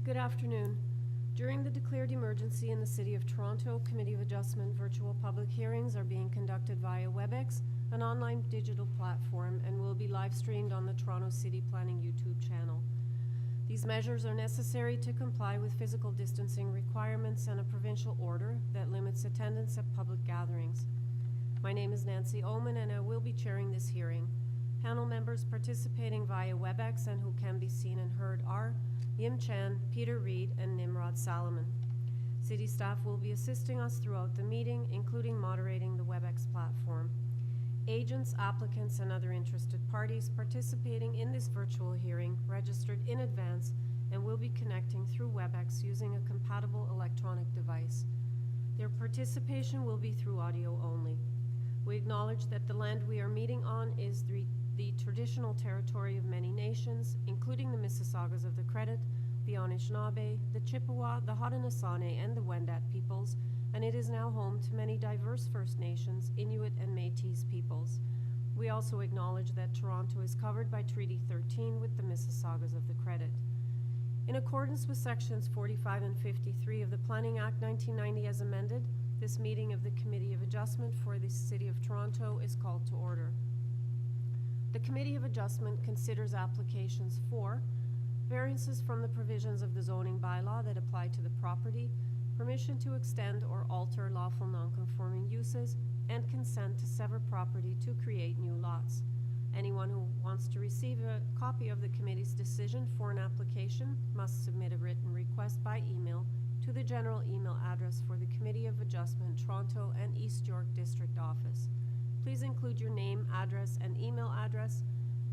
Good afternoon. During the declared emergency in the City of Toronto, Committee of Adjustment virtual public hearings are being conducted via WebEx, an online digital platform, and will be live streamed on the Toronto City Planning YouTube channel. These measures are necessary to comply with physical distancing requirements and a provincial order that limits attendance at public gatherings. My name is Nancy Oman and I will be chairing this hearing. Panel members participating via WebEx and who can be seen and heard are Yim Chan, Peter Reed, and Nimrod Salomon. City staff will be assisting us throughout the meeting, including moderating the WebEx platform. Agents, applicants, and other interested parties participating in this virtual hearing registered in advance and will be connecting through WebEx using a compatible electronic device. Their participation will be through audio only. We acknowledge that the land we are meeting on is the traditional territory of many nations, including the Mississaugas of the Credit, the Anishinaabe, the Chippewa, the Haudenosaunee, and the Wendat peoples, and it is now home to many diverse First Nations, Inuit, and Métis peoples. We also acknowledge that Toronto is covered by Treaty 13 with the Mississaugas of the Credit. In accordance with Sections 45 and 53 of the Planning Act 1990 as amended, this meeting of the Committee of Adjustment for the City of Toronto is called to order. The Committee of Adjustment considers applications for variances from the provisions of the zoning bylaw that apply to the property, permission to extend or alter lawful non-conforming uses, and consent to sever property to create new lots. Anyone who wants to receive a copy of the committee's decision for an application must submit a written request by email to the general email address for the Committee of Adjustment, Toronto and East York District Office. Please include your name, address, and email address,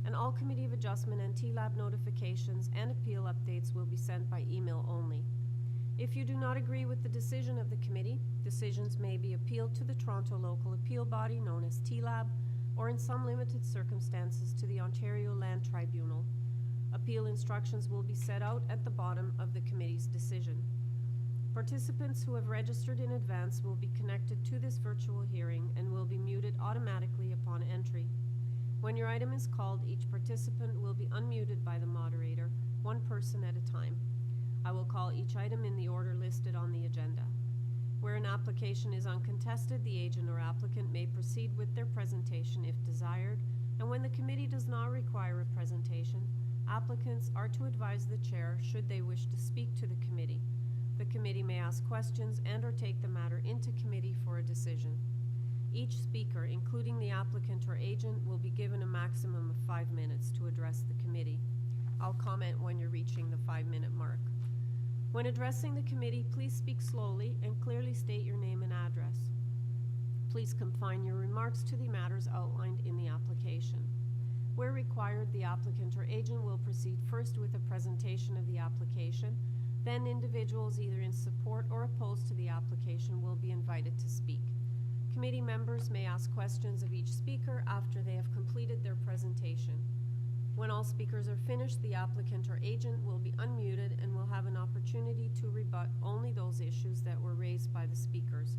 and all Committee of Adjustment and TLAB notifications and appeal updates will be sent by email only. If you do not agree with the decision of the committee, decisions may be appealed to the Toronto Local Appeal Body known as TLAB, or in some limited circumstances to the Ontario Land Tribunal. Appeal instructions will be set out at the bottom of the committee's decision. Participants who have registered in advance will be connected to this virtual hearing and will be muted automatically upon entry. When your item is called, each participant will be unmuted by the moderator, one person at a time. I will call each item in the order listed on the agenda. Where an application is uncontested, the agent or applicant may proceed with their presentation if desired, and when the committee does not require a presentation, applicants are to advise the chair should they wish to speak to the committee. The committee may ask questions and/or take the matter into committee for a decision. Each speaker, including the applicant or agent, will be given a maximum of 5 minutes to address the committee. I'll comment when you're reaching the 5-minute mark. When addressing the committee, please speak slowly and clearly state your name and address. Please confine your remarks to the matters outlined in the application. Where required, the applicant or agent will proceed first with a presentation of the application. Then individuals either in support or opposed to the application will be invited to speak. Committee members may ask questions of each speaker after they have completed their presentation. When all speakers are finished, the applicant or agent will be unmuted and will have an opportunity to rebut only those issues that were raised by the speakers.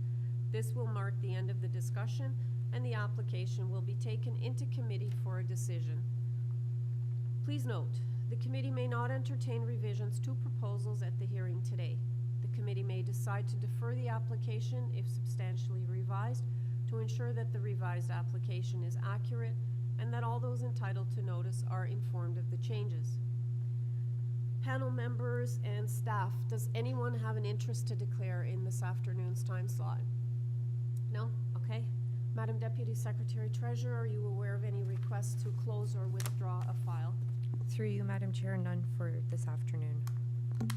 This will mark the end of the discussion and the application will be taken into committee for a decision. Please note, the committee may not entertain revisions to proposals at the hearing today. The committee may decide to defer the application if substantially revised to ensure that the revised application is accurate and that all those entitled to notice are informed of the changes. Panel members and staff, does anyone have an interest to declare in this afternoon's time slot? No? Okay. Madam Deputy Secretary Treasurer, are you aware of any requests to close or withdraw a file? Through you, Madam Chair, none for this afternoon.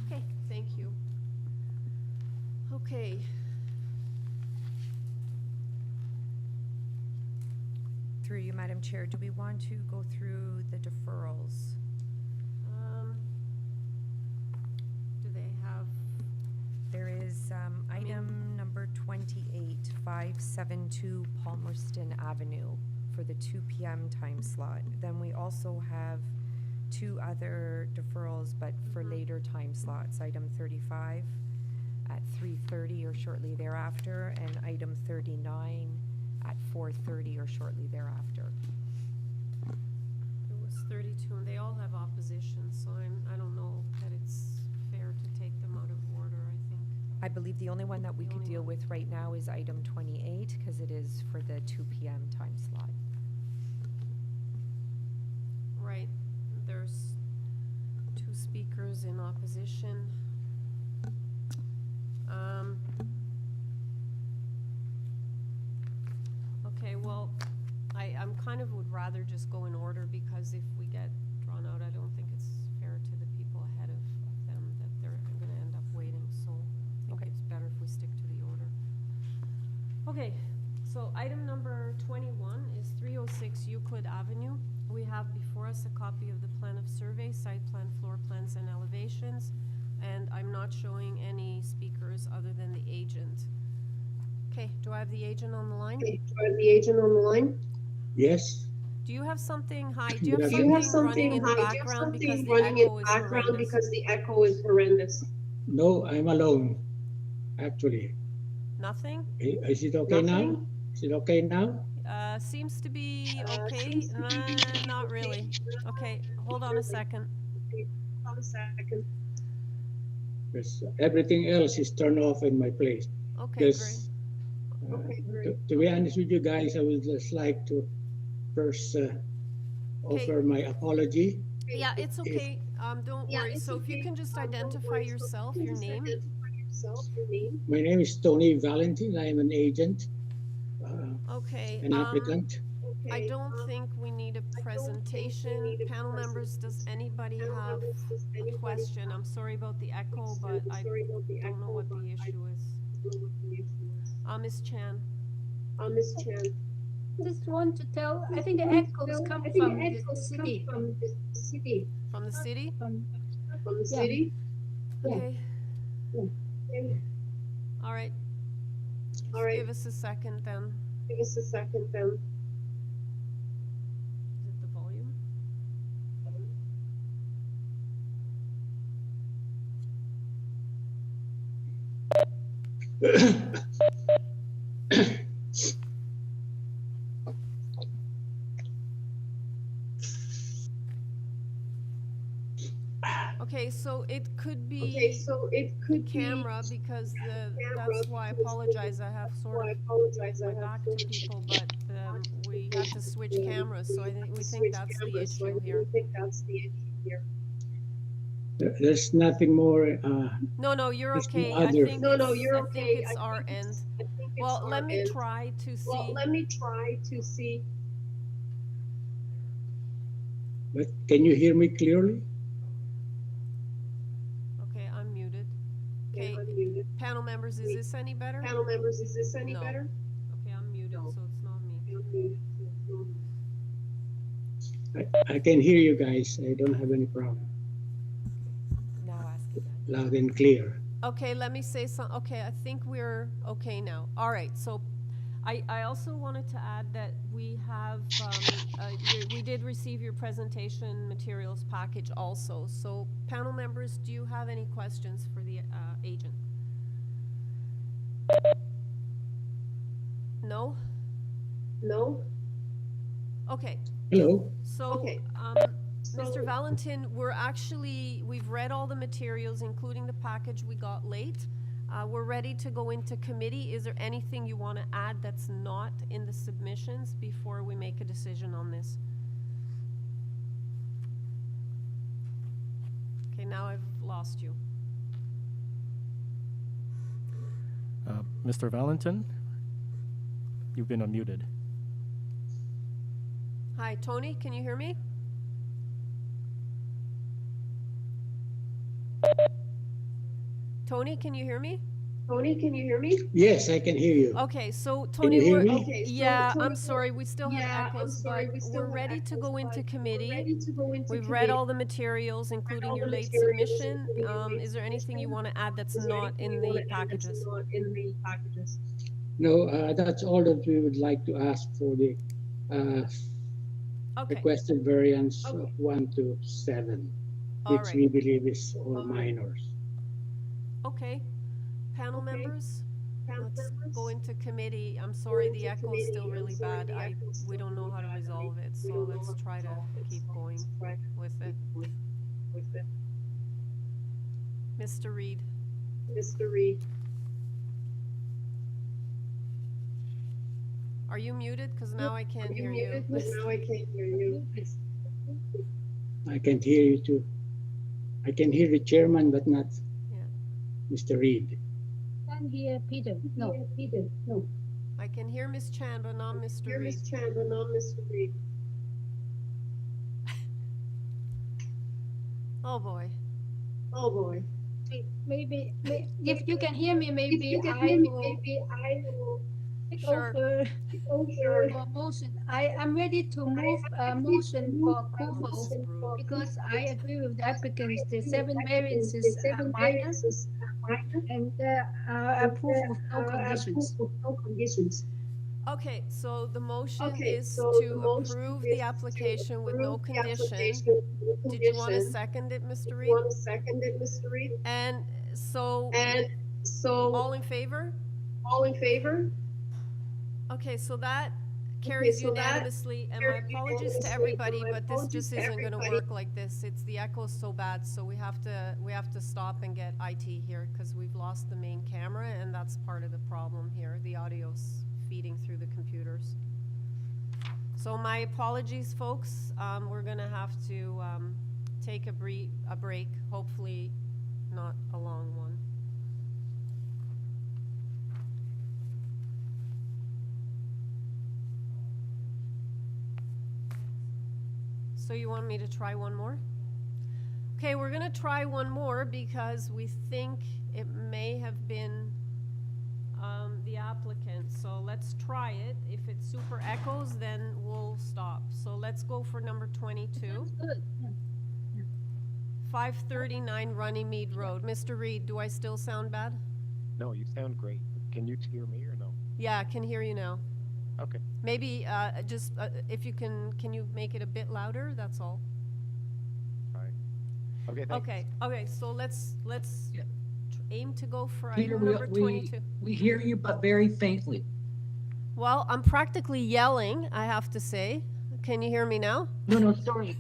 Okay, thank you. Okay. Through you, Madam Chair, do we want to go through the deferrals? Do they have? There is item number 28572 Palmerston Avenue for the 2 p.m. time slot. Then we also have 2 other deferrals, but for later time slots. Item 35 at 3:30 or shortly thereafter, and item 39 at 4:30 or shortly thereafter. There was 32, and they all have opposition, so I don't know that it's fair fair to take them out of order, I think. I believe the only one that we The could only deal one. with right now is item 28, because it is for the 2 PM time slot. Right, there's 2 speakers in opposition. Okay, well, I'm kind of would rather just go in order, because if we get drawn out, I don't think it's fair to the people ahead of them that they're gonna end up waiting, so I think Okay. it's better if we stick to the order. Okay, so item number 21 is 306 Euclid Avenue. We have before us a copy of the plan of survey, site plan, floor plans, and elevations, and I'm not showing any speakers other than the agent. Okay, do I have the agent on the line? Okay, do I have the agent on the line? Yes, Do you have something, hi, do you Good have Do you have something running something, in the hi, do you have background because something the running in echo the is background horrendous? because the echo is horrendous? no, I'm alone, actually. Nothing? Is it okay now? Nothing? Is it okay now? Seems to be okay, Seems to be not okay. really. Okay, hold on a second. Okay, hold on a second. Because everything else is turned off in my place. Okay, great. Because, Okay, great. to be honest with you guys, I would just like to first offer my apology. Yeah, it's okay, don't Yeah, worry. it's So if you okay. can just Don't identify worry. So yourself, you can your just name. Identify yourself, your name. My name is Tony Valentin. I am an agent, Okay, an applicant. I Okay, don't think we need a presentation. need a Panel members, does anybody Panel have members, does a anybody question? I'm sorry about the echo, but I Sorry about the don't know echo, what but the I issue is. don't know what the issue is. Ms. Chan, Ms. Chan. Just want to tell, I think the echoes come from the city. From the city. from the city? From the Yeah. city? Yeah. Okay, Okay, all right. all right, Give us a second then. give us a second then. Is it the volume? Okay, so it could be Okay, so it the could be. camera because camera that's why I because apologize. I have Well, sort I of apologize, I my have back to. to people, but we had to switch cameras, so I think we think Switch that's the cameras, so I issue here. think that's the issue here. There's nothing more. No, you're There's no okay. I other- think No, no, it's, you're I okay. think it's I our think end. it's- I think it's Well, our let me end. try to see. Well, let me try to see. But can you hear me clearly? Okay, I'm muted. Okay, Okay, I'm muted. panel members, is this any better? Panel members, is this any No. better? Okay, I'm muted, No. so it's not me. I'm muted. I can hear you guys. I don't have any problem. Now ask again. Loud and clear. Okay, let me say some, okay, I think we're okay now. All right, so I also wanted to add that we have, we did receive your presentation materials package also. So panel members, do you have any questions for the agent? No? No? Okay, Hello? so, Okay. Mr. Valentin, we've read all the materials, including the package we got late. We're ready to go into committee. Is there anything you want to add that's not in the submissions before we make a decision on this? Okay, now I've lost you. Mr. Valentin, you've been unmuted. Hi, Tony, can you hear me? Tony, can you hear me? Tony, can you hear me? Yes, I can hear you. Okay, so you Tony, hear we're, me? Okay, so yeah, Tony, I'm sorry, we still have Yeah, I'm echoes, sorry, but we still we're have ready to echoes, go into but committee. We're ready to go into We've committee. read all the materials, including all your the late materials, submission. including your late Is there anything you submission. want to add that's Is there not anything in you wanna the add that's packages? not in the packages? No, that's all that we would like to ask for the Okay, requested variance Okay. of 1 to 7, all which right, we believe is all All right. minors. okay. Panel Okay. members, Panel let's members? go into committee. I'm sorry, into the echo is committee. still I'm really sorry, bad. the echo is We still don't know really how to bad. resolve it, We so don't know let's how to try to resolve it, keep so going let's try to with it. keep going with it. Mr. Reed. Mr. Reed. Are you muted? Because now I can't hear you. Muted? 'Cause now I can't hear you. I can hear you too. I can hear the chairman, but not Yeah. Mr. Reed. Can hear Peter. No. Peter, no. I can hear Miss Chan, but not Mr. You're Reed. Miss Chan, but not Mr. Reed. Oh, boy. Oh, boy. Maybe if you can hear me, maybe If you can I hear me, will maybe I will take Sure. over over for motion. I'm ready to move a motion for approval motion for because approval. I agree with the applicants. The seven The variances are seven minor variances are minor and approve with no conditions. approved with no conditions. Okay, so the motion Okay, is so the to motion approve is the to application with no approve the condition. application with no Did you want to condition. second it, Mr. You Reed? want to second it, Mr. Reed? And so, And so, all in favor? all in favor? Okay, so that carries so that unanimously, and my carries apologies to unanimously, everybody, and my but this apologies just to isn't gonna everybody. work like this. It's, the echo's so bad, so we have to stop and get IT here, because we've lost the main camera, and that's part of the problem here. The audio's feeding through the computers. So my apologies, folks. We're gonna have to, take a break, hopefully not a long one. So you want me to try one more? Okay, we're gonna try one more because we think it may have been the applicant. So let's try it. If it super echoes, then we'll stop. So let's go for number 22. Sounds good. Yeah. 539 Runnymede Road. Mr. Reed, do I still sound bad? No, you sound great. Can you hear me or no? Yeah, I can hear you now. Okay. Maybe just if you can you make it a bit louder? That's all. Fine. Okay, thanks. Okay, so let's Yeah. aim to go for Peter, item number 22. we hear you, but very faintly. Well, I'm practically yelling, I have to say. Can you hear me now? No, sorry.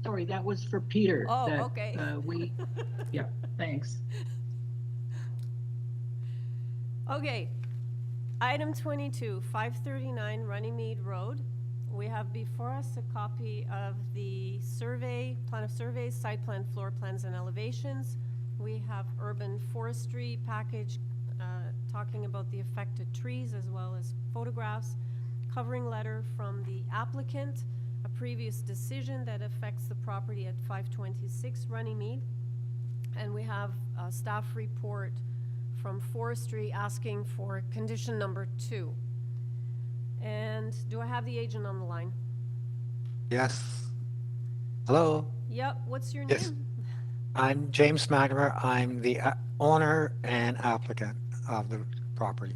Sorry, that was for Peter. Oh, that, okay. Yeah, thanks. Okay. Item 22, 539 Runnymede Road. We have before us a copy of the survey, plan of surveys, site plan, floor plans, and elevations. We have urban forestry package talking about the affected trees as well as photographs, covering letter from the applicant, a previous decision that affects the property at 526 Runnymede, and we have a staff report from forestry asking for condition number 2. And do I have the agent on the line? Yes. Hello, Yep, what's your Yes. name? I'm James Magner. I'm the owner and applicant of the property.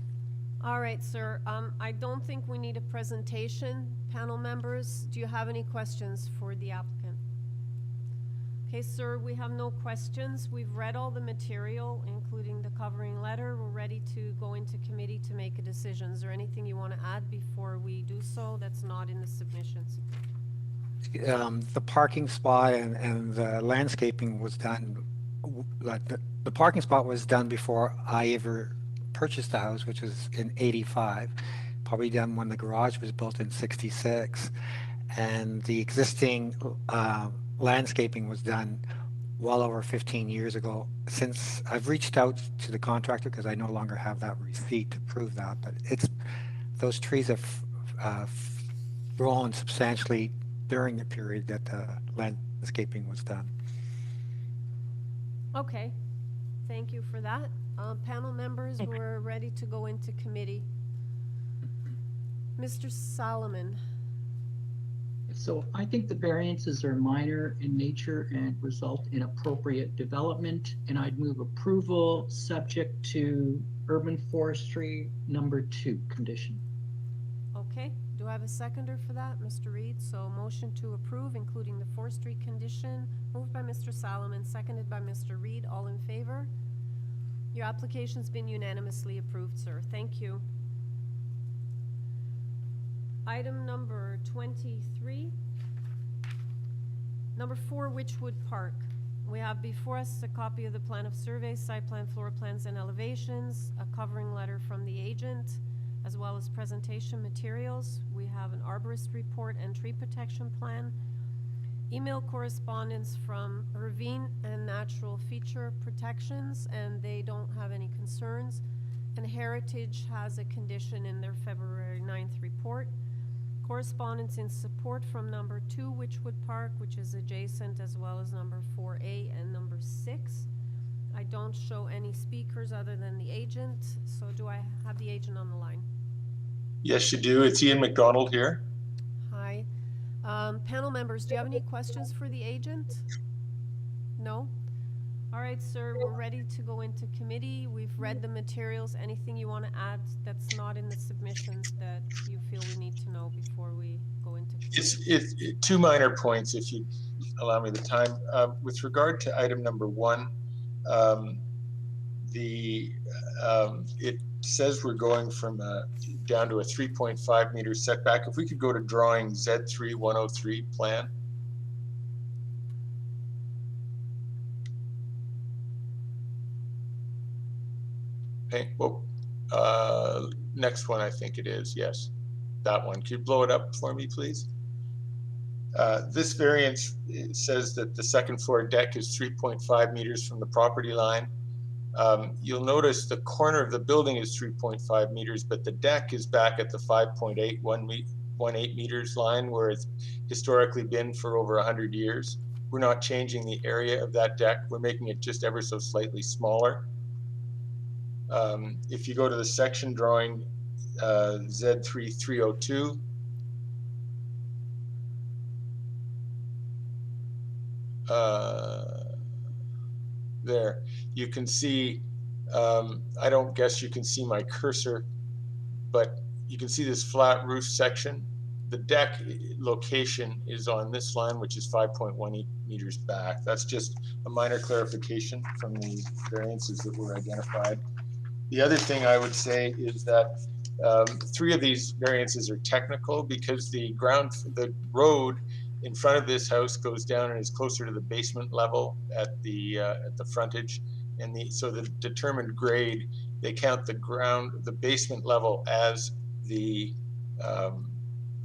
All right, sir. I don't think we need a presentation. Panel members, do you have any questions for the applicant? Okay, sir, we have no questions. We've read all the material, including the covering letter. We're ready to go into committee to make a decision. Is there anything you want to add before we do so that's not in the submissions? The parking spot and the landscaping was done, like the parking spot was done before I ever purchased the house, which was in '85, probably done when the garage was built in '66. And the existing landscaping was done well over 15 years ago. Since I've reached out to the contractor, because I no longer have that receipt to prove that, but those trees have grown substantially during the period that the landscaping was done. Okay, thank you for that. Panel members, we're ready to go into committee. Mr. Solomon. So I think the variances are minor in nature and result in appropriate development, and I'd move approval subject to urban forestry number 2 condition. Okay, do I have a seconder for that? Mr. Reed, so motion to approve, including the forestry condition, moved by Mr. Solomon, seconded by Mr. Reed. All in favor? Your application's been unanimously approved, sir. Thank you. Item number 23. Number 4, Wychwood Park. We have before us a copy of the plan of survey, site plan, floor plans, and elevations, a covering letter from the agent, as well as presentation materials. We have an arborist report and tree protection plan, email correspondence from ravine and natural feature protections, and they don't have any concerns. And Heritage has a condition in their February 9th report. Correspondence in support from number 2 Wychwood Park, which is adjacent, as well as number 4A and number 6. I don't show any speakers other than the agent, so do I have the agent on the line? Yes, you do. It's Ian McDonald here. Hi. Panel members, do you have any questions for the agent? No? All right, sir, we're ready to go into committee. We've read the materials. Anything you want to add that's not in the submissions that you feel we need to know before we go into committee? It's two minor points, if you allow me the time. With regard to item number 1, it says we're going from down to a 3.5 meter setback. If we could go to drawing Z3-103 plan. Okay, well, next one I think it is, yes, that one. Could you blow it up for me, please? This variance says that the second floor deck is 3.5 meters from the property line. You'll notice the corner of the building is 3.5 meters, but the deck is back at the 5.18 meters line where it's historically been for over 100 years. We're not changing the area of that deck. We're making it just ever so slightly smaller. If you go to the section drawing Z3-302, there, you can see, I don't guess you can see my cursor, but you can see this flat roof section. The deck location is on this line, which is 5.18 meters back. That's just a minor clarification from the variances that were identified. The other thing I would say is that 3 of these variances are technical because the road in front of this house goes down and is closer to the basement level at the frontage, and so the determined grade, they count the basement level as the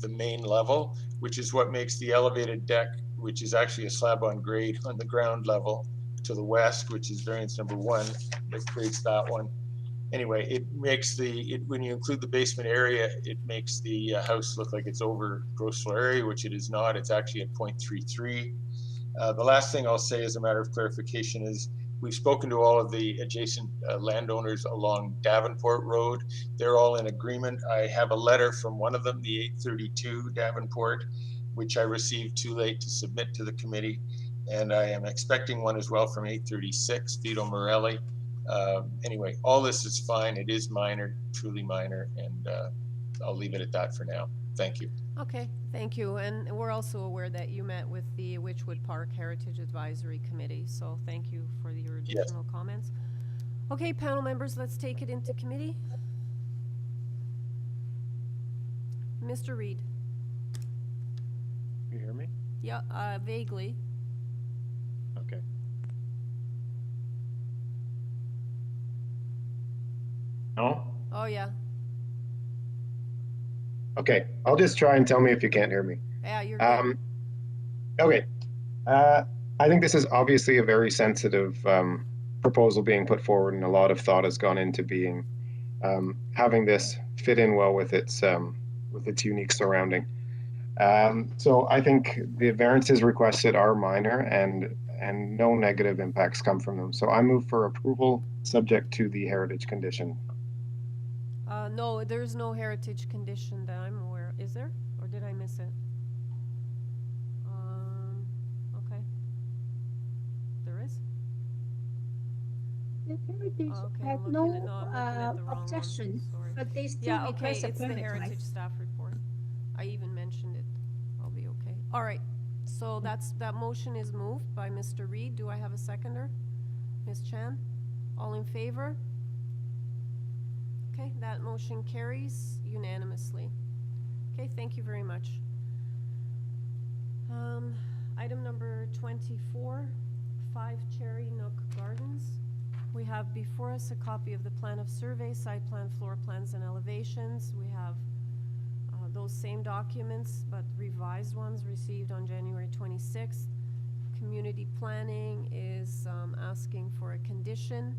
main level, which is what makes the elevated deck, which is actually a slab on grade on the ground level to the west, which is variance number 1, that creates that one. Anyway, it makes when you include the basement area, it makes the house look like it's over gross floor area, which it is not. It's actually at 0.33. The last thing I'll say as a matter of clarification is we've spoken to all of the adjacent landowners along Davenport Road. They're all in agreement. I have a letter from one of them, the 832 Davenport, which I received too late to submit to the committee. And I am expecting one as well from 836, Vito Morelli. Anyway, all this is fine. It is minor, truly minor, and I'll leave it at that for now. Thank you. Okay, thank you. And we're also aware that you met with the Wychwood Park Heritage Advisory Committee, so thank you for your additional comments. Okay, panel members, let's take it into committee. Mr. Reed. You hear me? Yeah, vaguely. Okay. No? Oh, yeah. Okay, I'll just try and tell me if you can't hear me. Yeah, you're good. Okay. I think this is obviously a very sensitive proposal being put forward, and a lot of thought has gone into being having this fit in well with its unique surrounding. So I think the variances requested are minor, and no negative impacts come from them. So I move for approval subject to the heritage condition. No, there's no heritage condition that I'm aware. Is there? Or did I miss it? Okay. There is? The heritage Okay, had I'm no looking at the wrong one. objection, Sorry. but they still Yeah, okay, request a it's the permit, right? heritage staff report. I even mentioned it. I'll be okay. All right, so that motion is moved by Mr. Reed. Do I have a seconder? Ms. Chan? All in favor? Okay, that motion carries unanimously. Okay, thank you very much. Item number 24, 5 Cherry Nook Gardens. We have before us a copy of the plan of survey, site plan, floor plans, and elevations. We have those same documents, but revised ones received on January 26th. Community planning is asking for a condition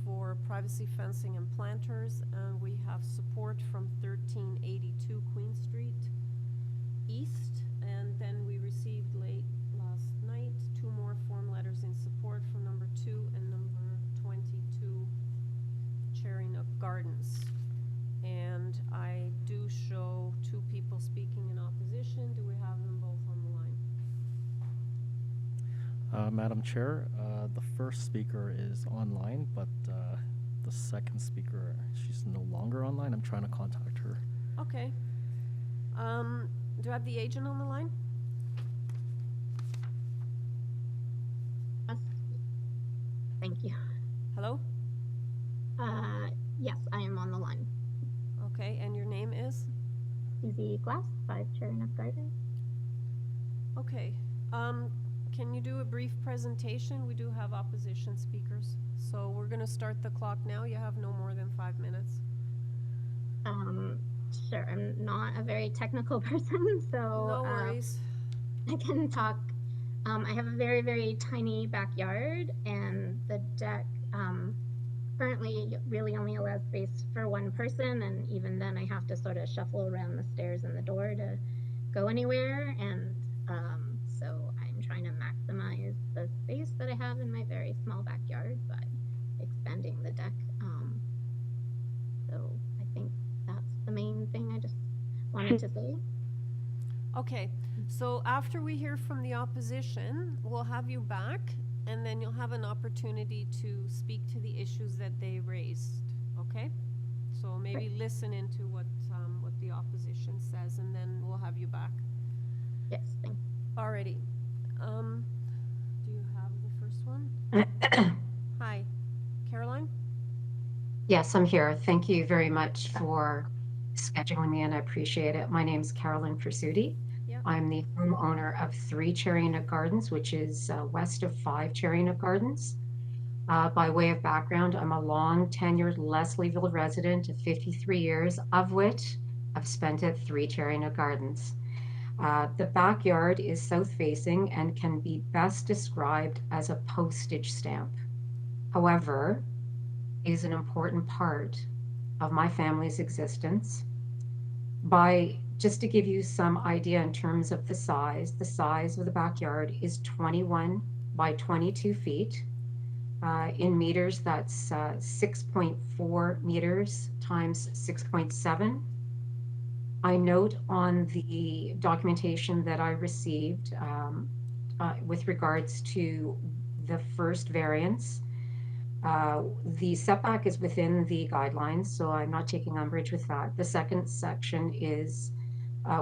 for privacy fencing and planters, and we have support from 1382 Queen Street East. And then we received late last night 2 more form letters in support from number 2 and number 22 Cherry Nook Gardens. And I do show 2 people speaking in opposition. Do we have them both on the line? Madam Chair, the first speaker is online, but the second speaker, she's no longer online. I'm trying to contact her. Okay. Do I have the agent on the line? Thank you. Hello? Yes, I am on the line. Okay, and your name is? Easy Glass, 5 Cherry Nook Gardens. Okay. Can you do a brief presentation? We do have opposition speakers. So we're going to start the clock now. You have no more than 5 minutes. Sure, I'm not a very technical person, so No worries. I can talk. I have a very, very tiny backyard, and the deck currently really only allows space for 1 person, and even then I have to sort of shuffle around the stairs and the door to go anywhere, and so I'm trying to maximize the space that I have in my very small backyard by expanding the deck. So I think that's the main thing I just wanted to say. Okay, so after we hear from the opposition, we'll have you back, and then you'll have an opportunity to speak to the issues that they raised, okay? So maybe listen into what the opposition says, and then we'll have you back. Yes, thank you. Alrighty. Do you have the first one? Hi, Caroline? Yes, I'm here. Thank you very much for scheduling me, and I appreciate it. My name is Carolyn Pursuti. Yep. I'm the homeowner of 3 Cherry Nook Gardens, which is west of 5 Cherry Nook Gardens. By way of background, I'm a long tenured Leslieville resident of 53 years, of which I've spent at 3 Cherry Nook Gardens. The backyard is south facing and can be best described as a postage stamp. However, it is an important part of my family's existence. Just to give you some idea in terms of the size of the backyard is 21 by 22 feet. In meters, that's 6.4 meters times 6.7. I note on the documentation that I received with regards to the first variance, the setback is within the guidelines, so I'm not taking umbrage with that. The second section is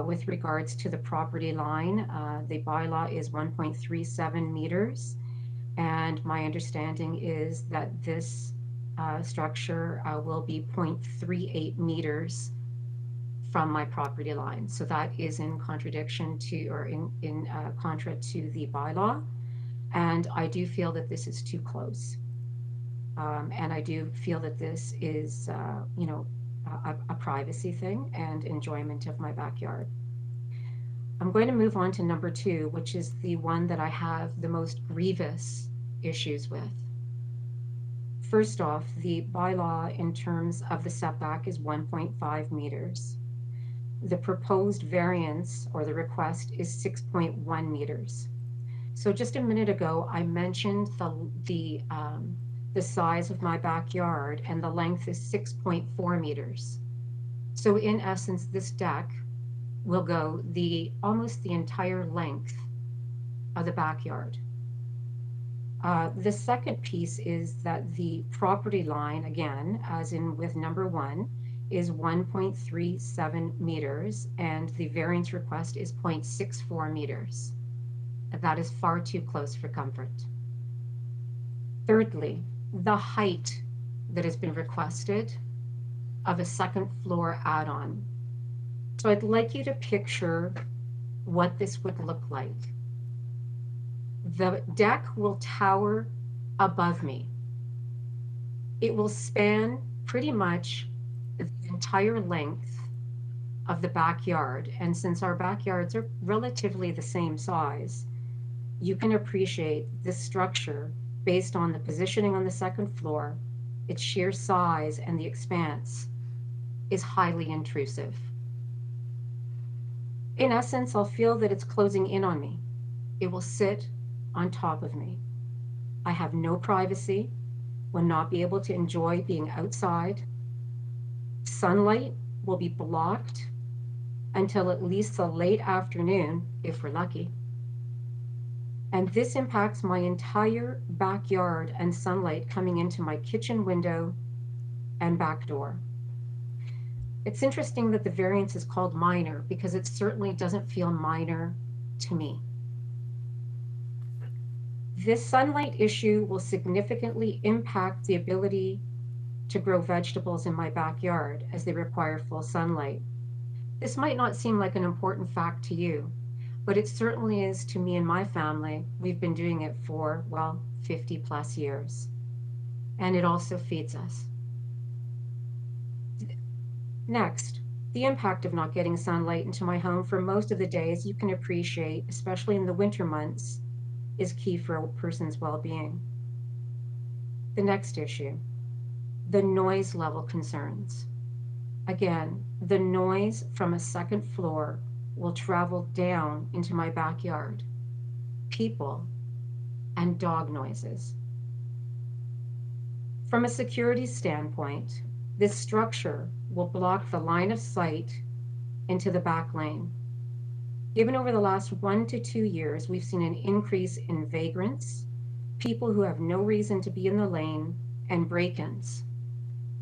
with regards to the property line. The bylaw is 1.37 meters, and my understanding is that this structure will be 0.38 meters from my property line. So that is in contradiction to, or in contra to the bylaw. And I do feel that this is too close. And I do feel that this is, a privacy thing and enjoyment of my backyard. I'm going to move on to number 2, which is the one that I have the most grievous issues with. First off, the bylaw in terms of the setback is 1.5 meters. The proposed variance or the request is 6.1 meters. So just a minute ago, I mentioned the size of my backyard, and the length is 6.4 meters. So in essence, this deck will go almost the entire length of the backyard. The second piece is that the property line, again, as in with number 1, is 1.37 meters, and the variance request is 0.64 meters. That is far too close for comfort. Thirdly, the height that has been requested of a second floor add-on. So I'd like you to picture what this would look like. The deck will tower above me. It will span pretty much the entire length of the backyard. And since our backyards are relatively the same size, you can appreciate this structure based on the positioning on the second floor, its sheer size, and the expanse is highly intrusive. In essence, I'll feel that it's closing in on me. It will sit on top of me. I have no privacy, will not be able to enjoy being outside. Sunlight will be blocked until at least the late afternoon, if we're lucky. And this impacts my entire backyard and sunlight coming into my kitchen window and back door. It's interesting that the variance is called minor because it certainly doesn't feel minor to me. This sunlight issue will significantly impact the ability to grow vegetables in my backyard as they require full sunlight. This might not seem like an important fact to you, but it certainly is to me and my family. We've been doing it for, well, 50 plus years. And it also feeds us. Next, the impact of not getting sunlight into my home for most of the day, as you can appreciate, especially in the winter months, is key for a person's well-being. The next issue, the noise level concerns. Again, the noise from a second floor will travel down into my backyard. People and dog noises. From a security standpoint, this structure will block the line of sight into the back lane. Given over the last 1 to 2 years, we've seen an increase in vagrants, people who have no reason to be in the lane, and break-ins.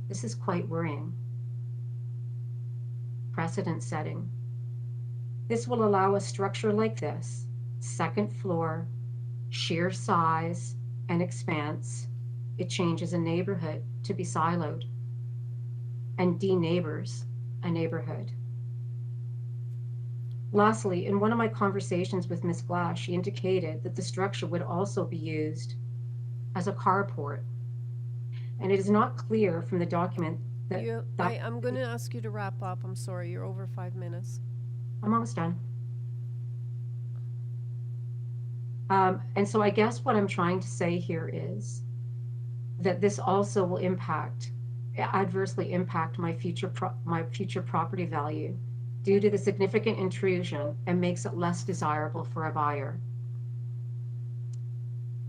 This is quite worrying. Precedent setting. This will allow a structure like this, second floor, sheer size and expanse. It changes a neighborhood to be siloed and de-neighbors a neighborhood. Lastly, in one of my conversations with Ms. Glass, she indicated that the structure would also be used as a carport. And it is not clear from the document that I'm going to ask you to wrap up. I'm sorry, you're over 5 minutes. I'm almost done. And so I guess what I'm trying to say here is that this also will adversely impact my future property value due to the significant intrusion and makes it less desirable for a buyer.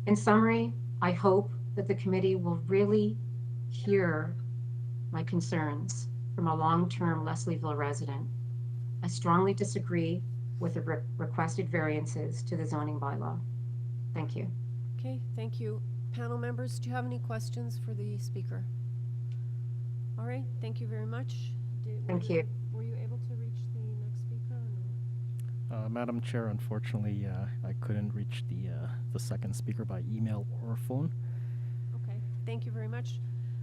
In summary, I hope that the committee will really hear my concerns from a long-term Leslieville resident. I strongly disagree with the requested variances to the zoning bylaw. Thank you. Okay, thank you. Panel members, do you have any questions for the speaker? All right, thank you very much. Thank you. Were you able to reach the next speaker or no? Madam Chair, unfortunately, I couldn't reach the second speaker by email or phone. Okay, thank you very much.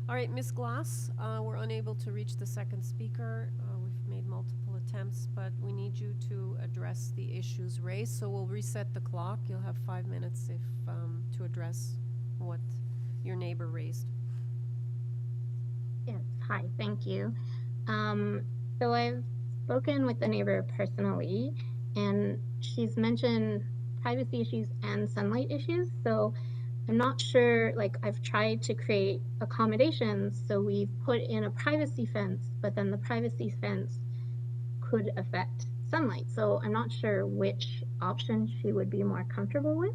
All right, Ms. Glass, we're unable to reach the second speaker. We've made multiple attempts, but we need you to address the issues raised. So we'll reset the clock. You'll have 5 minutes to address what your neighbor raised. Yes, hi, thank you. So I've spoken with the neighbor personally, and she's mentioned privacy issues and sunlight issues. So I'm not sure, like I've tried to create accommodations. So we've put in a privacy fence, but then the privacy fence could affect sunlight. So I'm not sure which option she would be more comfortable with.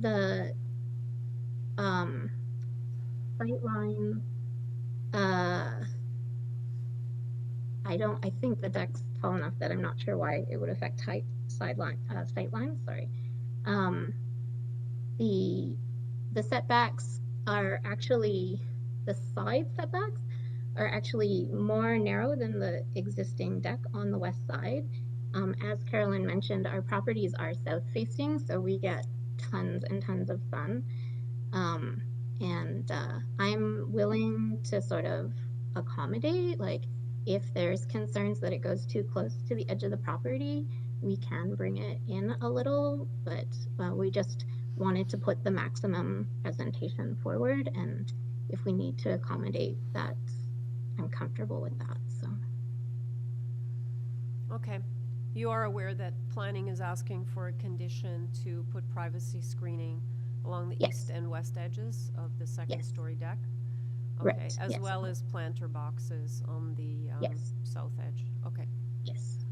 The sight line, I think the deck's tall enough that I'm not sure why it would affect sight lines, sorry. The setbacks are actually, the side setbacks are actually more narrow than the existing deck on the west side. As Carolyn mentioned, our properties are south facing, so we get tons and tons of sun. I'm willing to sort of accommodate, like if there's concerns that it goes too close to the edge of the property, we can bring it in a little, but we just wanted to put the maximum presentation forward, and if we need to accommodate that, I'm comfortable with that, so. Okay. You are aware that planning is asking for a condition to put privacy screening along the Yes. east and west edges of the second Yes. story deck? Right, Okay, as yes. well as planter boxes on the Yes. south edge. Okay. Yes.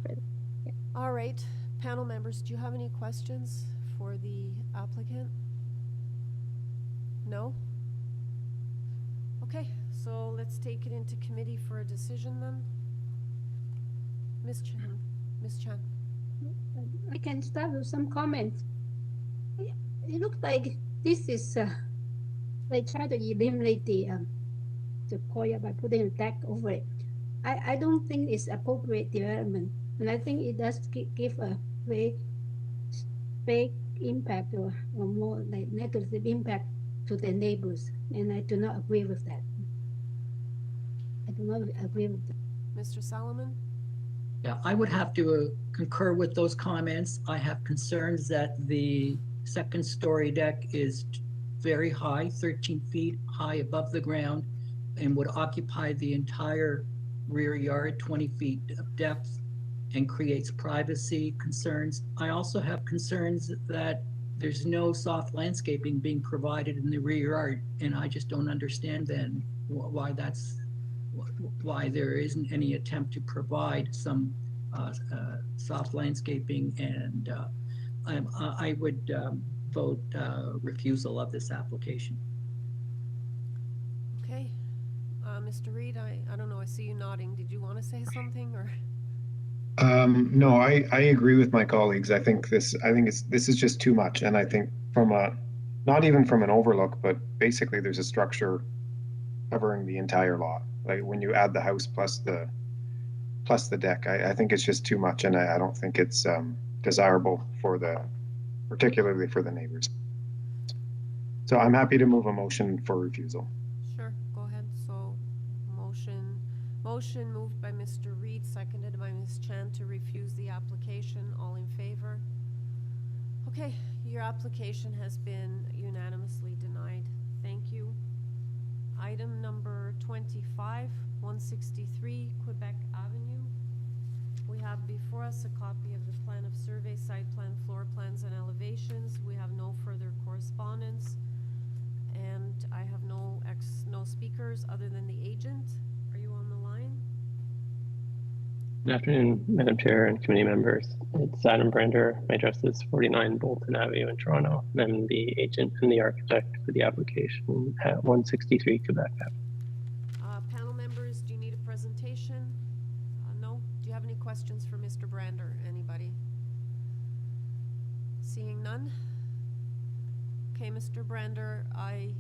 All right, panel members, do you have any questions for the applicant? No? Okay, so let's take it into committee for a decision then. Ms. Chan, Ms. Chan. I can start with some comments. It looks like this is, they try to eliminate the sequoia by putting a deck over it. I don't think it's appropriate development, and I think it does give a very big impact or more like negative impact to the neighbors, and I do not agree with that. I do not agree with that. Mr. Solomon? Yeah, I would have to concur with those comments. I have concerns that the second story deck is very high, 13 feet high above the ground, and would occupy the entire rear yard, 20 feet of depth, and creates privacy concerns. I also have concerns that there's no soft landscaping being provided in the rear yard, and I just don't understand then why there isn't any attempt to provide some soft landscaping, and I would vote refusal of this application. Okay. Mr. Reed, I don't know, I see you nodding. Did you want to say something or? No, I agree with my colleagues. I think this is just too much, and I think not even from an overlook, but basically there's a structure covering the entire lot. Like when you add the house plus the deck, I think it's just too much, and I don't think it's desirable particularly for the neighbors. So I'm happy to move a motion for refusal. Sure, go ahead. So motion moved by Mr. Reed, seconded by Ms. Chan to refuse the application. All in favor? Okay, your application has been unanimously denied. Thank you. Item number 25, 163 Quebec Avenue. We have before us a copy of the plan of survey, site plan, floor plans, and elevations. We have no further correspondence, and I have no speakers other than the agent. Are you on the line? Good afternoon, Madam Chair and committee members. It's Adam Brander. My address is 49 Bolton Avenue in Toronto. And I'm the agent and the architect for the application at 163 Quebec Avenue. Panel members, do you need a presentation? No? Do you have any questions for Mr. Brander? Anybody? Seeing none? Okay, Mr. Brander, I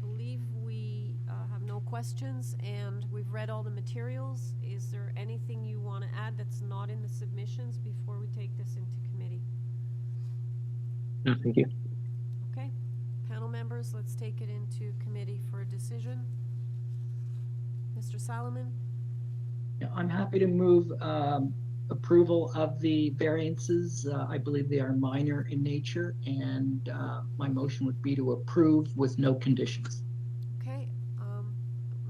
believe we have no questions, and we've read all the materials. Is there anything you want to add that's not in the submissions before we take this into committee? No, thank you. Okay, panel members, let's take it into committee for a decision. Mr. Solomon? Yeah, I'm happy to move approval of the variances. I believe they are minor in nature, and my motion would be to approve with no conditions. Okay,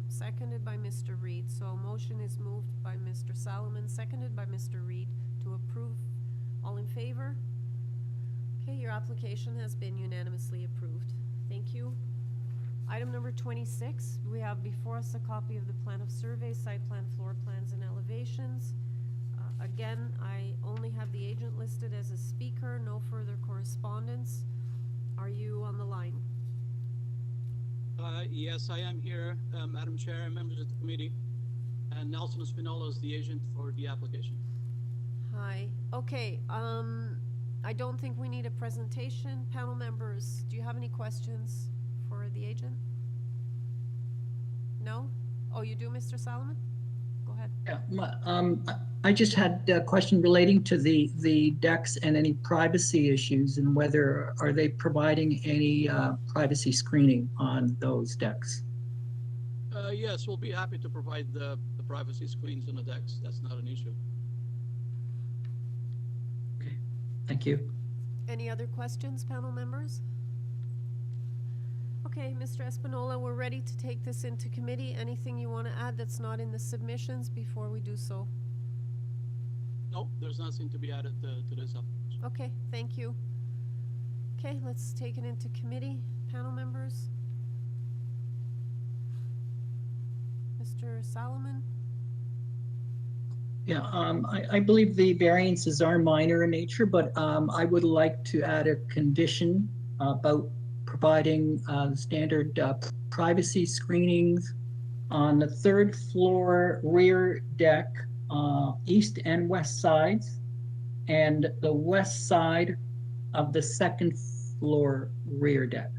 seconded by Mr. Reed. So motion is moved by Mr. Solomon, seconded by Mr. Reed to approve. All in favor? Okay, your application has been unanimously approved. Thank you. Item number 26, we have before us a copy of the plan of survey, site plan, floor plans, and elevations. Again, I only have the agent listed as a speaker, no further correspondence. Are you on the line? Yes, I am here, Madam Chair and members of the committee. And Nelson Espinola is the agent for the application. Hi. Okay, I don't think we need a presentation. Panel members, do you have any questions for the agent? No? Oh, you do, Mr. Solomon? Go ahead. Yeah, I just had a question relating to the decks and any privacy issues, and whether are they providing any privacy screening on those decks? Yes, we'll be happy to provide the privacy screens on the decks. That's not an issue. Thank you. Any other questions, panel members? Okay, Mr. Espinola, we're ready to take this into committee. Anything you want to add that's not in the submissions before we do so? No, there's nothing to be added to this application. Okay, thank you. Okay, let's take it into committee, panel members. Mr. Solomon? Yeah, I believe the variances are minor in nature, but I would like to add a condition about providing standard privacy screenings on the third floor rear deck, east and west sides, and the west side of the second floor rear deck.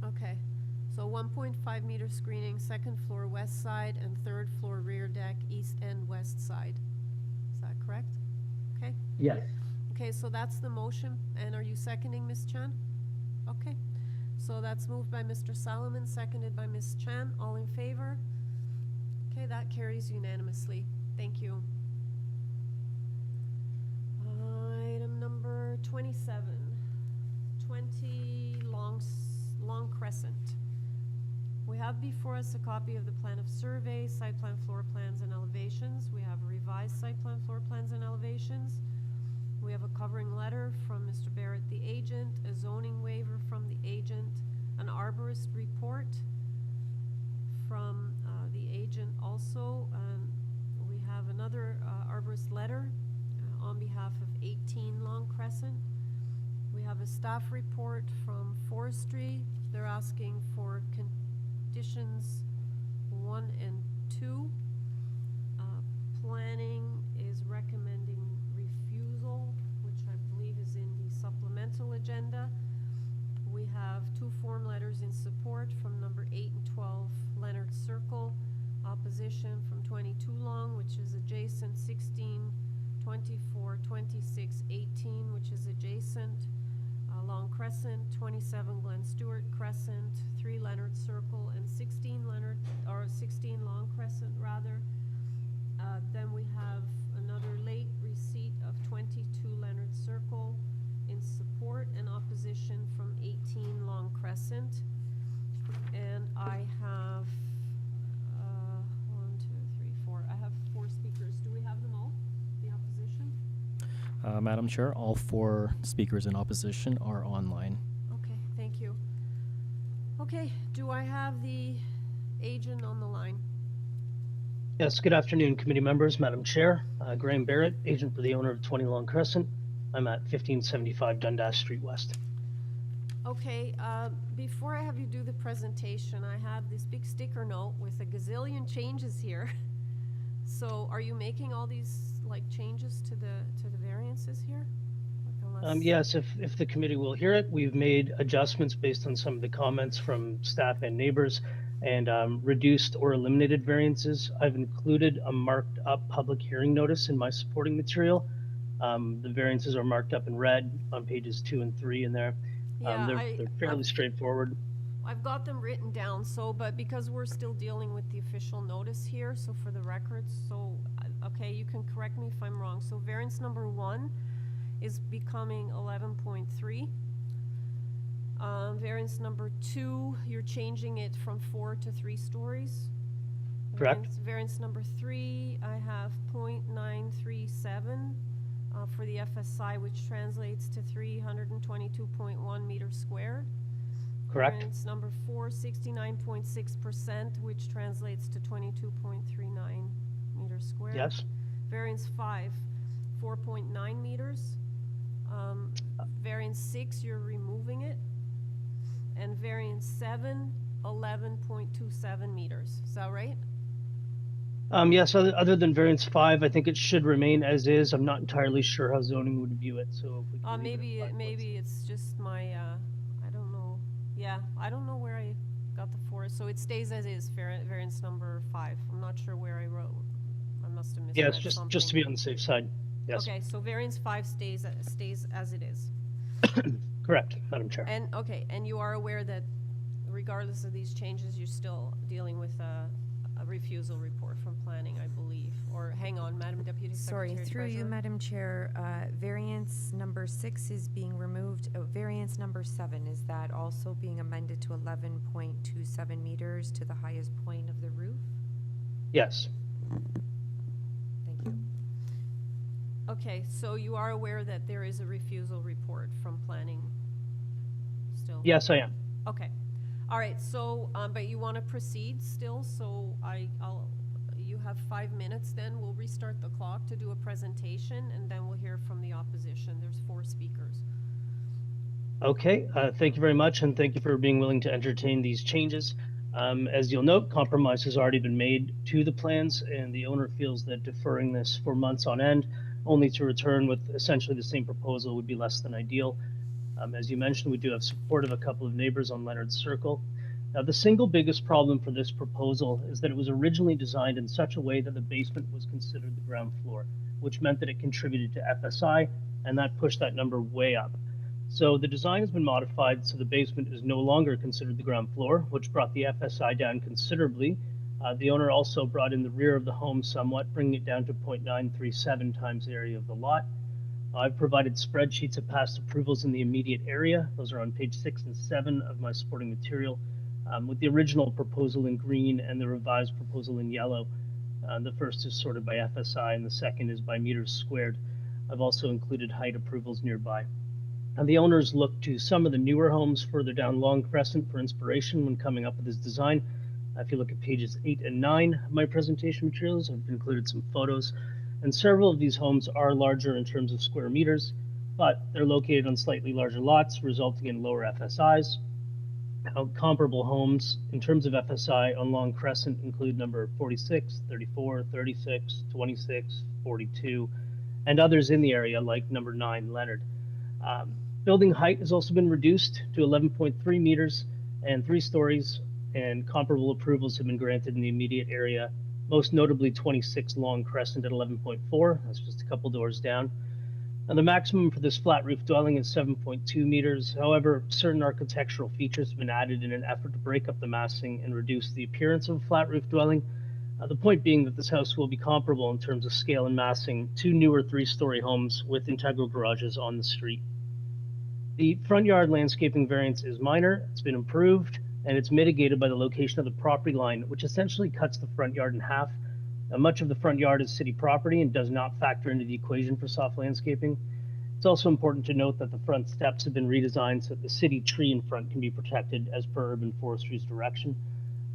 Okay, so 1.5 meter screening, second floor west side and third floor rear deck, east and west side. Is that correct? Okay. Yes. Okay, so that's the motion, and are you seconding, Ms. Chan? Okay, so that's moved by Mr. Solomon, seconded by Ms. Chan. All in favor? Okay, that carries unanimously. Thank you. Item number 27, 20 Long Crescent. We have before us a copy of the plan of survey, site plan, floor plans, and elevations. We have a revised site plan, floor plans, and elevations. We have a covering letter from Mr. Barrett, the agent, a zoning waiver from the agent, an arborist report from the agent also. We have another arborist letter on behalf of 18 Long Crescent. We have a staff report from Forestry. They're asking for conditions 1 and 2. Planning is recommending refusal, which I believe is in the supplemental agenda. We have 2 form letters in support from number 8 and 12 Leonard Circle. Opposition from 22 Long, which is adjacent, 16, 24, 26, 18, which is adjacent. Long Crescent, 27 Glen Stewart Crescent, 3 Leonard Circle, and 16 Long Crescent rather. Then we have another late receipt of 22 Leonard Circle in support and opposition from 18 Long Crescent. And I have 1, 2, 3, 4. I have 4 speakers. Do we have them all? The opposition? Madam Chair, all 4 speakers in opposition are online. Okay, thank you. Okay, do I have the agent on the line? Yes, good afternoon, committee members, Madam Chair. Graham Barrett, agent for the owner of 20 Long Crescent. I'm at 1575 Dundas Street West. Okay, before I have you do the presentation, I have this big sticker note with a gazillion changes here. So are you making all these like changes to the variances here? Like Yes, if the committee will hear it, we've made adjustments based on some of the comments from staff and neighbors and reduced or eliminated variances. I've included a marked up public hearing notice in my supporting material. The variances are marked up in red on pages 2 and 3 in there. Yeah, They're fairly straightforward. I've got them written down, but because we're still dealing with the official notice here, so for the records, okay, you can correct me if I'm wrong. So variance number 1 is becoming 11.3. Variance number 2, you're changing it from 4 to 3 stories. Correct. Variance number 3, I have 0.937 for the FSI, which translates to 322.1 meters squared. Correct. Variance number 4, 69.6%, which translates to 22.39 meters squared. Yes. Variance 5, 4.9 meters. Variance 6, you're removing it. And variance 7, 11.27 meters. Is that right? Yes, other than variance 5, I think it should remain as is. I'm not entirely sure how zoning would view it, so if we can leave it at 5 maybe it's just my, I don't know. Yeah, I don't know where I got the 4. So it stays as is, variance number 5. I'm not sure where I wrote. I must have misread Yes, something. just to be on the safe side. Yes. Okay, so variance 5 stays as it is. Correct, Madam Chair. And okay, and you are aware that regardless of these changes, you're still dealing with a a refusal report from planning, I believe. Or hang on, Madam Deputy Sorry, Secretary through you, Treasurer. Madam Chair, variance number 6 is being removed. Variance number 7, is that also being amended to 11.27 meters to the highest point of the roof? Yes. Thank you. Okay, so you are aware that there is a refusal report from planning still? Yes, I am. Okay. All right, so, but you want to proceed still, so you have 5 minutes then. We'll restart the clock to do a presentation, and then we'll hear from the opposition. There's 4 speakers. Okay, thank you very much, and thank you for being willing to entertain these changes. As you'll note, compromise has already been made to the plans, and the owner feels that deferring this for months on end, only to return with essentially the same proposal, would be less than ideal. As you mentioned, we do have support of a couple of neighbors on Leonard's Circle. Now, the single biggest problem for this proposal is that it was originally designed in such a way that the basement was considered the ground floor, which meant that it contributed to FSI, and that pushed that number way up. So the design has been modified so the basement is no longer considered the ground floor, which brought the FSI down considerably. The owner also brought in the rear of the home somewhat, bringing it down to 0.937 times the area of the lot. I've provided spreadsheets of past approvals in the immediate area. Those are on page 6 and 7 of my supporting material, with the original proposal in green and the revised proposal in yellow. The first is sorted by FSI and the second is by meters squared. I've also included height approvals nearby. And the owners looked to some of the newer homes further down Long Crescent for inspiration when coming up with this design. If you look at pages 8 and 9 of my presentation materials, I've included some photos. And several of these homes are larger in terms of square meters, but they're located on slightly larger lots, resulting in lower FSIs. Comparable homes in terms of FSI on Long Crescent include number 46, 34, 36, 26, 42, and others in the area like number 9 Leonard. Building height has also been reduced to 11.3 meters and 3 stories, and comparable approvals have been granted in the immediate area, most notably 26 Long Crescent at 11.4. That's just a couple doors down. Now, the maximum for this flat roof dwelling is 7.2 meters. However, certain architectural features have been added in an effort to break up the massing and reduce the appearance of a flat roof dwelling. The point being that this house will be comparable in terms of scale and massing to newer 3-story homes with integral garages on the street. The front yard landscaping variance is minor. It's been improved, and it's mitigated by the location of the property line, which essentially cuts the front yard in half. Now, much of the front yard is city property and does not factor into the equation for soft landscaping. It's also important to note that the front steps have been redesigned so that the city tree in front can be protected as per urban forestry's direction.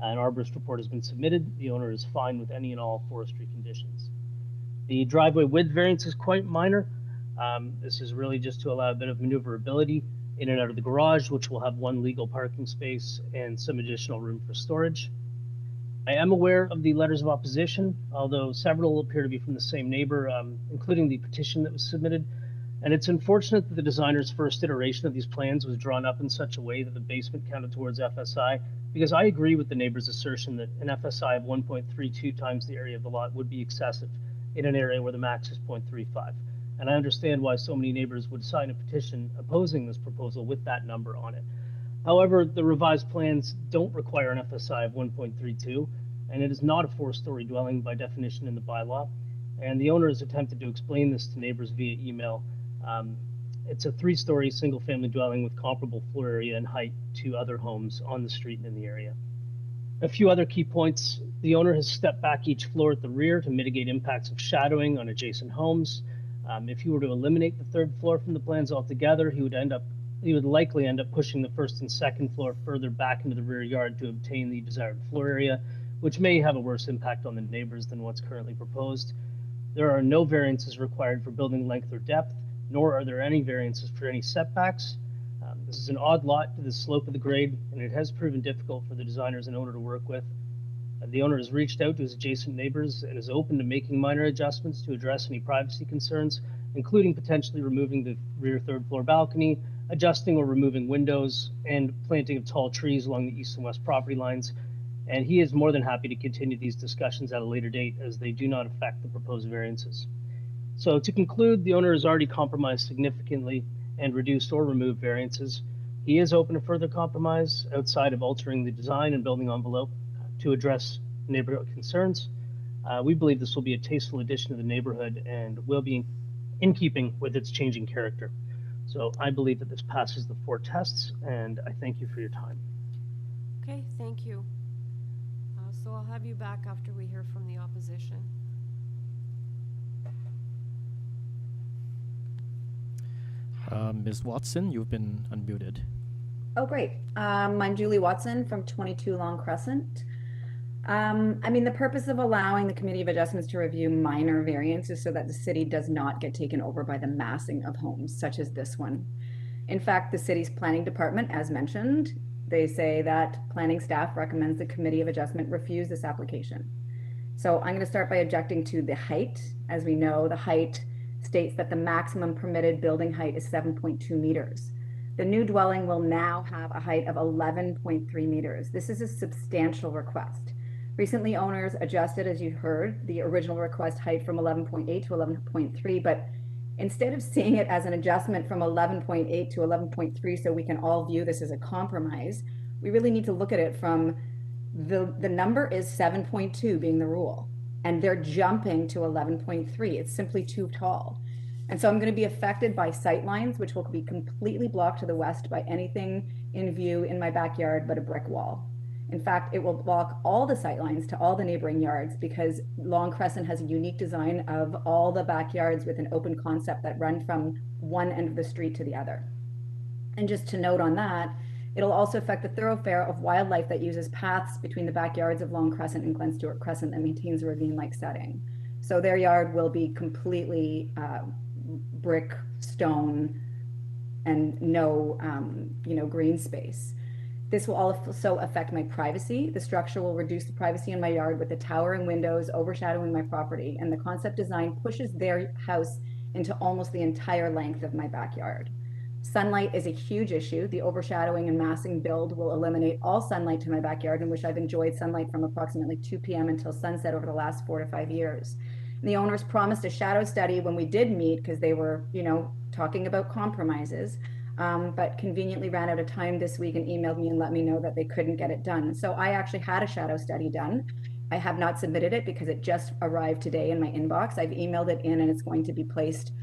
An arborist report has been submitted. The owner is fine with any and all forestry conditions. The driveway width variance is quite minor. This is really just to allow a bit of maneuverability in and out of the garage, which will have 1 legal parking space and some additional room for storage. I am aware of the letters of opposition, although several appear to be from the same neighbor, including the petition that was submitted. And it's unfortunate that the designer's first iteration of these plans was drawn up in such a way that the basement counted towards FSI, because I agree with the neighbor's assertion that an FSI of 1.32 times the area of the lot would be excessive in an area where the max is 0.35. And I understand why so many neighbors would sign a petition opposing this proposal with that number on it. However, the revised plans don't require an FSI of 1.32, and it is not a 4-story dwelling by definition in the bylaw. And the owner has attempted to explain this to neighbors via email. It's a 3-story single-family dwelling with comparable floor area and height to other homes on the street and in the area. A few other key points. The owner has stepped back each floor at the rear to mitigate impacts of shadowing on adjacent homes. If he were to eliminate the 3rd floor from the plans altogether, he would likely end up pushing the 1st and 2nd floor further back into the rear yard to obtain the desired floor area, which may have a worse impact on the neighbors than what's currently proposed. There are no variances required for building length or depth, nor are there any variances for any setbacks. This is an odd lot to the slope of the grade, and it has proven difficult for the designers and owner to work with. The owner has reached out to his adjacent neighbors and is open to making minor adjustments to address any privacy concerns, including potentially removing the rear 3rd floor balcony, adjusting or removing windows, and planting of tall trees along the east and west property lines. And he is more than happy to continue these discussions at a later date as they do not affect the proposed variances. So to conclude, the owner has already compromised significantly and reduced or removed variances. He is open to further compromise outside of altering the design and building envelope to address neighborhood concerns. We believe this will be a tasteful addition to the neighborhood and will be in keeping with its changing character. So I believe that this passes the 4 tests, and I thank you for your time. Okay, thank you. So I'll have you back after we hear from the opposition. Ms. Watson, you've been unmuted. Oh, great. I'm Julie Watson from 22 Long Crescent. I mean, the purpose of allowing the Committee of Adjustments to review minor variances so that the city does not get taken over by the massing of homes, such as this one. In fact, the city's planning department, as mentioned, they say that planning staff recommends the Committee of Adjustment refuse this application. So I'm going to start by objecting to the height. As we know, the height states that the maximum permitted building height is 7.2 meters. The new dwelling will now have a height of 11.3 meters. This is a substantial request. Recently, owners adjusted, as you heard, the original request height from 11.8 to 11.3, but instead of seeing it as an adjustment from 11.8 to 11.3 so we can all view this as a compromise, we really need to look at it from the number is 7.2 being the rule, and they're jumping to 11.3. It's simply too tall. And so I'm going to be affected by sight lines, which will be completely blocked to the west by anything in view in my backyard but a brick wall. In fact, it will block all the sight lines to all the neighboring yards because Long Crescent has a unique design of all the backyards with an open concept that run from one end of the street to the other. And just to note on that, it'll also affect the thoroughfare of wildlife that uses paths between the backyards of Long Crescent and Glen Stewart Crescent that maintains a ravine-like setting. So their yard will be completely brick, stone, and no, green space. This will also affect my privacy. The structure will reduce the privacy in my yard with the towering windows overshadowing my property, and the concept design pushes their house into almost the entire length of my backyard. Sunlight is a huge issue. The overshadowing and massing build will eliminate all sunlight to my backyard, in which I've enjoyed sunlight from approximately 2 p.m. until sunset over the last 4 to 5 years. And the owners promised a shadow study when we did meet because they were, talking about compromises. But conveniently ran out of time this week and emailed me and let me know that they couldn't get it done. So I actually had a shadow study done. I have not submitted it because it just arrived today in my inbox. I've emailed it in and it's going to be placed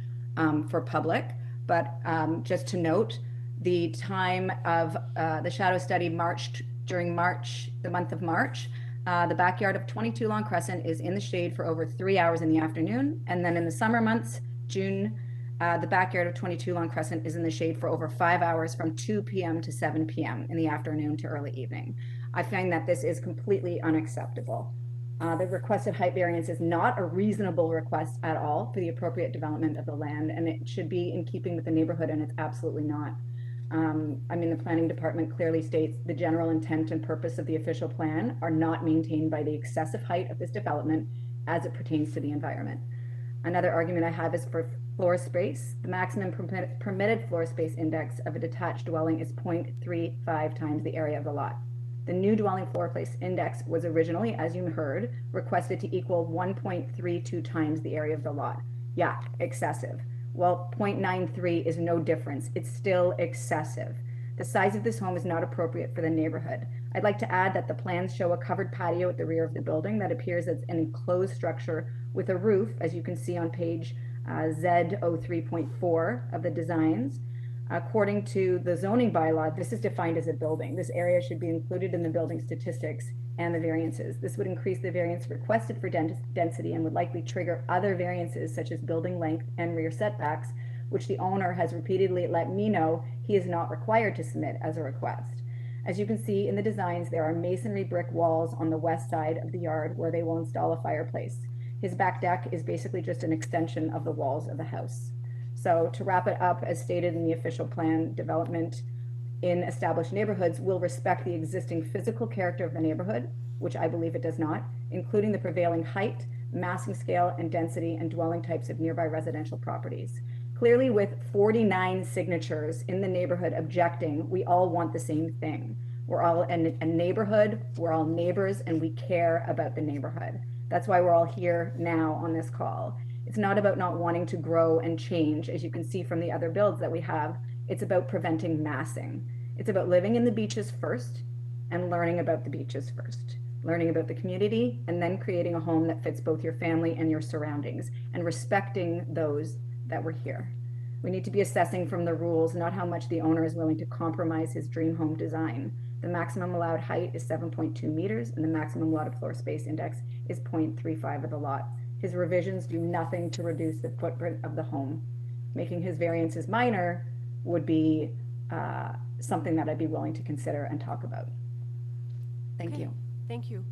for public. But just to note, the time of the shadow study during March, the month of March. The backyard of 22 Long Crescent is in the shade for over 3 hours in the afternoon. And then in the summer months, June, the backyard of 22 Long Crescent is in the shade for over 5 hours from 2 p.m. to 7 p.m. in the afternoon to early evening. I find that this is completely unacceptable. The requested height variance is not a reasonable request at all for the appropriate development of the land, and it should be in keeping with the neighborhood, and it's absolutely not. The planning department clearly states the general intent and purpose of the official plan are not maintained by the excessive height of this development as it pertains to the environment. Another argument I have is for floor space. The maximum permitted floor space index of a detached dwelling is 0.35 times the area of the lot. The new dwelling floor space index was originally, as you heard, requested to equal 1.32 times the area of the lot. Yeah, excessive. Well, 0.93 is no difference. It's still excessive. The size of this home is not appropriate for the neighborhood. I'd like to add that the plans show a covered patio at the rear of the building that appears as an enclosed structure with a roof, as you can see on page Z03.4 of the designs. According to the zoning bylaw, this is defined as a building. This area should be included in the building statistics and the variances. This would increase the variance requested for density and would likely trigger other variances such as building length and rear setbacks, which the owner has repeatedly let me know he is not required to submit as a request. As you can see in the designs, there are masonry brick walls on the west side of the yard where they will install a fireplace. His back deck is basically just an extension of the walls of the house. So to wrap it up, as stated in the official plan, development in established neighborhoods will respect the existing physical character of the neighborhood, which I believe it does not, including the prevailing height, massing scale, and density and dwelling types of nearby residential properties. Clearly, with 49 signatures in the neighborhood objecting, we all want the same thing. We're all in a neighborhood, we're all neighbors, and we care about the neighborhood. That's why we're all here now on this call. It's not about not wanting to grow and change, as you can see from the other builds that we have. It's about preventing massing. It's about living in the beaches first and learning about the beaches first. learning about the community, and then creating a home that fits both your family and your surroundings, and respecting those that were here. We need to be assessing from the rules, not how much the owner is willing to compromise his dream home design. The maximum allowed height is 7.2 meters, and the maximum allowed floor space index is 0.35 of the lot. His revisions do nothing to reduce the footprint of the home. Making his variances minor would be something that I'd be willing to consider and talk about. Thank Okay. you. Thank you.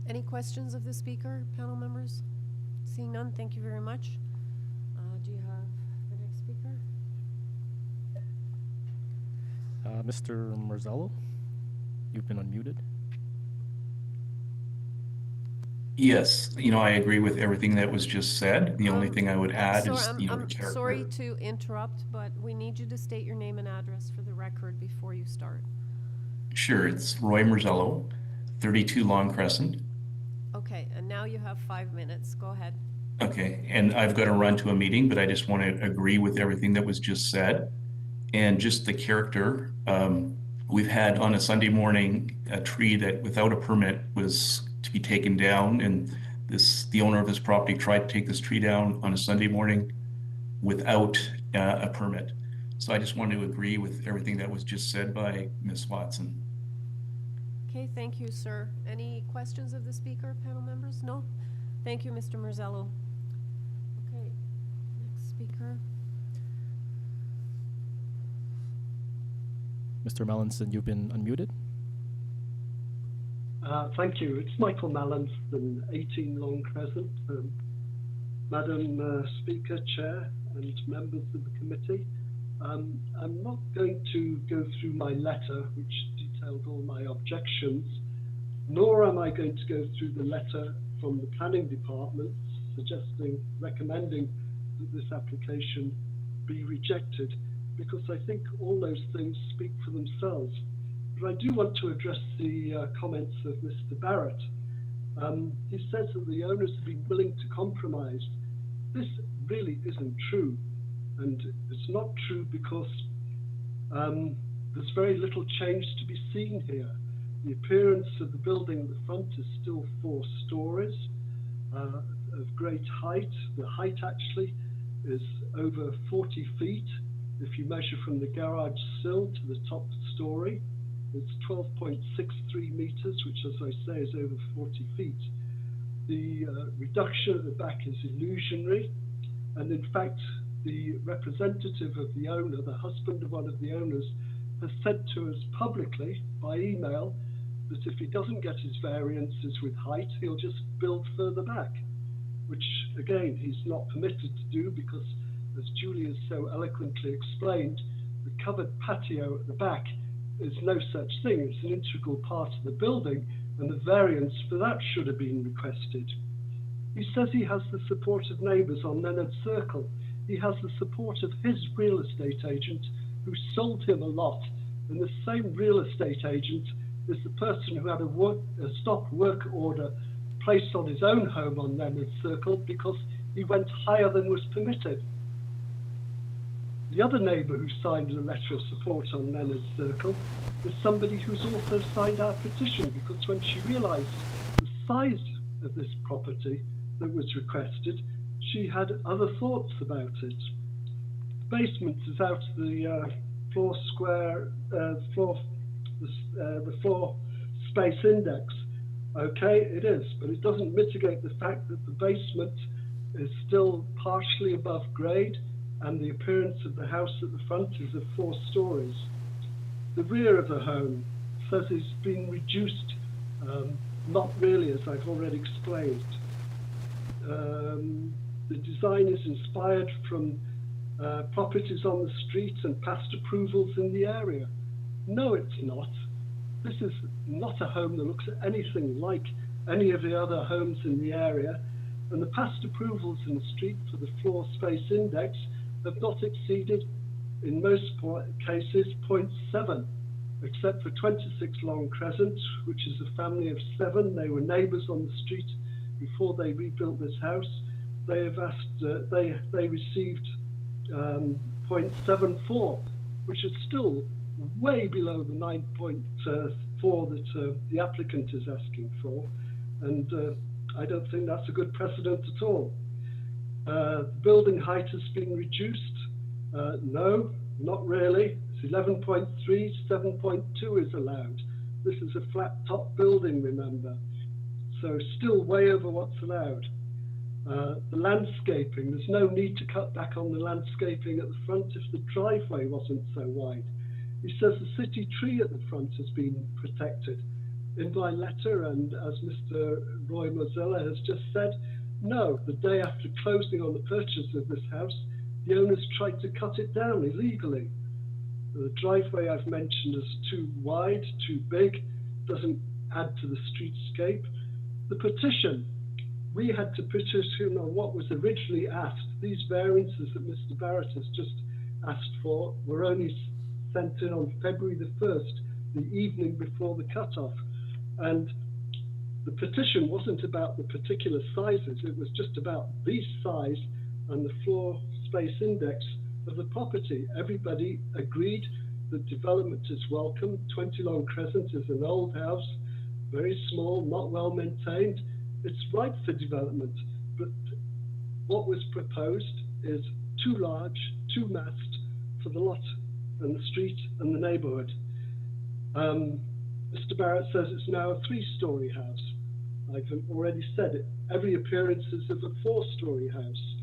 Any questions of the speaker, panel members? Seeing none, thank you very much. Do you have the next speaker? Mr. Marzello, you've been unmuted. Yes, I agree with everything that was just said. The only thing I would add is, the I'm character. sorry to interrupt, but we need you to state your name and address for the record before you start. Sure, it's Roy Marzello, 32 Long Crescent. Okay, and now you have 5 minutes. Go ahead. Okay, and I've got to run to a meeting, but I just want to agree with everything that was just said. And just the character, we've had on a Sunday morning, a tree that without a permit was to be taken down, and the owner of this property tried to take this tree down on a Sunday morning without a permit. So I just wanted to agree with everything that was just said by Ms. Watson. Okay, thank you, sir. Any questions of the speaker, panel members? No? Thank you, Mr. Marzello. Okay, next speaker. Mr. Mallinson, you've been unmuted. Thank you. It's Michael Mallon from 18 Long Crescent. Madam Speaker, Chair, and members of the committee, I'm not going to go through my letter, which detailed all my objections, nor am I going to go through the letter from the planning department recommending that this application be rejected, because I think all those things speak for themselves. But I do want to address the comments of Mr. Barrett. He says that the owners have been willing to compromise. This really isn't true. And it's not true because there's very little change to be seen here. The appearance of the building at the front is still 4 stories of great height. The height actually is over 40 feet. If you measure from the garage sill to the top story, it's 12.63 meters, which, as I say, is over 40 feet. The reduction at the back is illusionary, and in fact, the representative of the owner, the husband of one of the owners, has said to us publicly by email that if he doesn't get his variances with height, he'll just build further back, which again, he's not permitted to do because, as Julie has so eloquently explained, the covered patio at the back is no such thing. It's an integral part of the building, and the variance for that should have been requested. He says he has the support of neighbours on Leonard Circle. He has the support of his real estate agent who sold him a lot, and the same real estate agent is the person who had a stop work order placed on his own home on Leonard Circle because he went higher than was permitted. The other neighbour who signed a letter of support on Leonard Circle is somebody who's also signed our petition, because when she realised the size of this property that was requested, she had other thoughts about it. The basement is out of the floor space index. Okay, it is, but it doesn't mitigate the fact that the basement is still partially above grade, and the appearance of the house at the front is of 4 stories. The rear of the home says it's been reduced, not really, as I've already explained. The design is inspired from properties on the street and past approvals in the area. No, it's not. This is not a home that looks anything like any of the other homes in the area, and the past approvals in the street for the floor space index have not exceeded, in most cases, 0.7, except for 26 Long Crescent, which is a family of 7. They were neighbours on the street before they rebuilt this house. They have asked, they received 0.74, which is still way below the 4 that the applicant is asking for, and I don't think that's a good precedent at all. The building height has been reduced. No, not really. It's 11.3, 7.2 is allowed. This is a flat top building, remember. So still way over what's allowed. The landscaping, there's no need to cut back on the landscaping at the front if the driveway wasn't so wide. He says the city tree at the front has been protected. In my letter, and as Mr. Roy Mozilla has just said, no, the day after closing on the purchase of this house, the owners tried to cut it down illegally. The driveway I've mentioned is too wide, too big, doesn't add to the streetscape. The petition, we had to petition on what was originally asked. These variances that Mr. Barrett has just asked for were only sent in on February the 1st, the evening before the cutoff. And the petition wasn't about the particular sizes, it was just about the size and the floor space index of the property. Everybody agreed that development is welcome. 20 Long Crescent is an old house, very small, not well maintained. It's right for development, but what was proposed is too large, too massed for the lot and the street and the neighborhood. Mr. Barrett says it's now a 3-story house. I've already said it. Every appearance is of a 4-story house.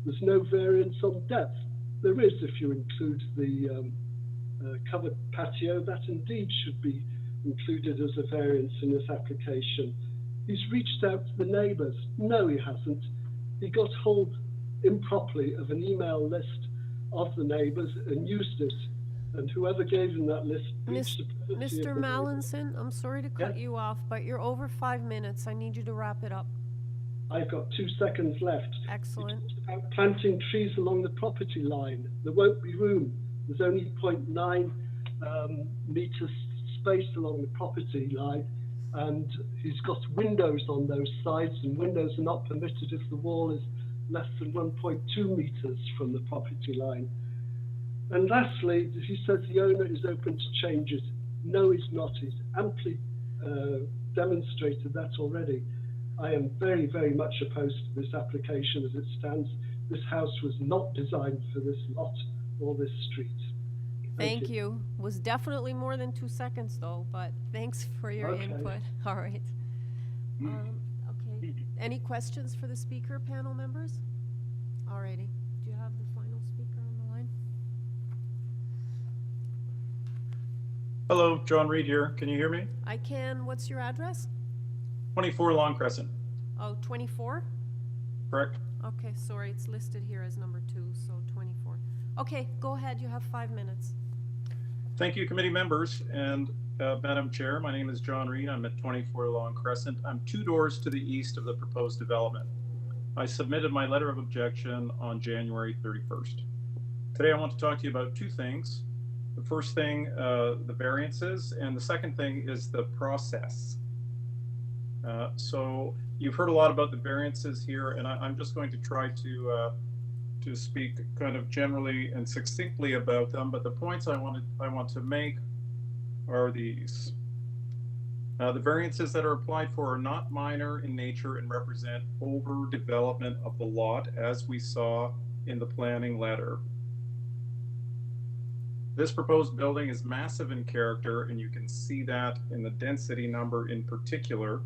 There's no variance on depth. There is if you include the covered patio. That indeed should be included as a variance in this application. He's reached out to the neighbours. No, he hasn't. He got hold improperly of an email list of the neighbours and used it. And whoever gave him that list breached the privacy Mr. of the Mallinson, I'm sorry to cut you off, but you're over 5 minutes. I need you to wrap it up. I've got 2 seconds left. Excellent. It's about planting trees along the property line. There won't be room. There's only 0.9 meters space along the property line, and he's got windows on those sides, and windows are not permitted if the wall is less than 1.2 meters from the property line. And lastly, he says the owner is open to changes. No, he's not. He's amply demonstrated that already. I am very, very much opposed to this application as it stands. This house was not designed for this lot or this street. Thank you. Was definitely more than 2 seconds though, but thanks for your input. All right. Okay. Any questions for the speaker, panel members? All righty. Do you have the final speaker on the line? Hello, John Reed here. Can you hear me? I can. What's your address? 24 Long Crescent. Oh, 24? Correct. Okay, sorry, it's listed here as number 2, so 24. Okay, go ahead, you have 5 minutes. Thank you, committee members and Madam Chair. My name is John Reed. I'm at 24 Long Crescent. I'm 2 doors to the east of the proposed development. I submitted my letter of objection on January 31st. Today I want to talk to you about 2 things. The first thing, the variances, and the second thing is the process. So you've heard a lot about the variances here, and I'm just going to try to speak kind of generally and succinctly about them. But the points I want to make are these: the variances that are applied for are not minor in nature and represent overdevelopment of the lot, as we saw in the planning letter. This proposed building is massive in character, and you can see that in the density number in particular.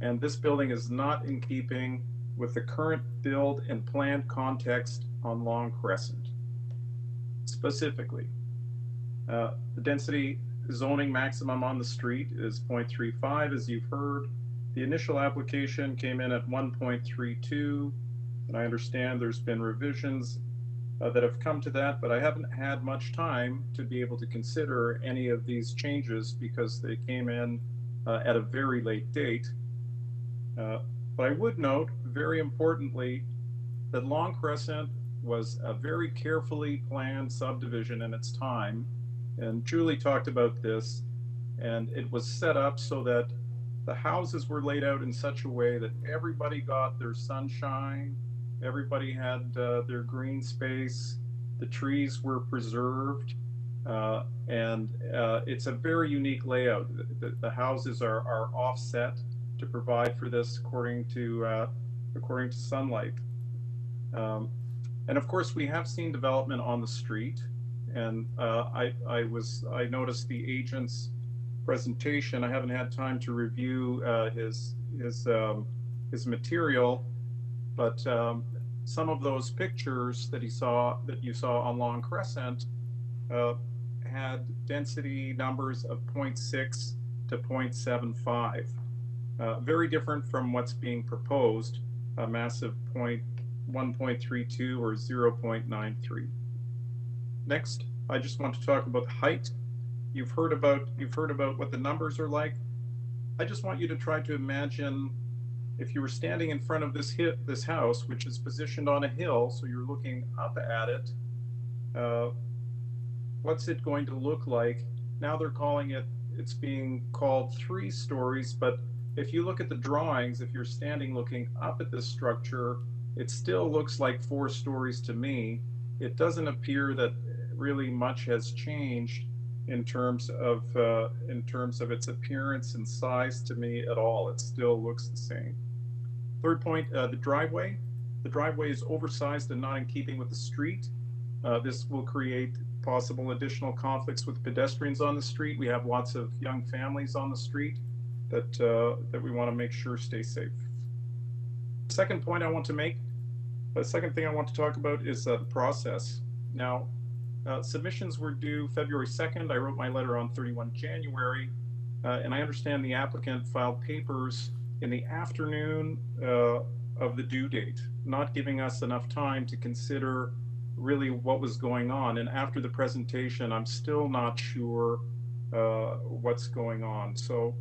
And this building is not in keeping with the current build and planned context on Long Crescent. Specifically, the density zoning maximum on the street is 0.35, as you've heard. The initial application came in at 1.32, and I understand there's been revisions that have come to that, but I haven't had much time to be able to consider any of these changes because they came in at a very late date. But I would note, very importantly, that Long Crescent was a very carefully planned subdivision in its time, and Julie talked about this, and it was set up so that the houses were laid out in such a way that everybody got their sunshine, everybody had their green space, the trees were preserved, It's a very unique layout. The houses are offset to provide for this according to sunlight. And of course, we have seen development on the street, and I noticed the agent's presentation. I haven't had time to review his material, but some of those pictures that you saw on Long Crescent had density numbers of 0.6 to 0.75. Very different from what's being proposed, a massive 1.32 or 0.93. Next, I just want to talk about the height. You've heard about what the numbers are like. I just want you to try to imagine if you were standing in front of this house, which is positioned on a hill, so you're looking up at it. What's it going to look like? Now they're calling it's being called 3 stories, but if you look at the drawings, if you're standing looking up at this structure, it still looks like 4 stories to me. It doesn't appear that really much has changed in terms of its appearance and size to me at all. It still looks the same. Third point, the driveway. The driveway is oversized and not in keeping with the street. This will create possible additional conflicts with pedestrians on the street. We have lots of young families on the street that we want to make sure stay safe. Second point I want to make, the second thing I want to talk about is the process. Now, submissions were due February 2nd. I wrote my letter on 31 January, and I understand the applicant filed papers in the afternoon of the due date, not giving us enough time to consider really what was going on. And after the presentation, I'm still not sure what's going on. So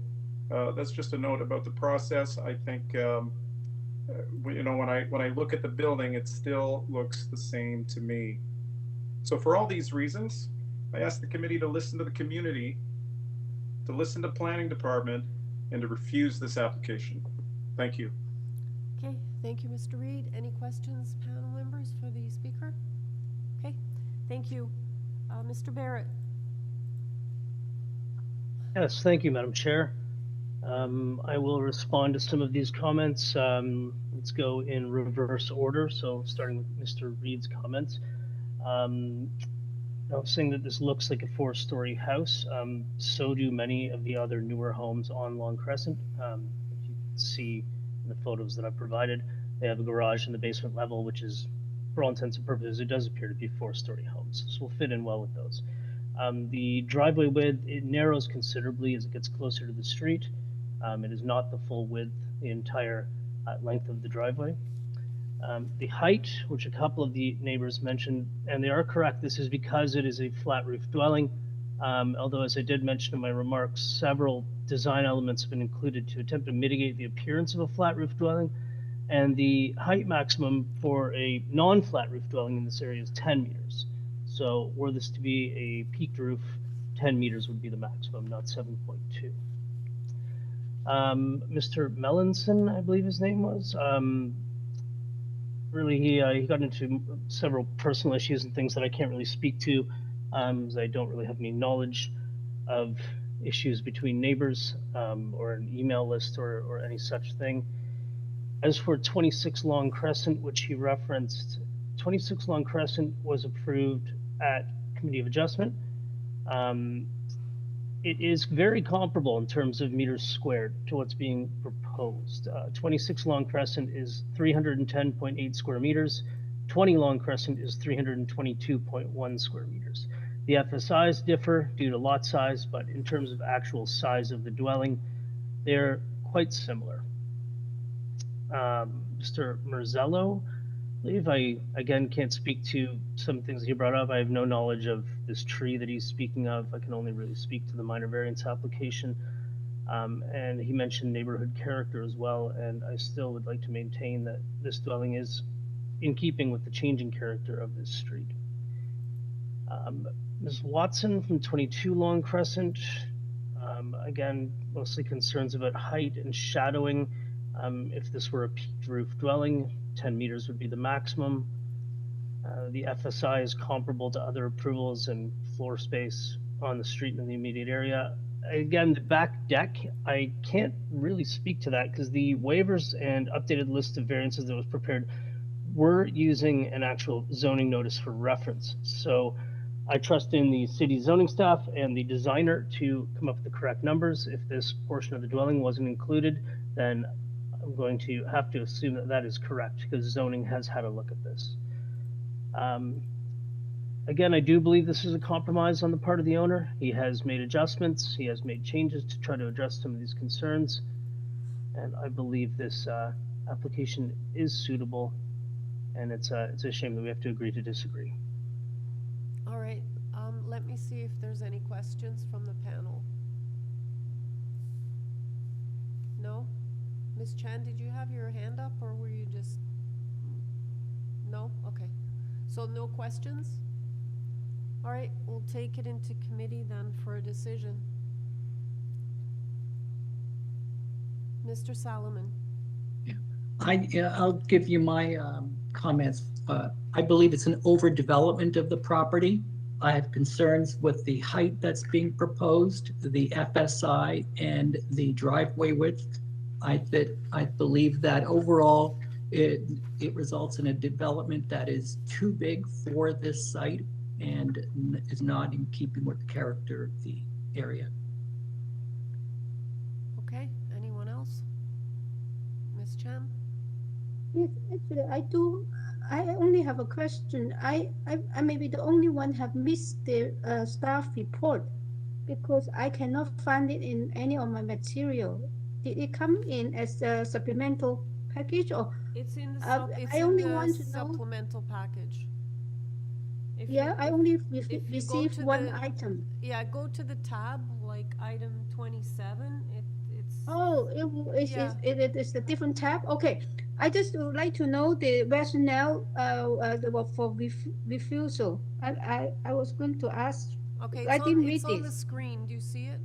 that's just a note about the process. I think, you know, when I look at the building, it still looks the same to me. So for all these reasons, I ask the committee to listen to the community, to listen to planning department, and to refuse this application. Thank you. Okay, thank you, Mr. Reed. Any questions, panel members, for the speaker? Okay, thank you. Mr. Barrett. Yes, thank you, Madam Chair. I will respond to some of these comments. Let's go in reverse order. So starting with Mr. Reed's comments. Now saying that this looks like a 4-story house, so do many of the other newer homes on Long Crescent. If you can see in the photos that I've provided, they have a garage in the basement level, which is, for all intents and purposes, it does appear to be 4-story homes. So we'll fit in well with those. The driveway width, it narrows considerably as it gets closer to the street. It is not the full width, the entire length of the driveway. The height, which a couple of the neighbors mentioned, and they are correct, this is because it is a flat roof dwelling. Although, as I did mention in my remarks, several design elements have been included to attempt to mitigate the appearance of a flat roof dwelling. And the height maximum for a non-flat roof dwelling in this area is 10 meters. So were this to be a peaked roof, 10 meters would be the maximum, not 7.2. Mr. Mellinson, I believe his name was, really he got into several personal issues and things that I can't really speak to, as I don't really have any knowledge of issues between neighbors or an email list or any such thing. As for 26 Long Crescent, which he referenced, 26 Long Crescent was approved at Committee of Adjustment. It is very comparable in terms of meters squared to what's being proposed. 26 Long Crescent is 310.8 square meters. 20 Long Crescent is 322.1 square meters. The FSIs differ due to lot size, but in terms of actual size of the dwelling, they're quite similar. Mr. Merzello, I believe I, again, can't speak to some things he brought up. I have no knowledge of this tree that he's speaking of. I can only really speak to the minor variance application. And he mentioned neighborhood character as well, and I still would like to maintain that this dwelling is in keeping with the changing character of this street. Ms. Watson from 22 Long Crescent, again, mostly concerns about height and shadowing. If this were a peaked roof dwelling, 10 meters would be the maximum. The FSI is comparable to other approvals and floor space on the street in the immediate area. Again, the back deck, I can't really speak to that because the waivers and updated list of variances that was prepared were using an actual zoning notice for reference. So I trust in the city zoning staff and the designer to come up with the correct numbers. If this portion of the dwelling wasn't included, then I'm going to have to assume that that is correct because zoning has had a look at this. Again, I do believe this is a compromise on the part of the owner. He has made adjustments. He has made changes to try to address some of these concerns. And I believe this application is suitable. And it's a shame that we have to agree to disagree. All right, let me see if there's any questions from the panel. No? Ms. Chan, did you have your hand up or were you just? No? Okay. So no questions? All right, we'll take it into committee then for a decision. Mr. Solomon. I'll give you my comments. I believe it's an overdevelopment of the property. I have concerns with the height that's being proposed, the FSI, and the driveway width. I believe that overall it results in a development that is too big for this site and is not in keeping with the character of the area. Okay, anyone else? Ms. Chan? Yes, actually, I only have a question. I may be the only one have missed the staff report because I cannot find it in any of my material. Did it come in as a supplemental package or? It's in the I only want to know. supplemental package. If Yeah, you- I if- only if you go received to one the- item. Yeah, go to the tab, like item 27, it's. Oh, Yeah. it is a different tab? Okay. I just would like to know the rationale for refusal. I was going to ask. Okay, I didn't read it's on the this. screen, do you see it?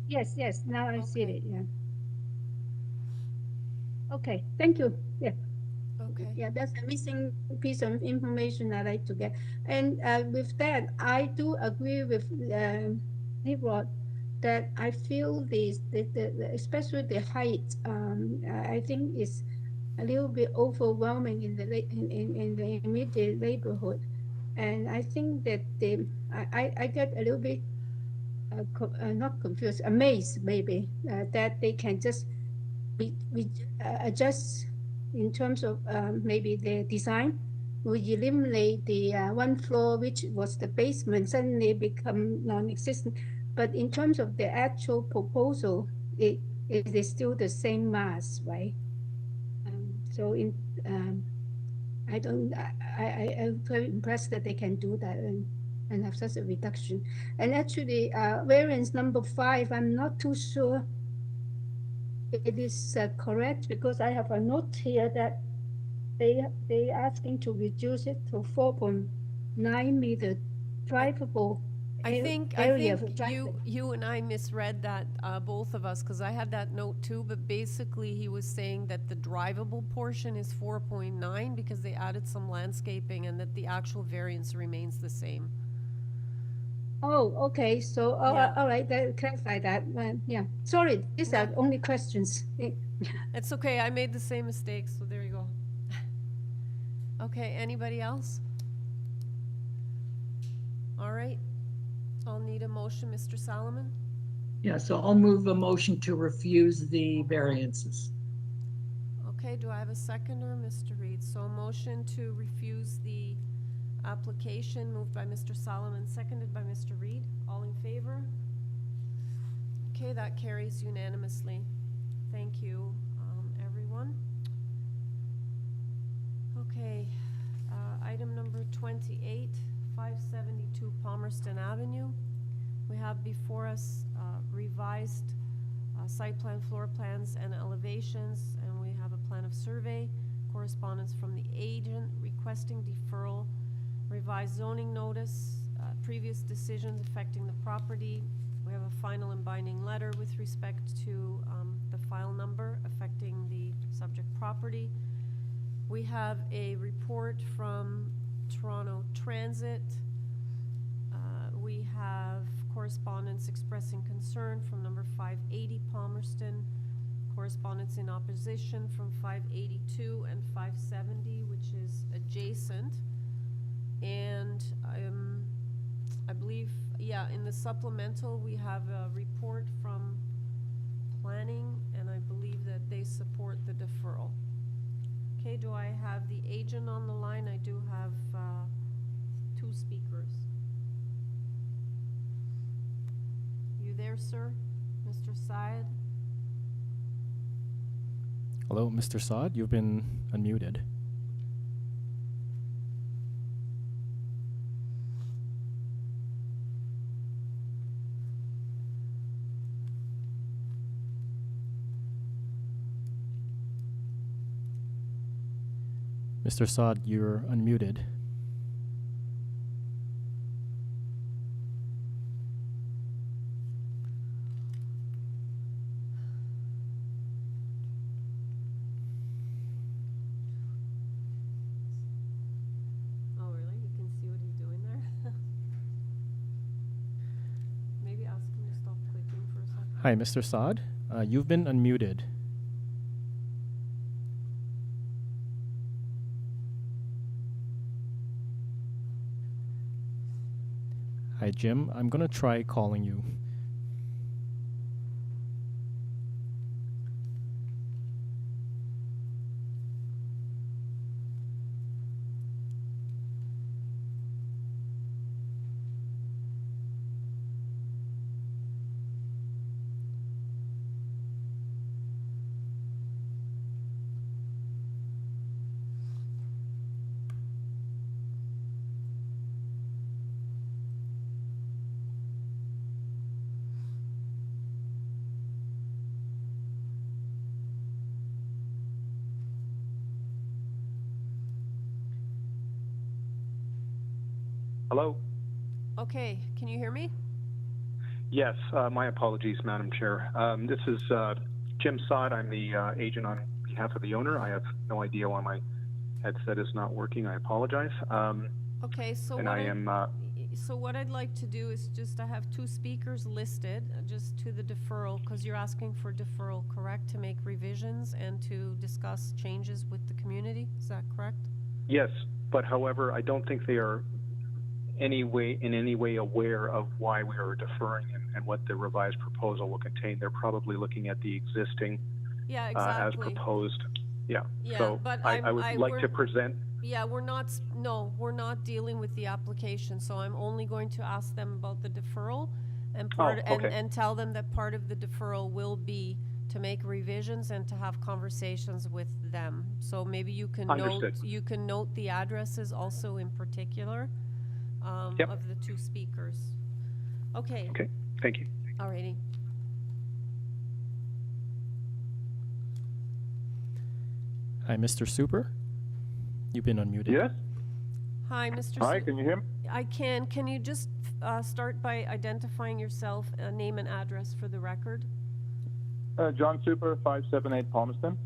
Yes, now I see it, yeah. Okay, thank you, yeah. Okay. Yeah, that's a missing piece of information I'd like to get. And with that, I do agree with Nimrod that I feel especially the height, I think is a little bit overwhelming in the immediate neighborhood. And I think that I get a little bit not confused, amazed maybe, that they can just adjust in terms of maybe the design. We eliminate the one floor, which was the basement, suddenly become non-existent. But in terms of the actual proposal, it is still the same mass, right? So I'm very impressed that they can do that and have such a reduction. And actually, variance number 5, I'm not too sure it is correct because I have a note here that they asking to reduce it to 4.9 meter drivable area for driving. you and I misread that, both of us, because I had that note too, but basically he was saying that the drivable portion is 4.9 because they added some landscaping and that the actual variance remains the same. Oh, okay, so, Yeah. all right, clarify that, yeah. Sorry, these are only questions. It's okay, I made the same mistake, so there you go. Okay, anybody else? All right, I'll need a motion, Mr. Solomon. Yeah, so I'll move a motion to refuse the variances. Okay, do I have a seconder, Mr. Reed? So a motion to refuse the application moved by Mr. Solomon, seconded by Mr. Reed. All in favor? Okay, that carries unanimously. Thank you, everyone. Okay, item number 28, 572 Palmerston Avenue. We have before us revised site plan, floor plans, and elevations, and we have a plan of survey, correspondence from the agent requesting deferral, revised zoning notice, previous decisions affecting the property. We have a final and binding letter with respect to the file number affecting the subject property. We have a report from Toronto Transit. We have correspondence expressing concern from number 580 Palmerston, correspondence in opposition from 582 and 570, which is adjacent. And I believe, yeah, in the supplemental, we have a report from planning, and I believe that they support the deferral. Okay, do I have the agent on the line? I do have 2 speakers. You there, sir? Mr. Syed? Hello, Mr. Saad, you've been unmuted. Mr. Saad, you're unmuted. Oh, really? You can see what he's doing there? Maybe ask him to stop clicking for a second. Hi, Mr. Saad, you've been unmuted. Hi, Jim. I'm gonna try calling you. Hello? Okay, can you hear me? Yes, my apologies, Madam Chair. This is Jim Saad. I'm the agent on behalf of the owner. I have no idea why my headset is not working. I apologize. Okay, so and what I am. So what I'd like to do is just, I have 2 speakers listed, just to the deferral, because you're asking for deferral, correct? To make revisions and to discuss changes with the community, is that correct? Yes, but however, I don't think they are in any way aware of why we are deferring and what the revised proposal will contain. They're probably looking at the existing Yeah, as exactly. proposed. Yeah. Yeah, So but I would like to present. Yeah, we're not dealing with the application, so I'm only going to ask them about the deferral and and tell them that part of the deferral will be to make revisions and to have conversations with them. So maybe you can note the addresses also in particular of the 2 speakers. Okay. Okay, thank you. Alrighty. Hi, Mr. Super. You've been unmuted. Yes. Hi, Mr. Hi, can you hear me? I can. Can you just start by identifying yourself, name and address for the record? John Super, 578 Palmerston.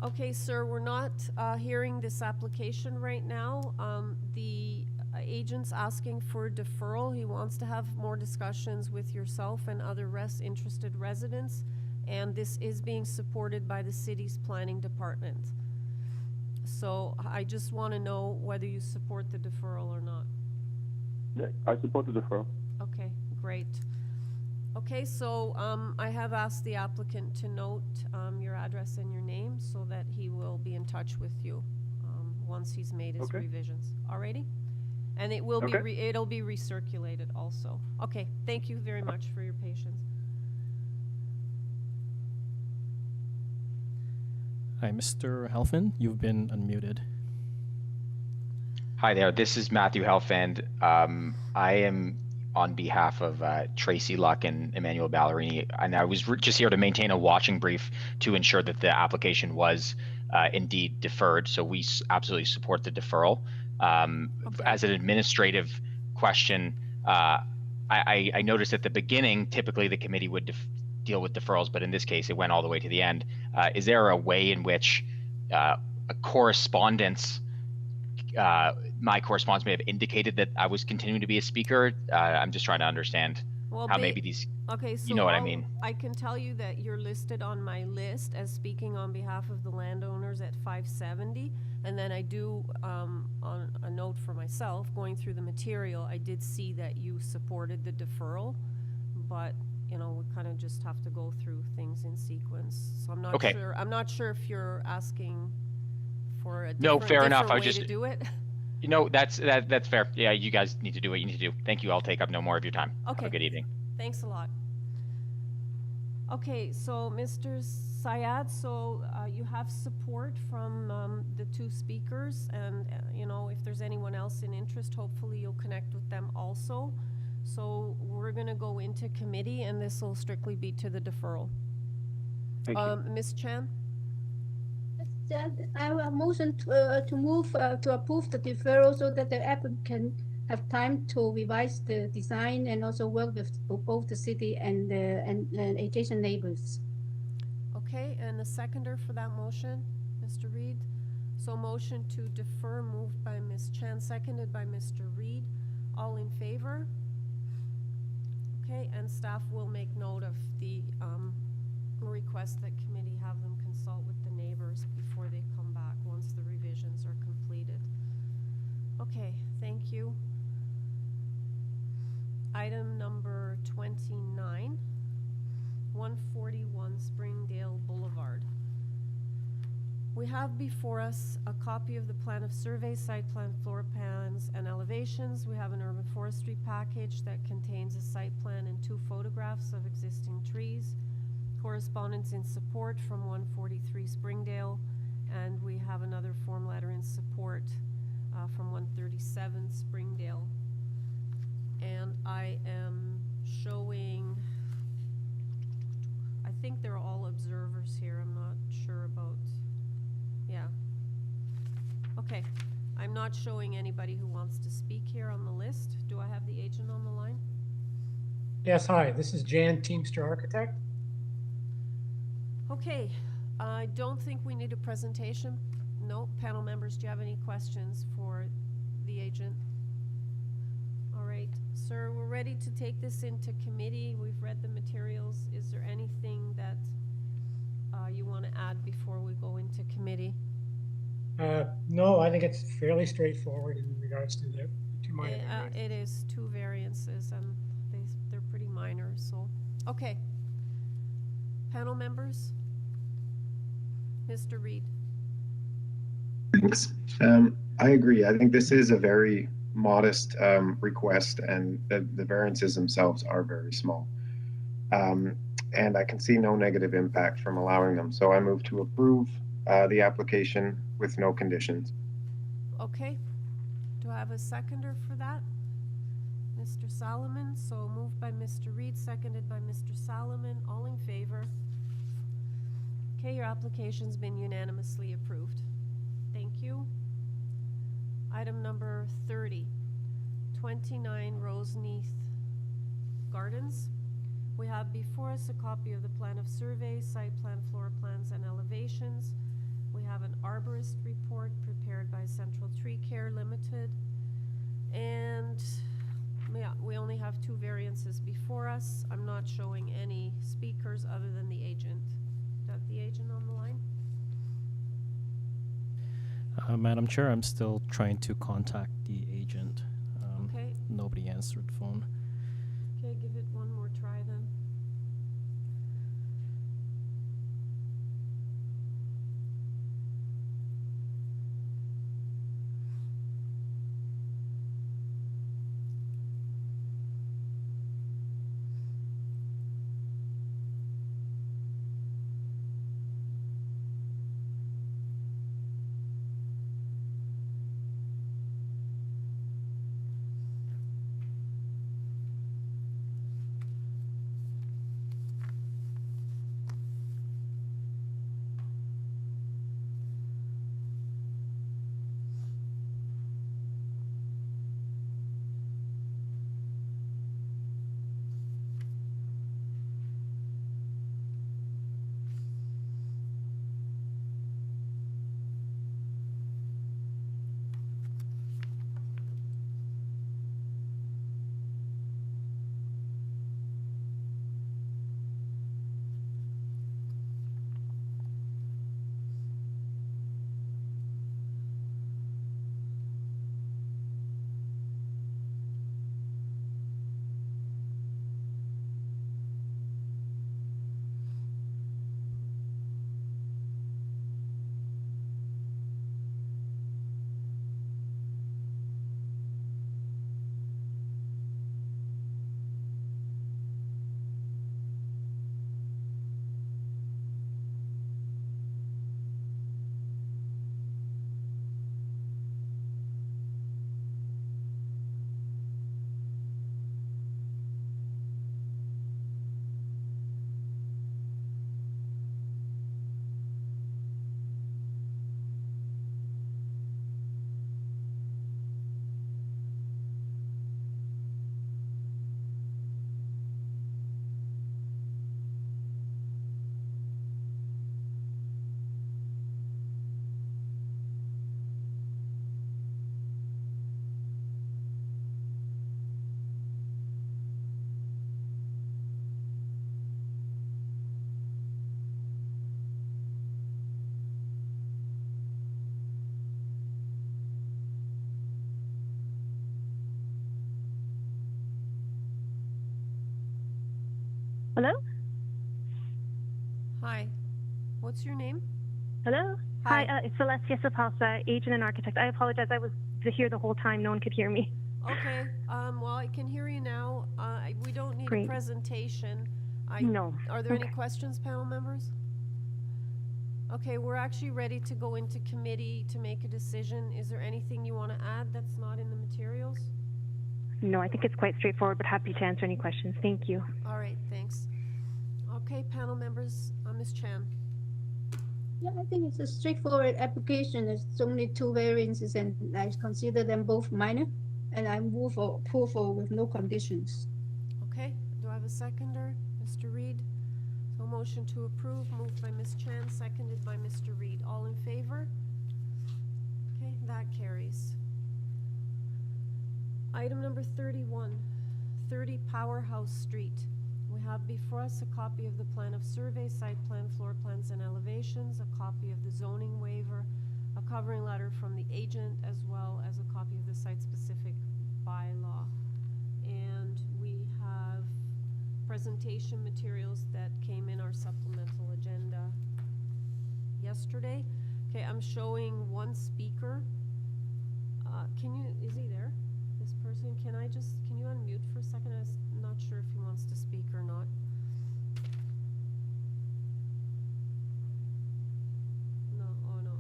Okay, sir, we're not hearing this application right now. The agent's asking for deferral. He wants to have more discussions with yourself and other interested residents, and this is being supported by the city's planning department. So I just want to know whether you support the deferral or not. Yeah, I support the deferral. Okay, great. Okay, so I have asked the applicant to note your address and your name so that he will be in touch with you once he's made his revisions. Alrighty? And it will be it'll be recirculated also. Okay, thank you very much for your patience. Hi, Mr. Helfand, you've been unmuted. Hi there, this is Matthew Helfand. I am on behalf of Tracy Luck and Emmanuel Ballerini, and I was just here to maintain a watching brief to ensure that the application was indeed deferred, so we absolutely support the deferral. As an administrative question, I noticed at the beginning, typically the committee would deal with deferrals, but in this case, it went all the way to the end. Is there a way in which a correspondence my correspondence may have indicated that I was continuing to be a speaker. I'm just trying to understand Well, how maybe these, okay, so you know what I mean. I can tell you that you're listed on my list as speaking on behalf of the landowners at 570. And then I do, on a note for myself, going through the material, I did see that you supported the deferral, but you know, we kind of just have to go through things in sequence. So I'm not Okay. sure. I'm not sure if you're asking for a No, fair enough. I way was just, to do it. you know, that's fair. Yeah, you guys need to do what you need to do. Thank you. I'll take up no more of your time. Okay. Have a good evening. Thanks a lot. Okay, so Mr. Syed, so you have support from the two speakers, and you know, if there's anyone else in interest, hopefully you'll connect with them also. So we're going to go into committee, and this will strictly be to the deferral. Thank you. Ms. Chan? I will motion to move to approve the deferral so that the applicant can have time to revise the design and also work with both the city and the adjacent neighbors. Okay, and the seconder for that motion, Mr. Reed? So motion to defer moved by Ms. Chan, seconded by Mr. Reed. All in favor? Okay, and staff will make note of the request that committee have them consult with the neighbors before they come back once the revisions are completed. Okay, thank you. Item number 29, 141 Springdale Boulevard. We have before us a copy of the plan of survey, site plan, floor plans, and elevations. We have an urban forestry package that contains a site plan and 2 photographs of existing trees, correspondence in support from 143 Springdale, and we have another form letter in support from 137 Springdale. And I am showing, I think they're all observers here. I'm not sure about, yeah. Okay, I'm not showing anybody who wants to speak here on the list. Do I have the agent on the line? Yes, hi, this is Jan, Teamster Architect. Okay, I don't think we need a presentation. No, panel members, do you have any questions for the agent? All right, sir, we're ready to take this into committee. We've read the materials. Is there anything that you want to add before we go into committee? No, I think it's fairly straightforward in regards to the 2 minor variances. It is 2 variances, and they're pretty minor, so. Okay. Panel members? Mr. Reed? Thanks. I agree. I think this is a very modest request, and the variances themselves are very small. And I can see no negative impact from allowing them. So I move to approve the application with no conditions. Okay. Do I have a seconder for that? Mr. Solomon. So moved by Mr. Reed, seconded by Mr. Solomon. All in favor? Okay, your application's been unanimously approved. Thank you. Item number 30, 29 Roseneath Gardens. We have before us a copy of the plan of survey, site plan, floor plans, and elevations. We have an arborist report prepared by Central Tree Care Limited. And yeah, we only have 2 variances before us. I'm not showing any speakers other than the agent. Do you have the agent on the line? Madam Chair, I'm still trying to contact the agent. Okay. Nobody answered the phone. Okay, give it one more try then. Hello? Hi. What's your name? Hello? Hi. Hi, it's Celestia Sapalsa, agent and architect. I apologize. I was here the whole time. No one could hear me. Okay. Well, I can hear you now. We don't need a Great. presentation. No. Are there any Okay. questions, panel members? Okay, we're actually ready to go into committee to make a decision. Is there anything you want to add that's not in the materials? No, I think it's quite straightforward, but happy to answer any questions. Thank you. All right, thanks. Okay, panel members, Ms. Chan. Yeah, I think it's a straightforward application. There's only two variances and I consider them both minor. And I move for approval with no conditions. Okay, do I have a seconder? Mr. Reed? So motion to approve, moved by Ms. Chan, seconded by Mr. Reed. All in favor? Okay, that carries. Item number 31, 30 Powerhouse Street. We have before us a copy of the plan of survey, site plan, floor plans, and elevations, a copy of the zoning waiver, a covering letter from the agent, as well as a copy of the site-specific bylaw. And we have presentation materials that came in our supplemental agenda yesterday. Okay, I'm showing one speaker. Is he there? This person, can you unmute for a second? I'm not sure if he wants to speak or not. No, oh no.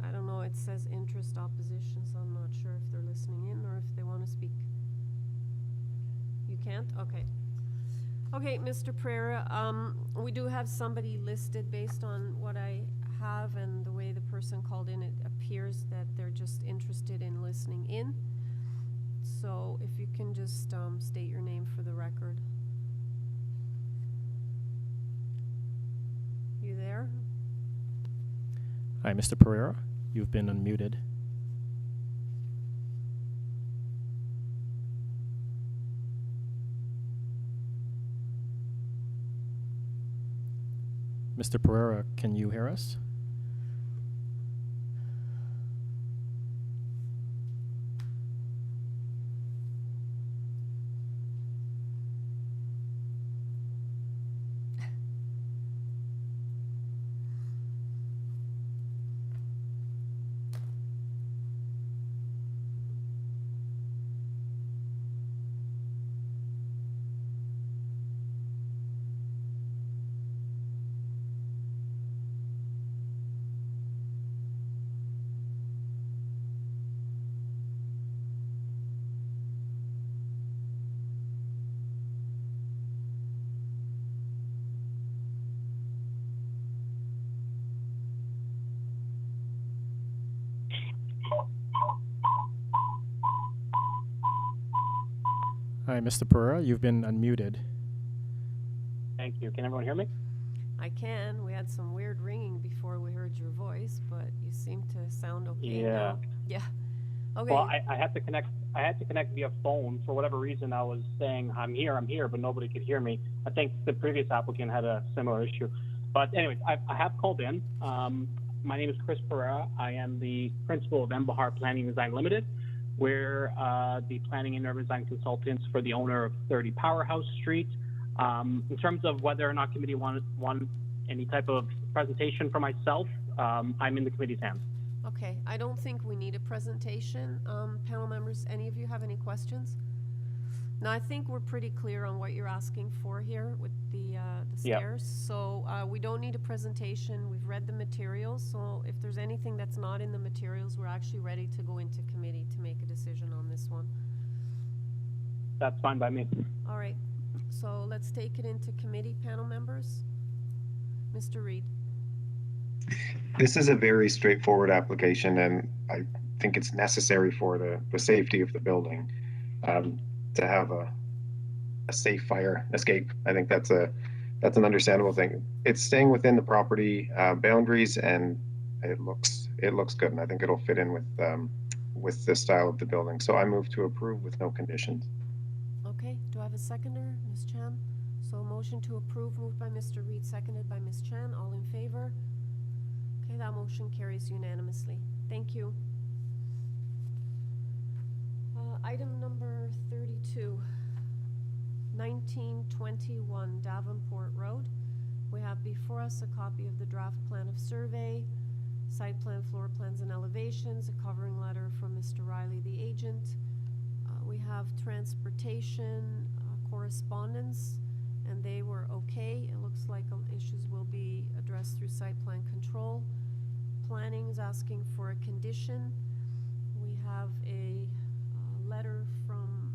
I don't know, it says interest opposition, so I'm not sure if they're listening in or if they want to speak. You can't? Okay. Okay, Mr. Pereira, we do have somebody listed based on what I have and the way the person called in. It appears that they're just interested in listening in. So if you can just state your name for the record. You there? Hi, Mr. Pereira. You've been unmuted. Mr. Pereira, can you hear us? Hi, Mr. Pereira. You've been unmuted. Thank you. Can everyone hear me? I can. We had some weird ringing before we heard your voice, but you seem to sound okay now. Yeah. Okay. Well, I had to connect. I had to connect via phone for whatever reason. I was saying I'm here, but nobody could hear me. I think the previous applicant had a similar issue. But anyways, I have called in. My name is Chris Pereira. I am the principal of Mbahar Planning Design Limited. We're the planning and urban design consultants for the owner of 30 Powerhouse Street. In terms of whether or not committee want any type of presentation for myself, I'm in the committee's hands. Okay, I don't think we need a presentation. Panel members, any of you have any questions? No, I think we're pretty clear on what you're asking for here with the stairs. So we don't need a presentation. We've read the materials. So if there's anything that's not in the materials, we're actually ready to go into committee to make a decision on this one. That's fine by me. All right, so let's take it into committee, panel members. Mr. Reed. This is a very straightforward application, and I think it's necessary for the safety of the building to have a safe fire escape. I think that's an understandable thing. It's staying within the property boundaries, and it looks good, and I think it'll fit in with the style of the building. So I move to approve with no conditions. Okay, do I have a seconder, Ms. Chan? So motion to approve moved by Mr. Reed, seconded by Ms. Chan. All in favor? Okay, that motion carries unanimously. Thank you. Item number 32, 1921 Davenport Road. We have before us a copy of the draft plan of survey, site plan, floor plans, and elevations, a covering letter from Mr. Riley, the agent. We have transportation correspondence, and they were okay. It looks like issues will be addressed through site plan control. Planning is asking for a condition. We have a letter from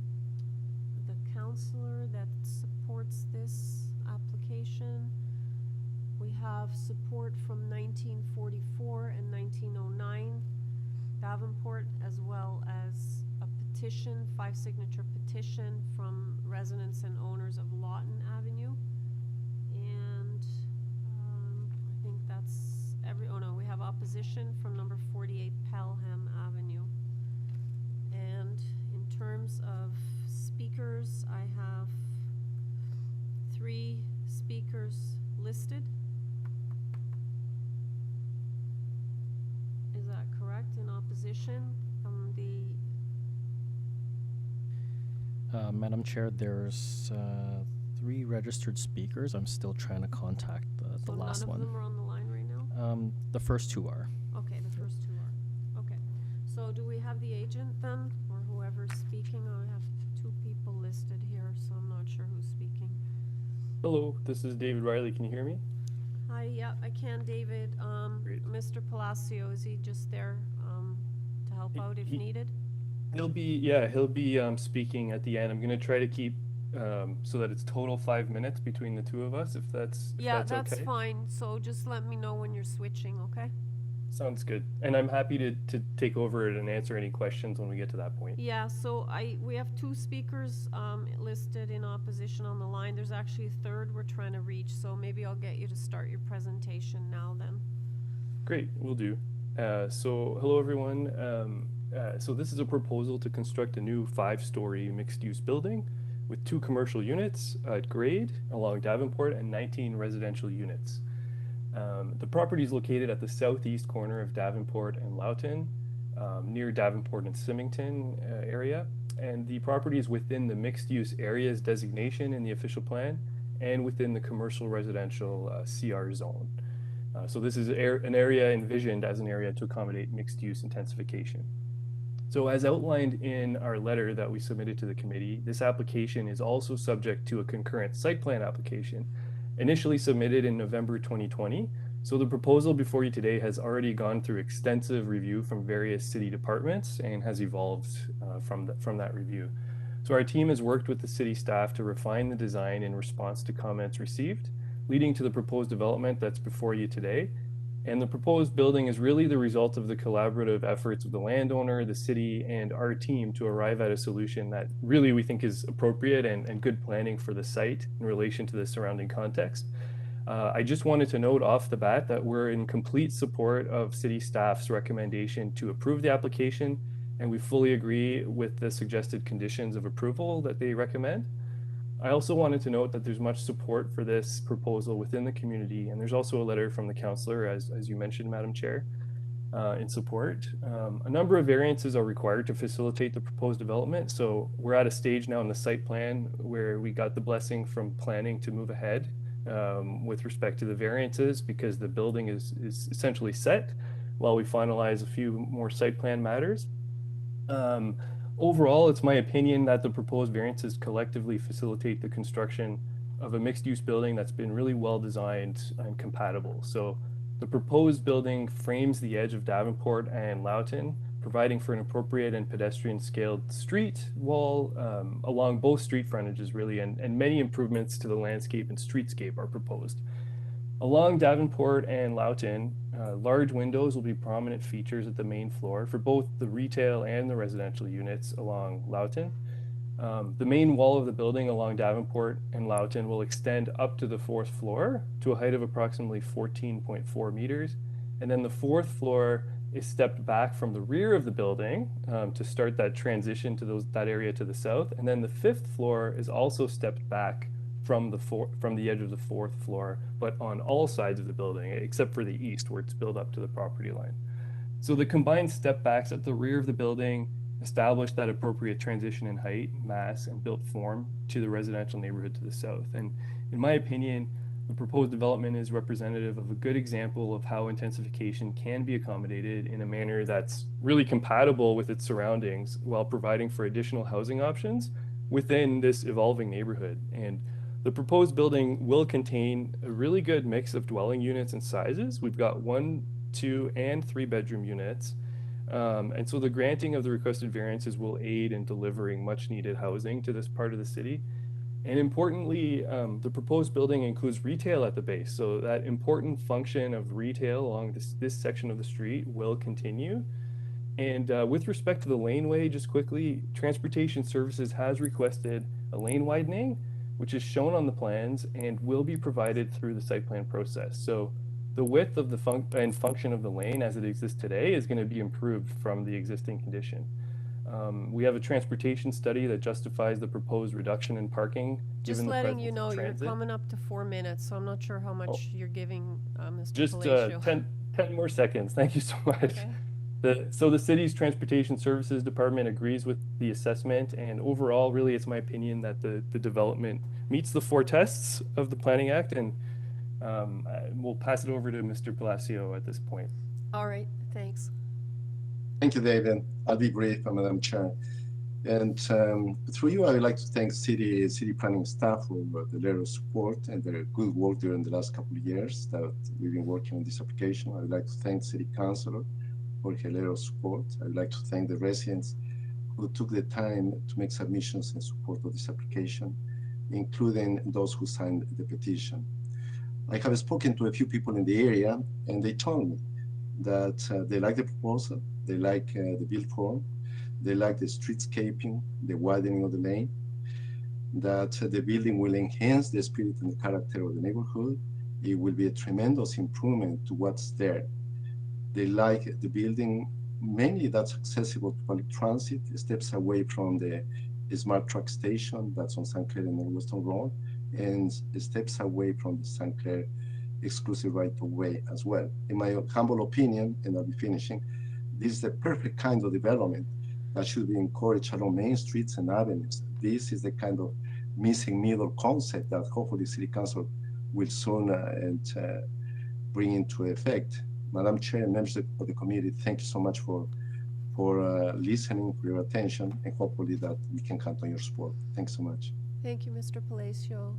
the counselor that supports this application. We have support from 1944 and 1909 Davenport, as well as a petition, 5-signature petition from residents and owners of Lawton Avenue. And I think that's oh no, we have opposition from number 48 Pelham Avenue. And in terms of speakers, I have 3 speakers listed. Is that correct? In opposition from the... Madam Chair, there's 3 registered speakers. I'm still trying to contact the last one. None of them are on the line right now? The first 2 are. Okay, the first 2 are. Okay. So do we have the agent then, or whoever's speaking? I have 2 people listed here, so I'm not sure who's speaking. Hello, this is David Riley. Can you hear me? Hi, yeah, I can, David. Mr. Palacio, is he just there to help out if needed? He'll be speaking at the end. I'm gonna try to keep so that it's total 5 minutes between the 2 of us, if that's That's okay. fine. So just let me know when you're switching, okay? Sounds good. And I'm happy to take over it and answer any questions when we get to that point. Yeah, so we have 2 speakers listed in opposition on the line. There's actually a third we're trying to reach, so maybe I'll get you to start your presentation now then. Great, will do. So hello everyone. So this is a proposal to construct a new 5-story mixed-use building with 2 commercial units at grade along Davenport and 19 residential units. The property is located at the southeast corner of Davenport and Loughton, near Davenport and Symington area, and the property is within the mixed-use areas designation in the official plan and within the commercial residential CR zone. So this is an area envisioned as an area to accommodate mixed-use intensification. So as outlined in our letter that we submitted to the committee, this application is also subject to a concurrent site plan application initially submitted in November 2020. So the proposal before you today has already gone through extensive review from various city departments and has evolved from that review. So our team has worked with the city staff to refine the design in response to comments received, leading to the proposed development that's before you today. And the proposed building is really the result of the collaborative efforts of the landowner, the city, and our team to arrive at a solution that really we think is appropriate and good planning for the site in relation to the surrounding context. I just wanted to note off the bat that we're in complete support of city staff's recommendation to approve the application, and we fully agree with the suggested conditions of approval that they recommend. I also wanted to note that there's much support for this proposal within the community, and there's also a letter from the councillor, as you mentioned, Madam Chair, in support. A number of variances are required to facilitate the proposed development, so we're at a stage now in the site plan where we got the blessing from planning to move ahead with respect to the variances, because the building is essentially set while we finalize a few more site plan matters. Overall, it's my opinion that the proposed variances collectively facilitate the construction of a mixed-use building that's been really well designed and compatible. So the proposed building frames the edge of Davenport and Loughton, providing for an appropriate and pedestrian-scaled street wall along both street frontages, really, and many improvements to the landscape and streetscape are proposed. Along Davenport and Loughton, large windows will be prominent features at the main floor for both the retail and the residential units along Loughton. The main wall of the building along Davenport and Loughton will extend up to the 4th floor to a height of approximately 14.4 meters. And then the 4th floor is stepped back from the rear of the building to start that transition to that area to the south. And then the 5th floor is also stepped back from the edge of the 4th floor, but on all sides of the building, except for the east, where it's built up to the property line. So the combined step backs at the rear of the building establish that appropriate transition in height, mass, and built form to the residential neighborhood to the south. And in my opinion, the proposed development is representative of a good example of how intensification can be accommodated in a manner that's really compatible with its surroundings while providing for additional housing options within this evolving neighborhood. And the proposed building will contain a really good mix of dwelling units and sizes. We've got 1, 2, and 3 bedroom units. And so the granting of the requested variances will aid in delivering much needed housing to this part of the city. And importantly, the proposed building includes retail at the base. So that important function of retail along this section of the street will continue. And with respect to the laneway, just quickly, Transportation Services has requested a lane widening, which is shown on the plans and will be provided through the site plan process. So the width of the function of the lane as it exists today is going to be improved from the existing condition. We have a transportation study that justifies the proposed reduction in parking. Just given the letting presence you of know, you're transit. coming up to 4 minutes, so I'm not sure how much you're giving Mr. Just Palacio. 10 more seconds. Thank you so much. Okay. So the city's Transportation Services Department agrees with the assessment, and overall, really, it's my opinion that the development meets the 4 tests of the Planning Act, and we'll pass it over to Mr. Palacio at this point. All right, thanks. Thank you, David. I'll be brief, Madam Chair. And through you, I would like to thank city planning staff for the letter of support and their good work during the last couple of years that we've been working on this application. I would like to thank City Councilor for her letter of support. I would like to thank the residents who took the time to make submissions in support of this application, including those who signed the petition. I have spoken to a few people in the area, and they told me that they like the proposal, they like the build form, they like the streetscaping, the widening of the lane, that the building will enhance the spirit and the character of the neighborhood. It will be a tremendous improvement to what's there. They like the building, mainly that's accessible to public transit, steps away from the smart truck station that's on St. Clair and Northwestern Road, and steps away from the St. Clair exclusive right-of-way as well. In my humble opinion, and I'll be finishing, this is the perfect kind of development that should be encouraged along main streets and avenues. This is the kind of missing middle concept that hopefully City Council will soon bring into effect. Madam Chair and members of the committee, thank you so much for listening, for your attention, and hopefully that we can count on your support. Thanks so much. Thank you, Mr. Palacio.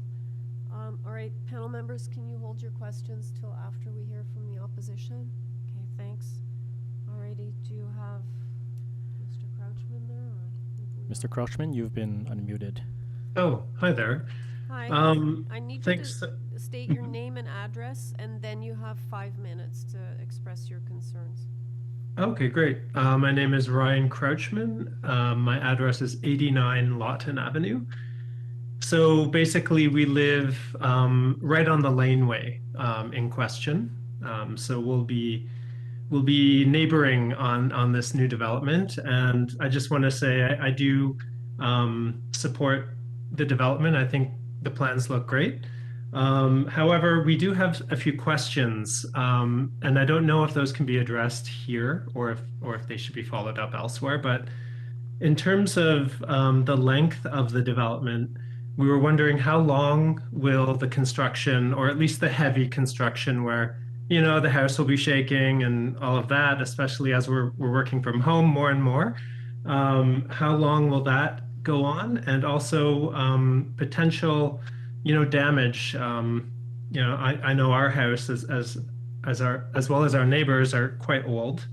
All right, panel members, can you hold your questions till after we hear from the opposition? Okay, thanks. All righty, do you have Mr. Crouchman there? Or Mr. Crouchman, you've been unmuted. Oh, hi there. Hi, I need thanks. you to state your name and address, and then you have 5 minutes to express your concerns. Okay, great. My name is Ryan Crouchman. My address is 89 Lawton Avenue. So basically we live right on the laneway in question. So we'll be neighboring on this new development. And I just want to say I do support the development. I think the plans look great. However, we do have a few questions, and I don't know if those can be addressed here or if they should be followed up elsewhere. But in terms of the length of the development, we were wondering how long will the construction, or at least the heavy construction where, you know, the house will be shaking and all of that, especially as we're working from home more and more. How long will that go on? And also potential, you know, damage. You know, I know our house as well as our neighbors are quite old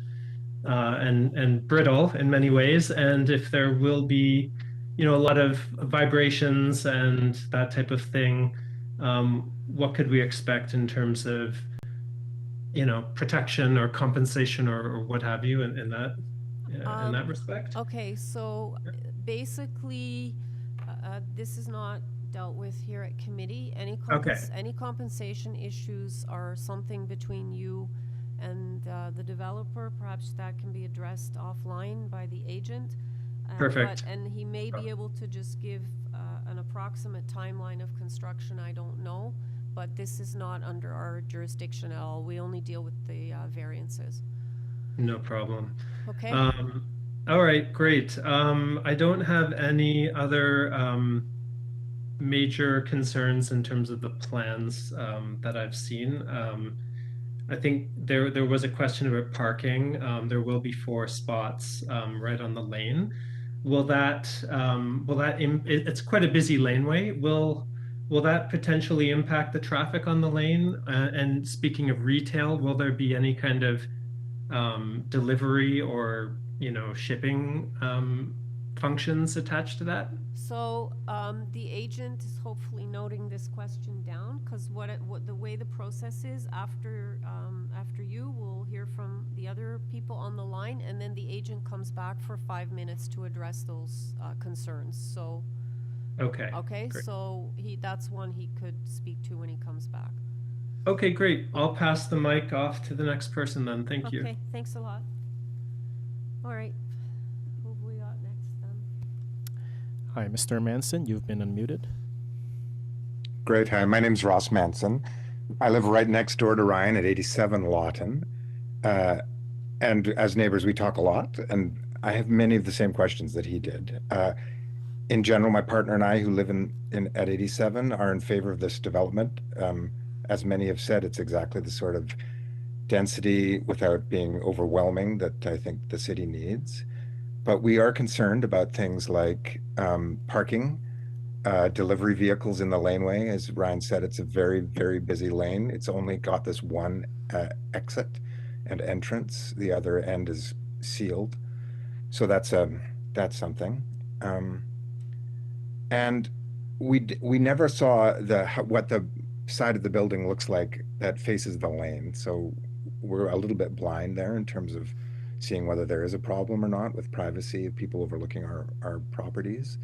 and brittle in many ways. And if there will be, you know, a lot of vibrations and that type of thing, what could we expect in terms of, you know, protection or compensation or what have you in that respect? Okay, so basically, this is not dealt with here at committee. Any compensation issues are something between you and the developer. Perhaps that can be addressed offline by the agent. Perfect. And he may be able to just give an approximate timeline of construction. I don't know, but this is not under our jurisdiction at all. We only deal with the variances. No problem. Okay. All right, great. I don't have any other major concerns in terms of the plans that I've seen. I think there was a question about parking. There will be 4 spots right on the lane. It's quite a busy laneway. Will that potentially impact the traffic on the lane? And speaking of retail, will there be any kind of delivery or shipping functions attached to that? So the agent is hopefully noting this question down, because what the way the process is, after you, we'll hear from the other people on the line, and then the agent comes back for 5 minutes to address those concerns. So okay, great. so that's one he could speak to when he comes back. Okay, great. I'll pass the mic off to the next person then. Thank you. Okay, thanks a lot. All right, who have we got next then? Hi, Mr. Manson, you've been unmuted. Great. Hi, my name's Ross Manson. I live right next door to Ryan at 87 Lawton. And as neighbors, we talk a lot, and I have many of the same questions that he did. In general, my partner and I, who live at 87, are in favor of this development. As many have said, it's exactly the sort of density without being overwhelming that I think the city needs. But we are concerned about things like parking, delivery vehicles in the laneway. As Ryan said, it's a very, very busy lane. It's only got this one exit and entrance. The other end is sealed. So that's something. And we never saw what the side of the building looks like that faces the lane. So we're a little bit blind there in terms of seeing whether there is a problem or not with privacy of people overlooking our properties.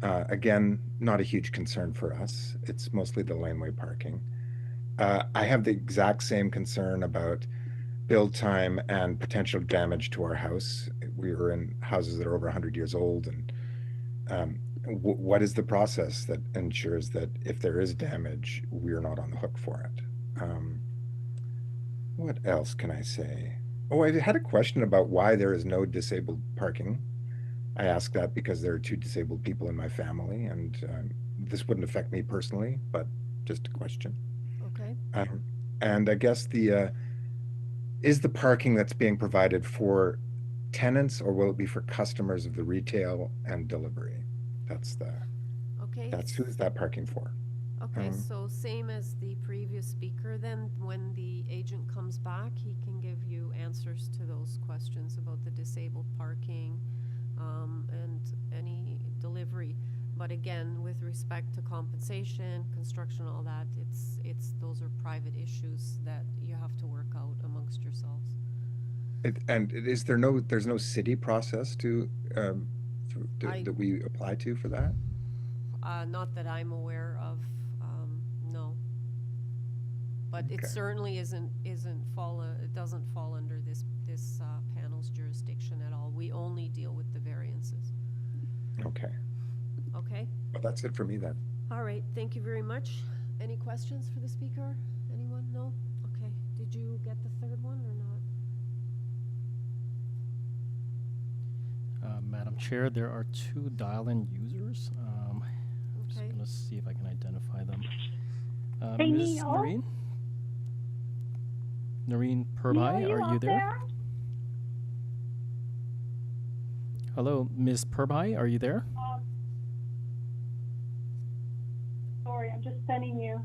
Again, not a huge concern for us. It's mostly the laneway parking. I have the exact same concern about build time and potential damage to our house. We were in houses that are over 100 years old, and what is the process that ensures that if there is damage, we're not on the hook for it? What else can I say? Oh, I had a question about why there is no disabled parking. I asked that because there are 2 disabled people in my family, and this wouldn't affect me personally, but just a question. Okay. And I guess is the parking that's being provided for tenants, or will it be for customers of the retail and delivery? That's who is that parking for? Okay, so same as the previous speaker then, when the agent comes back, he can give you answers to those questions about the disabled parking and any delivery. But again, with respect to compensation, construction, all that, those are private issues that you have to work out amongst yourselves. And there's no city process that we apply to for that? Not that I'm aware of, no. But it certainly it doesn't fall under this panel's jurisdiction at all. We only deal with the variances. Okay. Okay. Well, that's it for me then. All right, thank you very much. Any questions for the speaker? Anyone? No? Okay. Did you get the third one or not? Madam Chair, there are 2 dial-in users. I'm just going to see if I can identify them. Hey, Ms. Neil? Noreen? Noreen Purbhai, Neil, are you there? Hello, Ms. Purbhai, are you there? Sorry, I'm just sending you.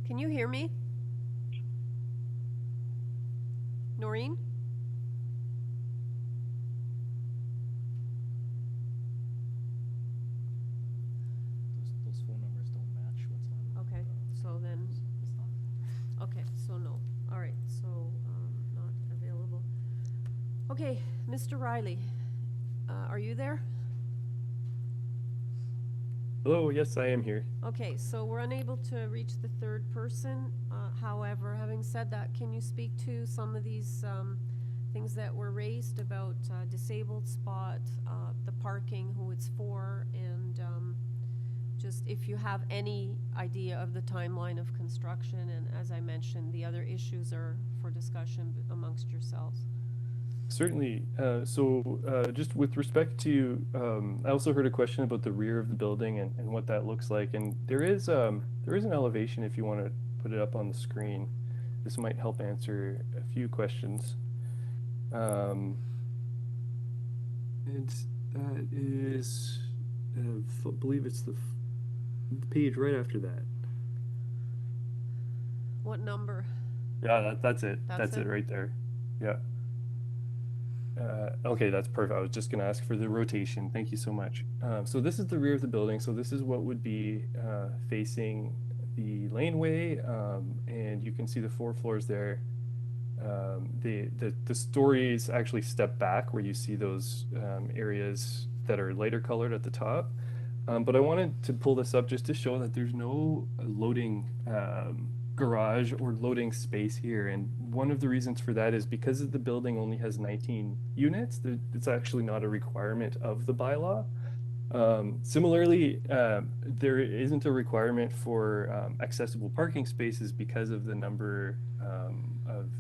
Can you hear me? Noreen? Those phone numbers don't match what's on. Okay, so then, okay, so no. All right, so not available. Okay, Mr. Riley, are you there? Hello, yes, I am here. Okay, so we're unable to reach the third person. However, having said that, can you speak to some of these things that were raised about disabled spot, the parking, who it's for, and just if you have any idea of the timeline of construction, and as I mentioned, the other issues are for discussion amongst yourselves. Certainly. Just with respect to, I also heard a question about the rear of the building and what that looks like. And there is an elevation if you want to put it up on the screen. This might help answer a few questions. And that is, I believe it's the page right after that. What number? Yeah, that's it. That's That's it? it right there. Yeah. Okay, that's perfect. I was just going to ask for the rotation. Thank you so much. So this is the rear of the building. So this is what would be facing the laneway, and you can see the 4 floors there. The stories actually step back where you see those areas that are lighter colored at the top. But I wanted to pull this up just to show that there's no loading garage or loading space here. And one of the reasons for that is because the building only has 19 units, it's actually not a requirement of the bylaw. Similarly, there isn't a requirement for accessible parking spaces because of the number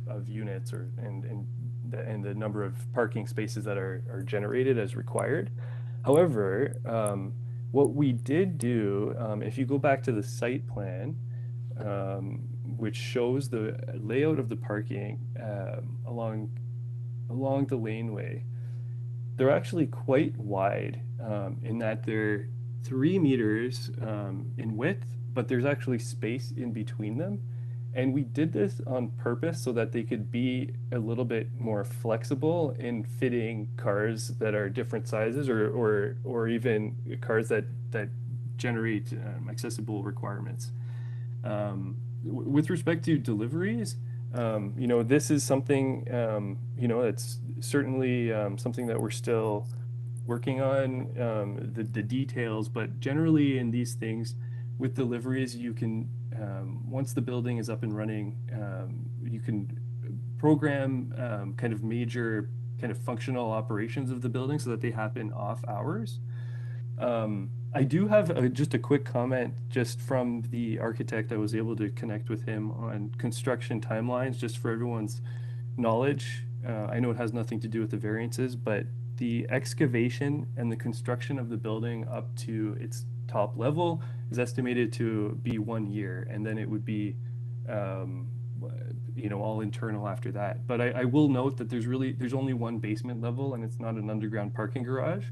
of units and the number of parking spaces that are generated as required. However, what we did do, if you go back to the site plan, which shows the layout of the parking along the laneway, they're actually quite wide in that they're 3 meters in width, but there's actually space in between them. And we did this on purpose so that they could be a little bit more flexible in fitting cars that are different sizes or even cars that generate accessible requirements. With respect to deliveries, this is something, it's certainly something that we're still working on, the details, but generally in these things, with deliveries, you can, once the building is up and running, you can program kind of major kind of functional operations of the building so that they happen off hours. I do have just a quick comment just from the architect. I was able to connect with him on construction timelines, just for everyone's knowledge. I know it has nothing to do with the variances, but the excavation and the construction of the building up to its top level is estimated to be 1 year, and then it would be all internal after that. But I will note that there's only 1 basement level, and it's not an underground parking garage.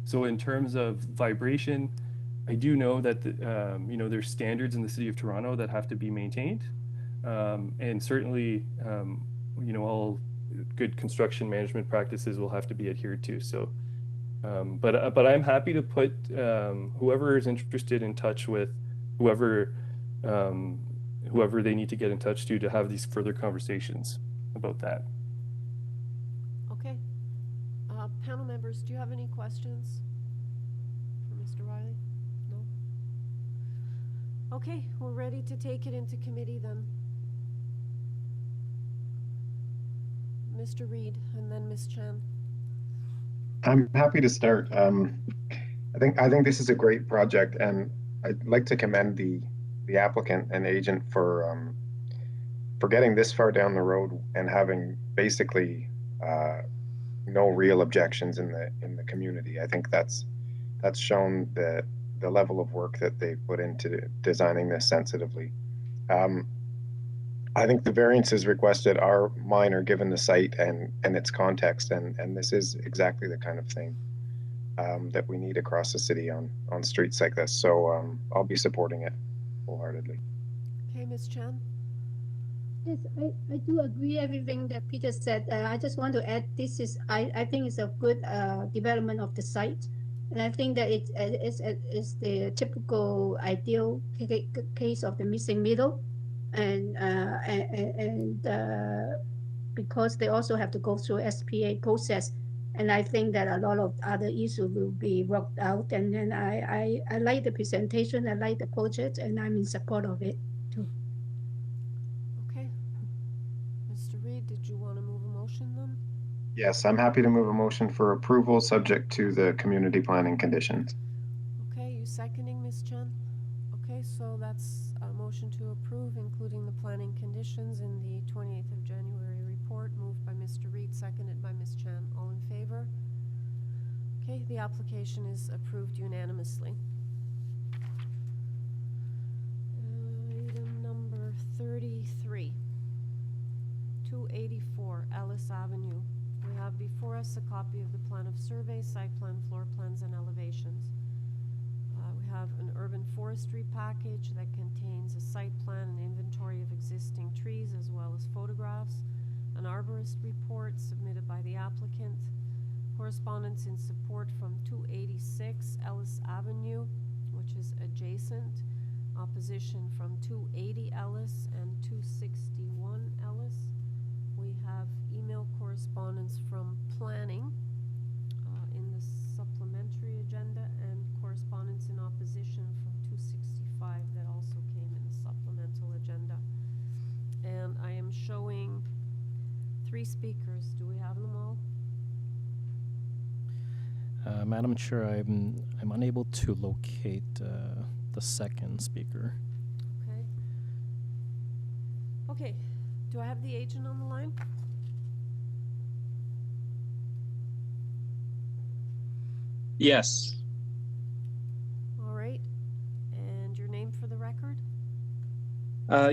So in terms of vibration, I do know that there's standards in the city of Toronto that have to be maintained, and certainly all good construction management practices will have to be adhered to. So, but I'm happy to put whoever is interested in touch with whoever they need to get in touch to have these further conversations about that. Okay. Panel members, do you have any questions for Mr. Riley? No? Okay, we're ready to take it into committee then. Mr. Reid and then Ms. Chan. I'm happy to start. I think this is a great project, and I'd like to commend the applicant and agent for getting this far down the road and having basically no real objections in the community. I think that's shown the level of work that they put into designing this sensitively. I think the variances requested are minor given the site and its context, and this is exactly the kind of thing that we need across the city on streets like this. So I'll be supporting it wholeheartedly. Okay, Ms. Chan. Yes, I do agree everything that Peter said. I just want to add, this is, I think it's a good development of the site. And I think that it's the typical ideal case of the missing middle. And because they also have to go through SPA process. And I think that a lot of other issues will be worked out. And then I like the presentation, I like the project, and I'm in support of it too. Okay. Mr. Reid, did you want to move a motion then? Yes, I'm happy to move a motion for approval subject to the community planning conditions. Okay, you seconding, Ms. Chen? Okay, so that's a motion to approve, including the planning conditions in the 28th of January report, moved by Mr. Reed, seconded by Ms. Chan. All in favor? Okay, the application is approved unanimously. Item number 33, 284 Ellis Avenue. We have before us a copy of the plan of survey, site plan, floor plans, and elevations. We have an urban forestry package that contains a site plan and inventory of existing trees as well as photographs, an arborist report submitted by the applicant, correspondence in support from 286 Ellis Avenue, which is adjacent, opposition from 280 Ellis and 261 Ellis. We have email correspondence from planning in the supplementary agenda, and correspondence in opposition from 265 that also came in the supplemental agenda. And I am showing 3 speakers. Do we have them all? Madam Chair, I'm unable to locate the second speaker. Okay. Okay. Do I have the agent on the line? Yes. All right. And your name for the record?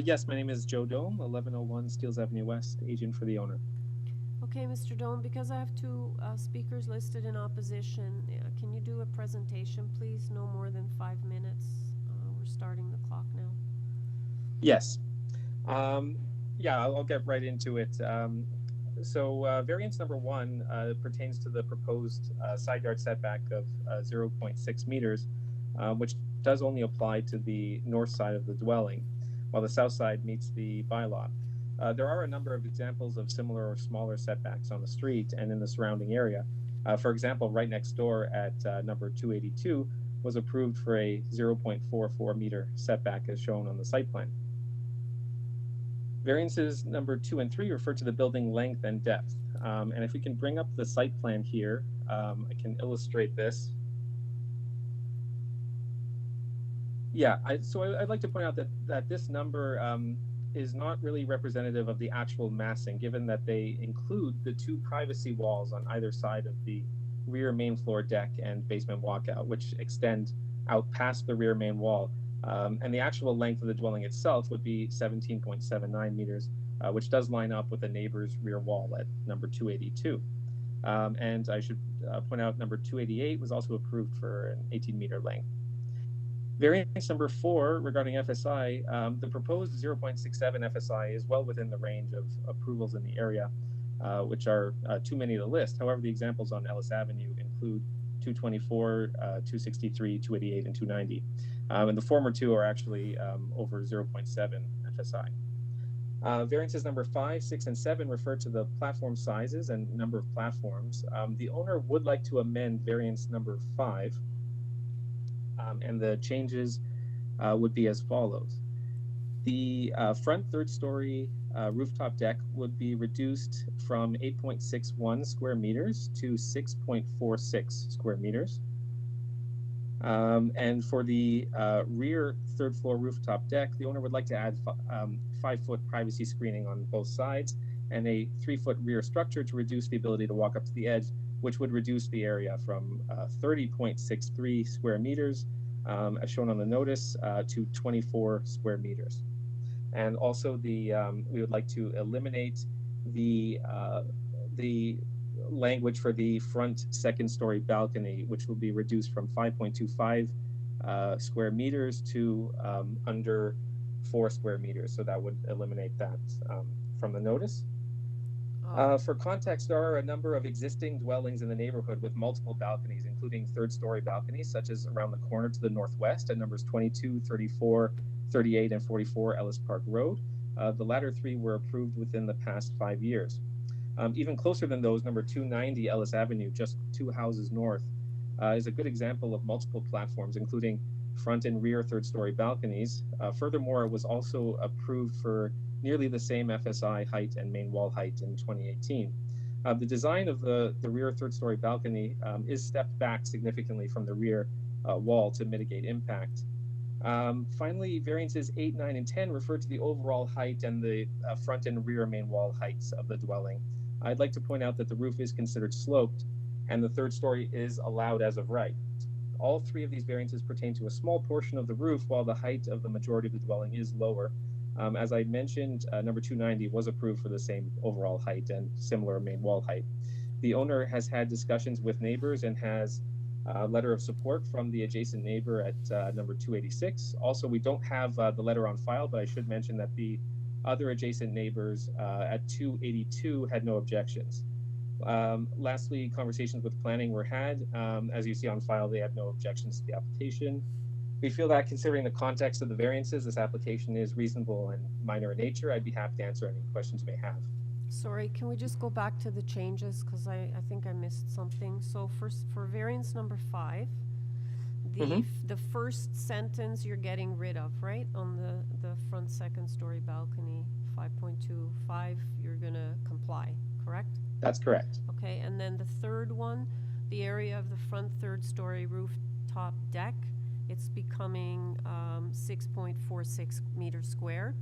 Yes, my name is Joe Dome, 1101 Steeles Avenue West, agent for the owner. Okay, Mr. Dome, because I have 2 speakers listed in opposition, can you do a presentation, please? No more than 5 minutes. We're starting the clock now. Yes. Yeah, I'll get right into it. So variance number 1 pertains to the proposed side yard setback of 0.6 meters, which does only apply to the north side of the dwelling, while the south side meets the bylaw. There are a number of examples of similar or smaller setbacks on the street and in the surrounding area. For example, right next door at number 282 was approved for a 0.44 meter setback as shown on the site plan. Variances number 2 and 3 refer to the building length and depth. And if we can bring up the site plan here, I can illustrate this. Yeah, I'd like to point out that this number is not really representative of the actual massing, given that they include the 2 privacy walls on either side of the rear main floor deck and basement walkout, which extend out past the rear main wall. And the actual length of the dwelling itself would be 17.79 meters, which does line up with the neighbor's rear wall at number 282. And I should point out number 288 was also approved for an 18-meter length. Variance number 4 regarding FSI, the proposed 0.67 FSI is well within the range of approvals in the area, which are too many to list. However, the examples on Ellis Avenue include 224, 263, 288, and 290. And the former 2 are actually over 0.7 FSI. Variances number 5, 6, and 7 refer to the platform sizes and number of platforms. The owner would like to amend variance number 5, and the changes would be as follows. The front 3rd story rooftop deck would be reduced from 8.61 square meters to 6.46 square meters. And for the rear 3rd floor rooftop deck, the owner would like to add 5-foot privacy screening on both sides and a 3-foot rear structure to reduce the ability to walk up to the edge, which would reduce the area from 30.63 square meters, as shown on the notice, to 24 square meters. And also we would like to eliminate the language for the front 2nd story balcony, which will be reduced from 5.25 square meters to under 4 square meters. So that would eliminate that from the notice. For context, there are a number of existing dwellings in the neighborhood with multiple balconies, including 3rd story balconies, such as around the corner to the northwest at numbers 22, 34, 38, and 44 Ellis Park Road. The latter 3 were approved within the past 5 years. Even closer than those, number 290 Ellis Avenue, just 2 houses north, is a good example of multiple platforms, including front and rear 3rd story balconies. Furthermore, it was also approved for nearly the same FSI height and main wall height in 2018. The design of the rear 3rd story balcony is stepped back significantly from the rear wall to mitigate impact. Finally, variances 8, 9, and 10 refer to the overall height and the front and rear main wall heights of the dwelling. I'd like to point out that the roof is considered sloped and the third story is allowed as of right. All three of these variances pertain to a small portion of the roof, while the height of the majority of the dwelling is lower. As I mentioned, number 290 was approved for the same overall height and similar main wall height. The owner has had discussions with neighbors and has a letter of support from the adjacent neighbor at number 286. Also, we don't have the letter on file, but I should mention that the other adjacent neighbors at 282 had no objections. Lastly, conversations with planning were had. As you see on file, they have no objections to the application. We feel that considering the context of the variances, this application is reasonable and minor in nature. I'd be happy to answer any questions you may have. Sorry, can we just go back to the changes, because I think I missed something. So for variance number 5, the first sentence you're getting rid of, right? On the front second story balcony, 5.25, you're gonna comply, correct? That's correct. Okay, and then the third one, the area of the front third story rooftop deck, it's becoming 6.46 meters square.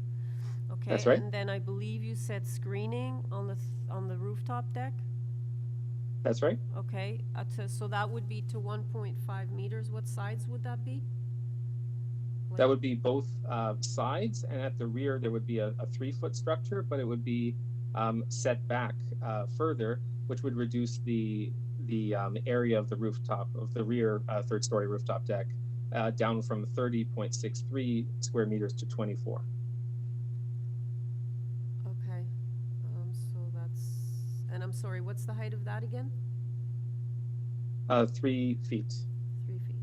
Okay, that's right. And then I believe you said screening on the rooftop deck. That's right. Okay, so that would be to 1.5 meters. What sides would that be? That would be both sides, and at the rear there would be a 3-foot structure, but it would be set back further, which would reduce the area of the rooftop of the rear third story rooftop deck down from 30.63 square meters to 24. Okay, so that's, and I'm sorry, what's the height of that again? 3 feet. 3 feet.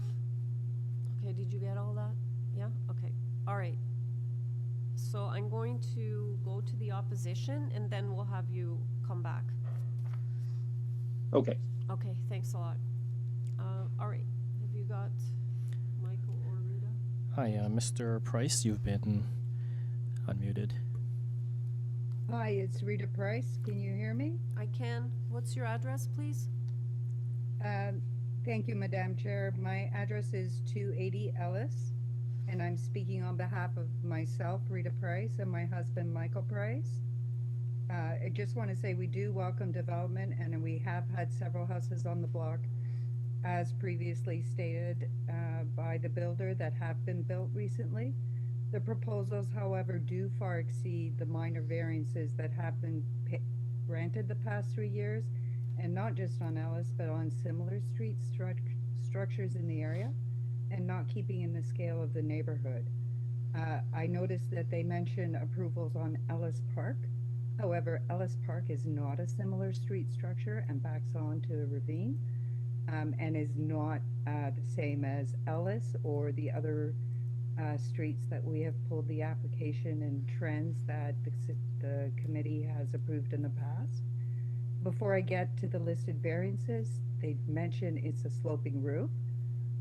Okay. Okay, did you get all that? Yeah? Okay. All right. So I'm going to go to the opposition and then we'll have you come back. Okay. Okay, thanks a lot. All right, have you got Michael or Rita? Hi, Mr. Price, you've been unmuted. Hi, it's Rita Price. Can you hear me? I can. What's your address, please? Thank you, Madam Chair. My address is 280 Ellis, and I'm speaking on behalf of myself, Rita Price, and my husband, Michael Price. I just want to say we do welcome development, and we have had several houses on the block, as previously stated by the builder, that have been built recently. The proposals, however, do far exceed the minor variances that have been granted the past 3 years, and not just on Ellis, but on similar street structures in the area, and not keeping in the scale of the neighborhood. I noticed that they mention approvals on Ellis Park. However, Ellis Park is not a similar street structure and backs onto a ravine, and is not the same as Ellis or the other streets that we have pulled the application and trends that the committee has approved in the past. Before I get to the listed variances, they mention it's a sloping roof,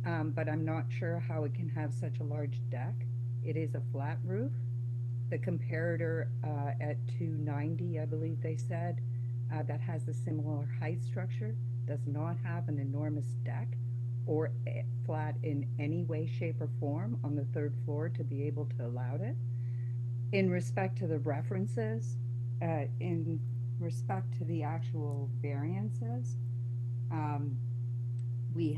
but I'm not sure how it can have such a large deck. It is a flat roof. The comparator at 290, I believe they said, that has a similar height structure, does not have an enormous deck or flat in any way, shape, or form on the third floor to be able to allow it. In respect to the references, in respect to the actual variances, we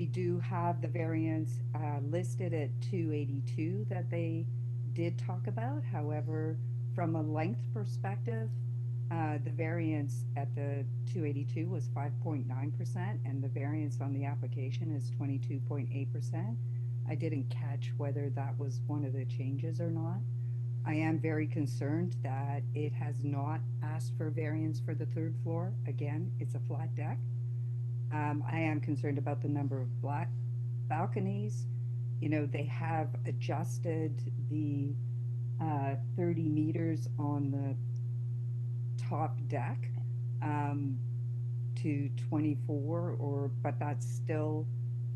do have the variance listed at 282 that they did talk about. However, from a length perspective, the variance at the 282 was 5.9%, and the variance on the application is 22.8%. I didn't catch whether that was one of the changes or not. I am very concerned that it has not asked for variance for the third floor. Again, it's a flat deck. I am concerned about the number of black balconies. You know, they have adjusted the 30 meters on the top deck to 24, but that's still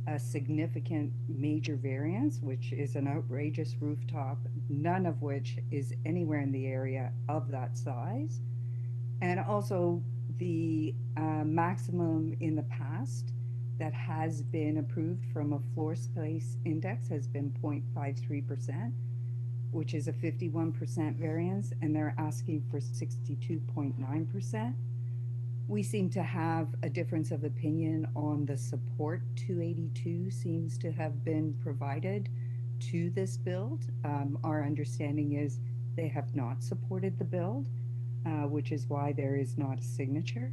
a significant major variance, which is an outrageous rooftop, none of which is anywhere in the area of that size. And also the maximum in the past that has been approved from a floor space index has been 0.53%, which is a 51% variance, and they're asking for 62.9%. We seem to have a difference of opinion on the support 282 seems to have been provided to this build. Our understanding is they have not supported the build, which is why there is not a signature.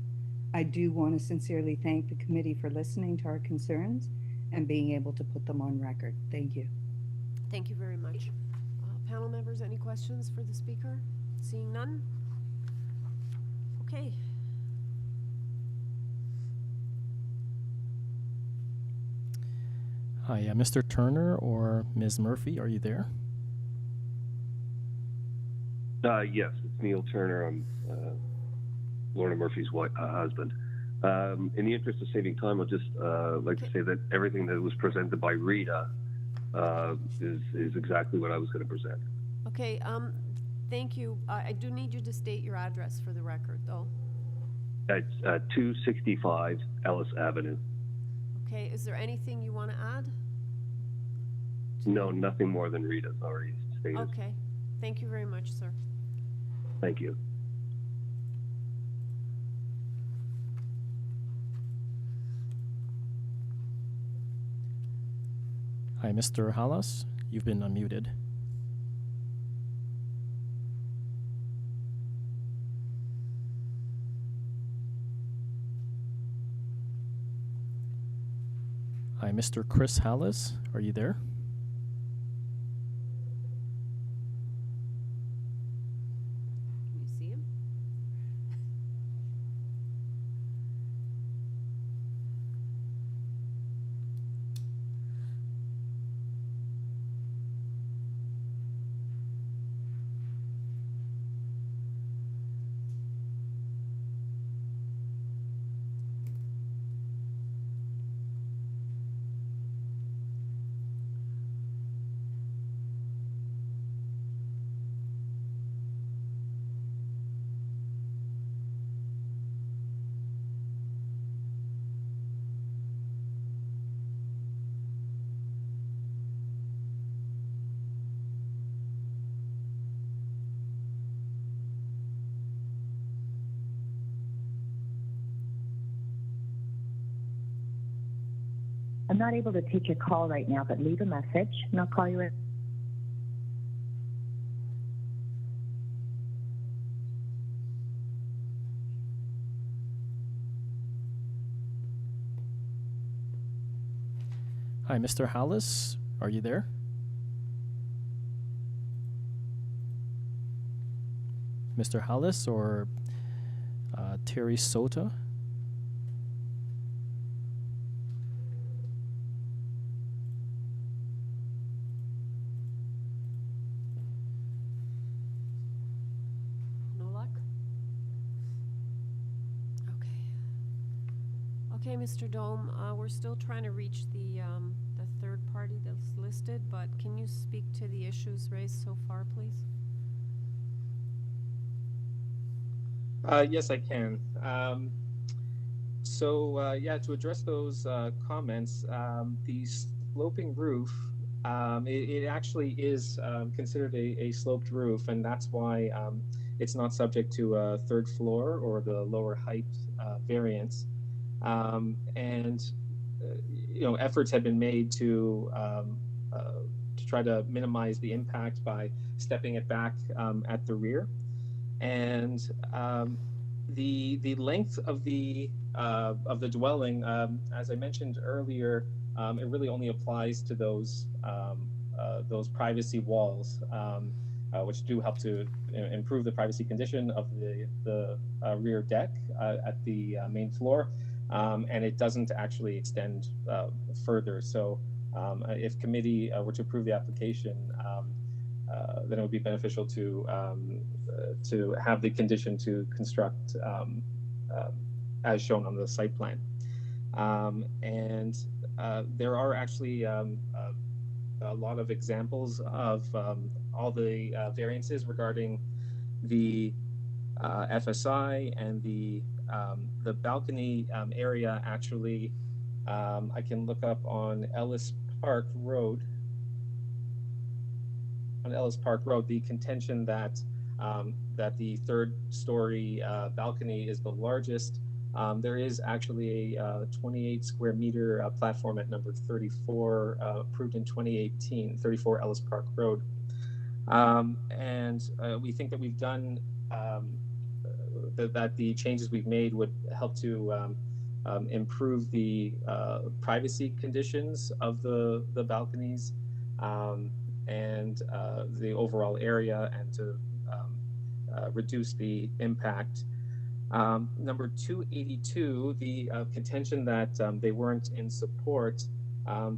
I do want to sincerely thank the committee for listening to our concerns and being able to put them on record. Thank you. Thank you very much. Panel members, any questions for the speaker? Seeing none? Okay. Hi, Mr. Turner or Ms. Murphy, are you there? Yes, it's Neil Turner. I'm Lorna Murphy's husband. In the interest of saving time, I'll just like to say that everything that was presented by Rita is exactly what I was going to present. Okay, thank you. I do need you to state your address for the record, though. It's 265 Ellis Avenue. Okay, is there anything you want to add? No, nothing more than Rita's already stated. Okay, thank you very much, sir. Thank you. Hi, Mr. Hallas, you've been unmuted. Hi, Mr. Chris Hallas, are you there? Can you see him? I'm not able to take your call right now, but leave a message and I'll call you in. Hi, Mr. Hallas, are you there? Mr. Hallas or Terry Sota? No luck? Okay, Mr. Dome, we're still trying to reach the third party that's listed, but can you speak to the issues raised so far, please? Yes, I can. Yeah, to address those comments, the sloping roof, it actually is considered a sloped roof, and that's why it's not subject to a third floor or the lower height variance. Efforts have been made to try to minimize the impact by stepping it back at the rear. And the length of the dwelling, as I mentioned earlier, it really only applies to those privacy walls, which do help to improve the privacy condition of the rear deck at the main floor, and it doesn't actually extend further. So if committee were to approve the application, then it would be beneficial to have the condition to construct as shown on the site plan. There are actually a lot of examples of all the variances regarding the FSI, and the balcony area actually I can look up on Ellis Park Road. On Ellis Park Road, the contention that that the third-story balcony is the largest. There is actually a 28 square meter platform at number 34, approved in 2018, 34 Ellis Park Road. And we think that we've done, that the changes we've made would help to improve the privacy conditions of the balconies and the overall area, and to reduce the impact. Number 282, the contention that they weren't in support.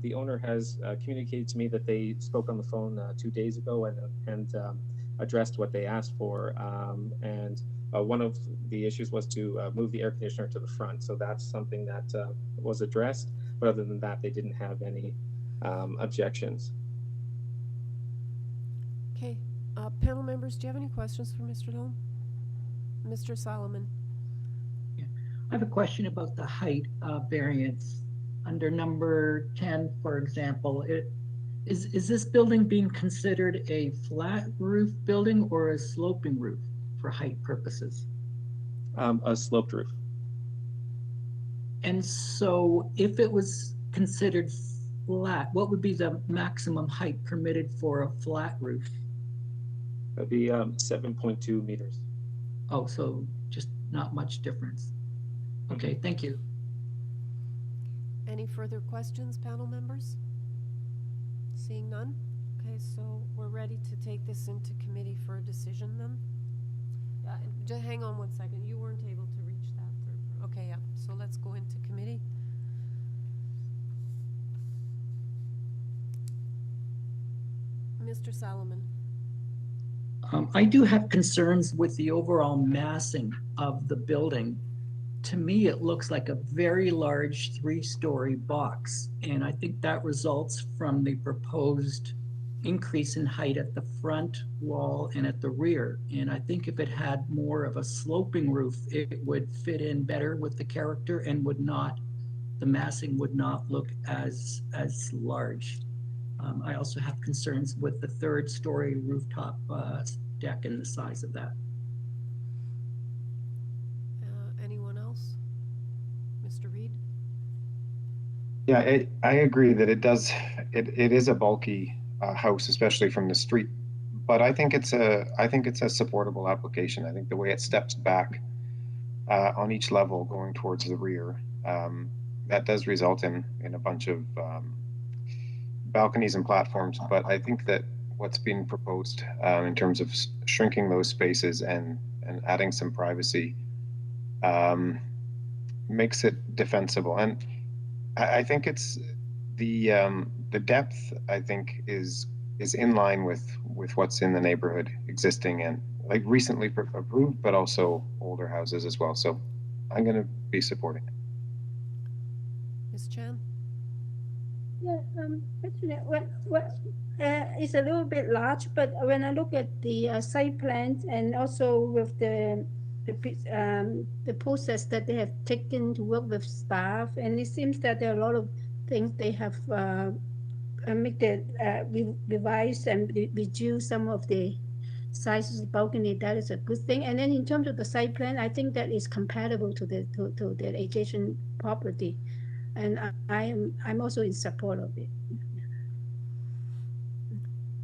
The owner has communicated to me that they spoke on the phone 2 days ago and addressed what they asked for. And one of the issues was to move the air conditioner to the front. So that's something that was addressed. But other than that, they didn't have any objections. Okay, panel members, do you have any questions for Mr. Lohm? Mr. Solomon? I have a question about the height variance. Under number 10, for example, is this building being considered a flat roof building or a sloping roof for height purposes? A sloped roof. And so if it was considered flat, what would be the maximum height permitted for a flat roof? That'd be 7.2 meters. Oh, so just not much difference. Okay, thank you. Any further questions, panel members? Seeing none? Okay, so we're ready to take this into committee for a decision then? Just hang on 1 second. You weren't able to reach that third. Okay, yeah. So let's go into committee. Mr. Solomon. I do have concerns with the overall massing of the building. To me, it looks like a very large 3-story box, and I think that results from the proposed increase in height at the front wall and at the rear. And I think if it had more of a sloping roof, it would fit in better with the character and would not, the massing would not look as large. I also have concerns with the 3rd-story rooftop deck and the size of that. Anyone else? Mr. Reed? Yeah, I agree that it is a bulky house, especially from the street. But I think it's a supportable application. I think the way it steps back on each level going towards the rear, that does result in a bunch of balconies and platforms. But I think that what's being proposed in terms of shrinking those spaces and adding some privacy makes it defensible. And I think it's the depth, I think, is in line with what's in the neighborhood existing and like recently approved, but also older houses as well. So I'm going to be supporting it. Ms. Chan? Yeah, actually, it's a little bit large, but when I look at the site plans and also with the process that they have taken to work with staff, and it seems that there are a lot of things they have revised and reduce some of the sizes of balcony. That is a good thing. And then in terms of the site plan, I think that is compatible to the adjacent property, and I'm also in support of it.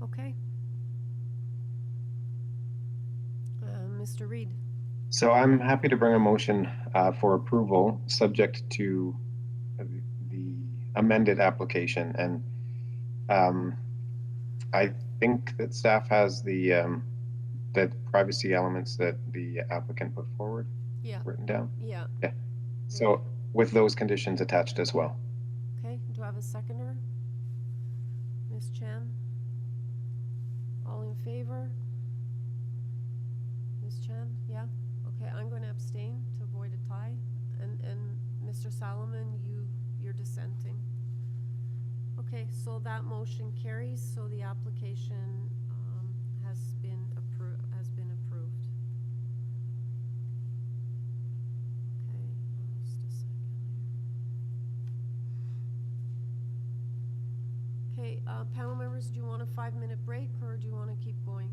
Okay. Mr. Reed? So I'm happy to bring a motion for approval subject to the amended application. And I think that staff has the privacy elements that the applicant put forward written down. Yeah. Yeah. So with those conditions attached as well. Okay, do I have a seconder? Ms. Chan? All in favor? Ms. Chan, yeah? Okay, I'm going to abstain to avoid a tie. And Mr. Solomon, you're dissenting. Okay, so that motion carries, so the application has been approved. Okay, just a second here. Okay, panel members, do you want a 5-minute break or do you want to keep going?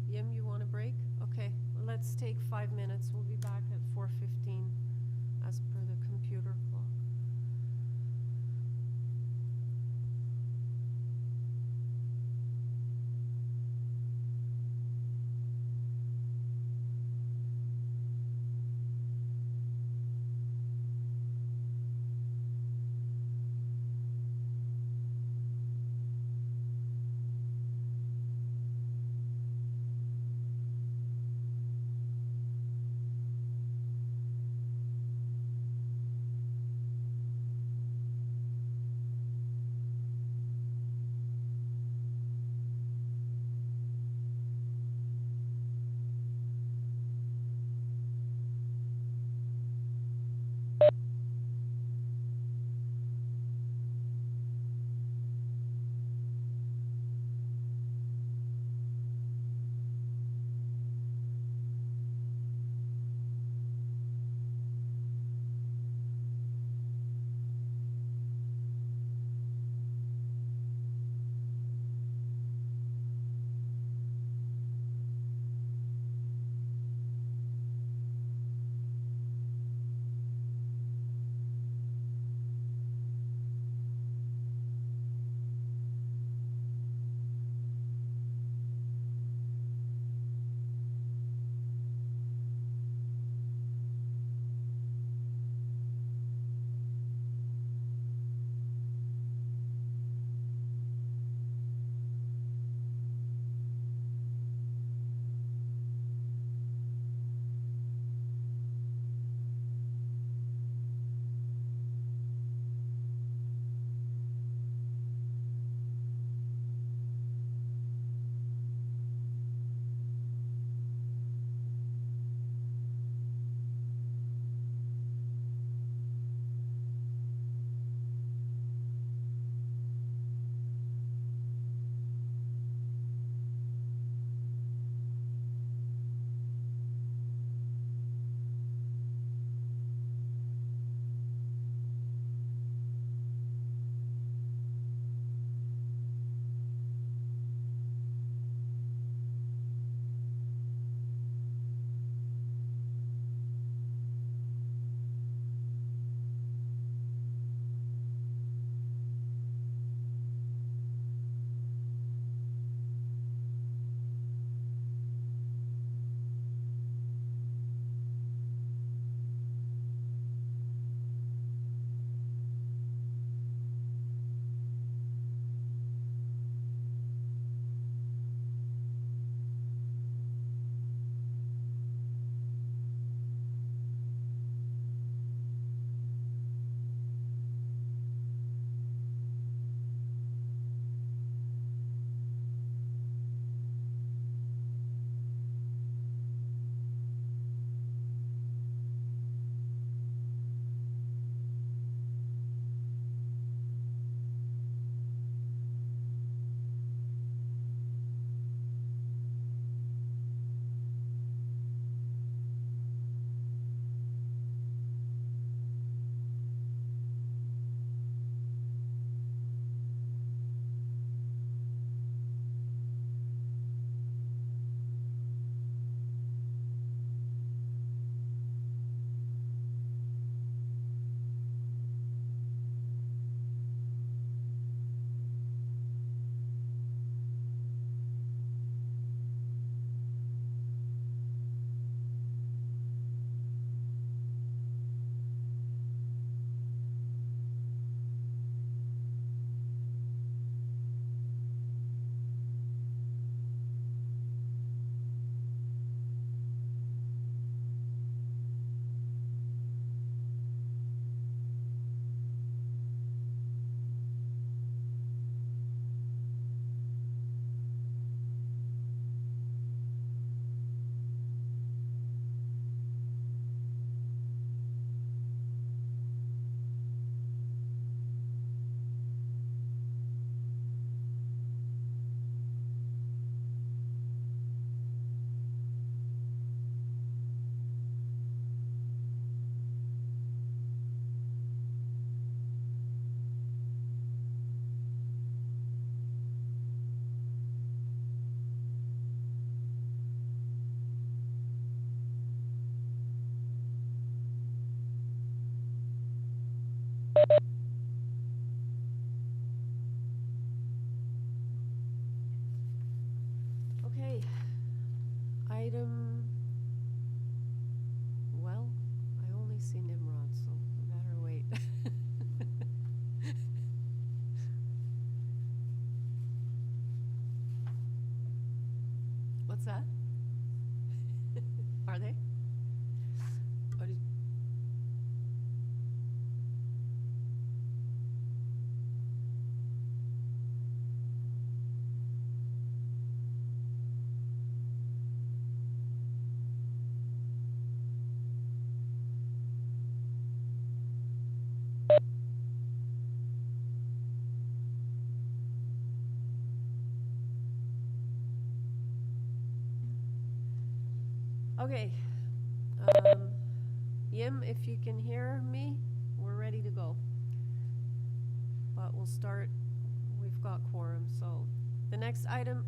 Yim, you want a break? Okay, let's take 5 minutes. We'll be back at 4:15 as per the computer clock. item, well, I only see Nimrod, so I better wait. What's that? Are they? What did- Okay. Yim, if you can hear me, we're ready to go. But we'll start, we've got quorum, so the next item,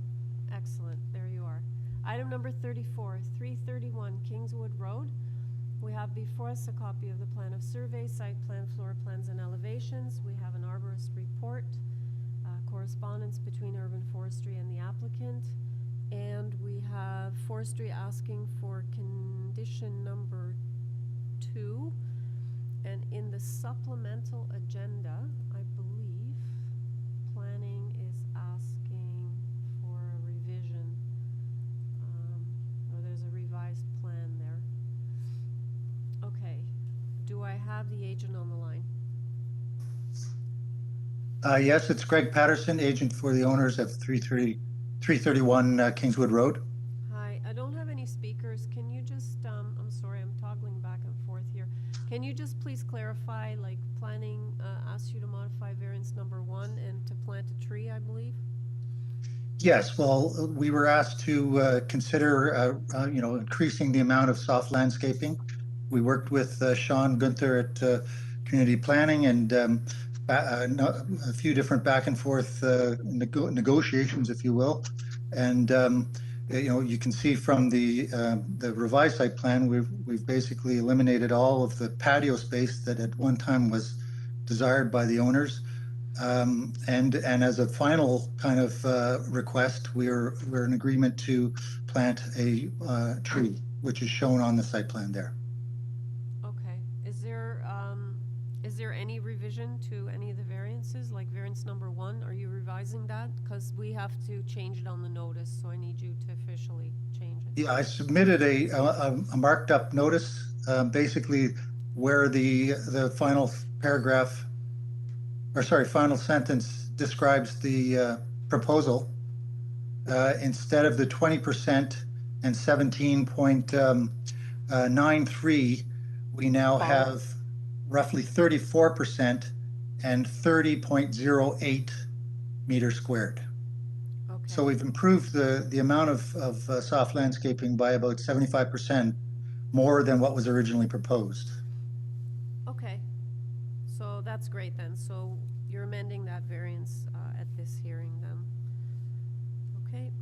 excellent, there you are. Item number 34, 331 Kingswood Road. We have before us a copy of the plan of survey, site plan, floor plans, and elevations. We have an arborist report, correspondence between urban forestry and the applicant. And we have forestry asking for condition number 2. And in the supplemental agenda, I believe planning is asking for a revision, or there's a revised plan there. Okay, do I have the agent on the line? Yes, it's Greg Patterson, agent for the owners of 331 Kingswood Road. Hi, I don't have any speakers. Can you just, I'm sorry, I'm toggling back and forth here. Can you just please clarify, like planning asked you to modify variance number 1 and to plant a tree, I believe? Yes, well, we were asked to consider, increasing the amount of soft landscaping. We worked with Sean Gunther at Community Planning and a few different back and forth negotiations, if you will. And you can see from the revised site plan, we've basically eliminated all of the patio space that at one time was desired by the owners. And as a final kind of request, we're in agreement to plant a tree, which is shown on the site plan there. Okay. Is there any revision to any of the variances, like variance number 1? Are you revising that? Because we have to change it on the notice, so I need you to officially change it. Yeah, I submitted a marked up notice, basically where the final paragraph, or sorry, final sentence describes the proposal. Instead of the 20% and 17.93, we now have roughly 34% and 30.08 meters squared. Okay. So we've improved the amount of soft landscaping by about 75% more than what was originally proposed. Okay. So that's great then. So you're amending that variance at this hearing then. Okay.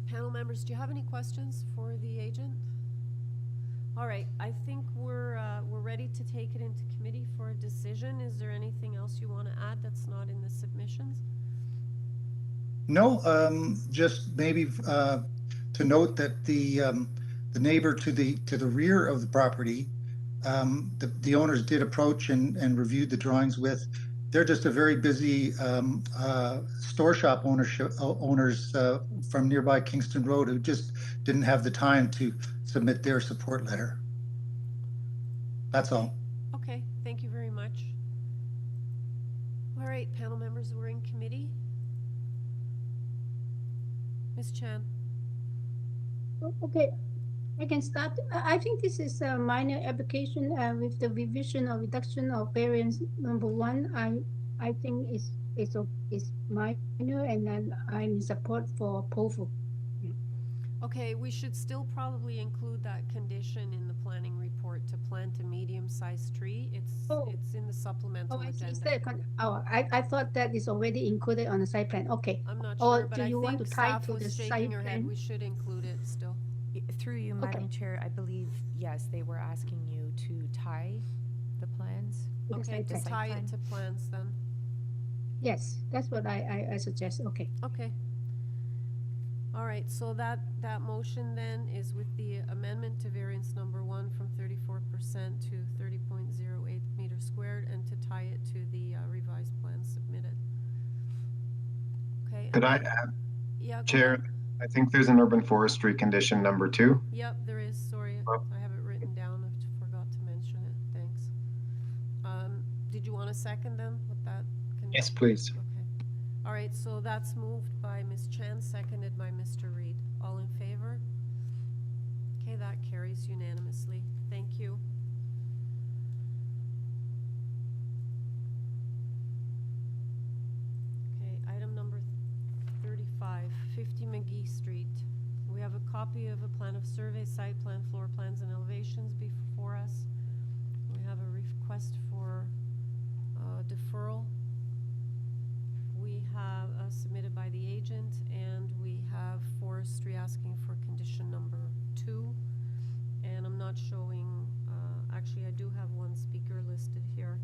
Panel members, do you have any questions for the agent? All right, I think we're ready to take it into committee for a decision. Is there anything else you want to add that's not in the submissions? No, just maybe to note that the neighbor to the rear of the property, the owners did approach and reviewed the drawings with. They're just a very busy store shop owners from nearby Kingston Road who just didn't have the time to submit their support letter. That's all. Okay, thank you very much. All right, panel members, we're in committee. Ms. Chan. Okay, I can start. I think this is a minor application with the revision or reduction of variance number 1. I think it's minor, and then I'm in support for approval. Okay, we should still probably include that condition in the planning report to plant a medium-sized tree. It's in the supplemental agenda. I thought that is already included on the site plan. Okay. I'm not Or sure, but do I you want think to tie staff to the was site shaking her head. plan? We should include it still. Through you, Madam Chair, I believe, yes, they were asking you to tie the plans. Okay, to tie it to plans then. Yes, that's what I suggest. Okay. Okay. All right, so that motion then is with the amendment to variance number 1 from 34% to 30.08 meters squared and to tie it to the revised plan submitted. Okay. Could I and then- add, Yeah, go Chair? ahead. I think there's an urban forestry condition number 2. Yep, there is, sorry, I have it written down, I forgot to mention it, thanks. Did you want a second then with that? Yes, please. Okay. All right, so that's moved by Ms. Chan, seconded by Mr. Reed. All in favor? Okay, that carries unanimously. Thank you. Okay, item number 35, 50 McGee Street. We have a copy of a plan of survey, site plan, floor plans, and elevations before us. We have a request for deferral. We have submitted by the agent, and we have forestry asking for condition number 2. And I'm not showing, actually I do have one speaker listed here.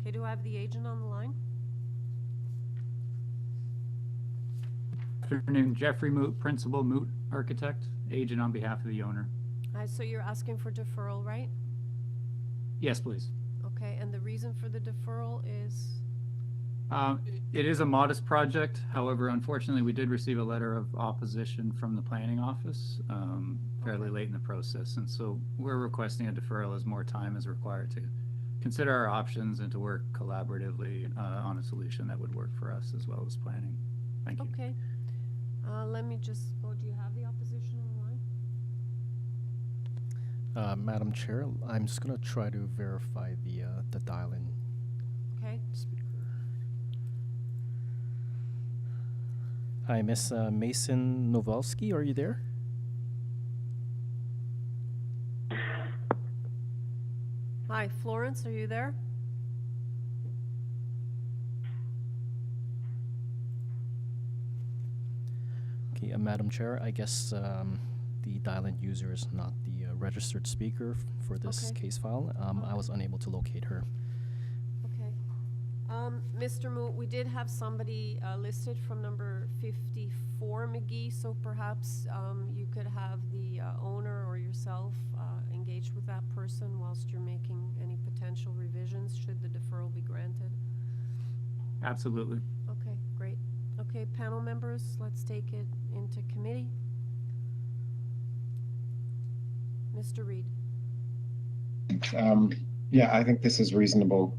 Okay, do I have the agent on the line? Afternoon, Jeffrey Moot, Principal Moot Architect, agent on behalf of the owner. So you're asking for deferral, right? Yes, please. Okay, and the reason for the deferral is? It is a modest project. However, unfortunately, we did receive a letter of opposition from the planning office fairly late in the process. And so we're requesting a deferral as more time is required to consider our options and to work collaboratively on a solution that would work for us as well as planning. Thank you. Okay. Let me just, do you have the opposition on the line? Madam Chair, I'm just going to try to verify the dial-in. Okay. Speaker. Hi, Miss Mason Nowalski, are you there? Hi, Florence, are you there? Okay, Madam Chair, I guess the dial-in user is not the registered speaker for this Okay. case file. I was unable to locate her. Okay. Mr. Moot, we did have somebody listed from number 54 McGee, so perhaps you could have the owner or yourself engage with that person whilst you're making any potential revisions should the deferral be granted. Absolutely. Okay, great. Okay, panel members, let's take it into committee. Mr. Reed. Yeah, I think this is reasonable.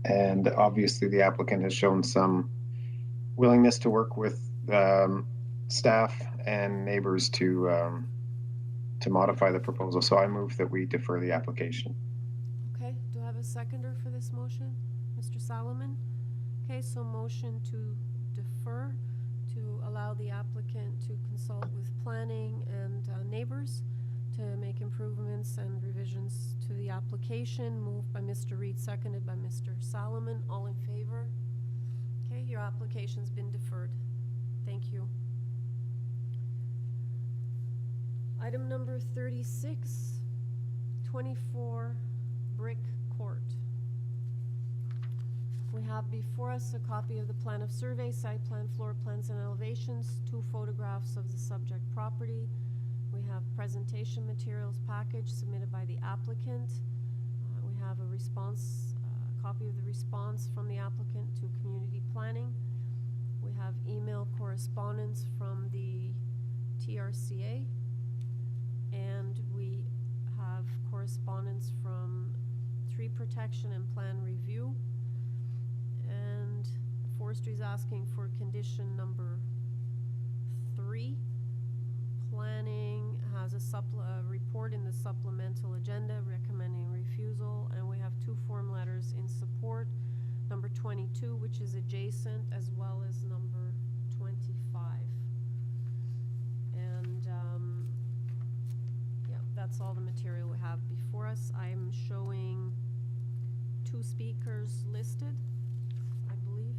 And obviously the applicant has shown some willingness to work with staff and neighbors to modify the proposal. So I move that we defer the application. Okay, do I have a seconder for this motion? Mr. Solomon? Okay, so motion to defer to allow the applicant to consult with planning and neighbors to make improvements and revisions to the application. Moved by Mr. Reed, seconded by Mr. Solomon. All in favor? Okay, your application's been deferred. Thank you. Item number 36, 24 Brick Court. We have before us a copy of the plan of survey, site plan, floor plans, and elevations, 2 photographs of the subject property. We have presentation materials package submitted by the applicant. We have a response, copy of the response from the applicant to community planning. We have email correspondence from the TRCA. And we have correspondence from tree protection and plan review. And forestry is asking for condition number 3. Planning has a report in the supplemental agenda recommending refusal, and we have 2 form letters in support. Number 22, which is adjacent, as well as number 25. And yeah, that's all the material we have before us. I'm showing 2 speakers listed, I believe.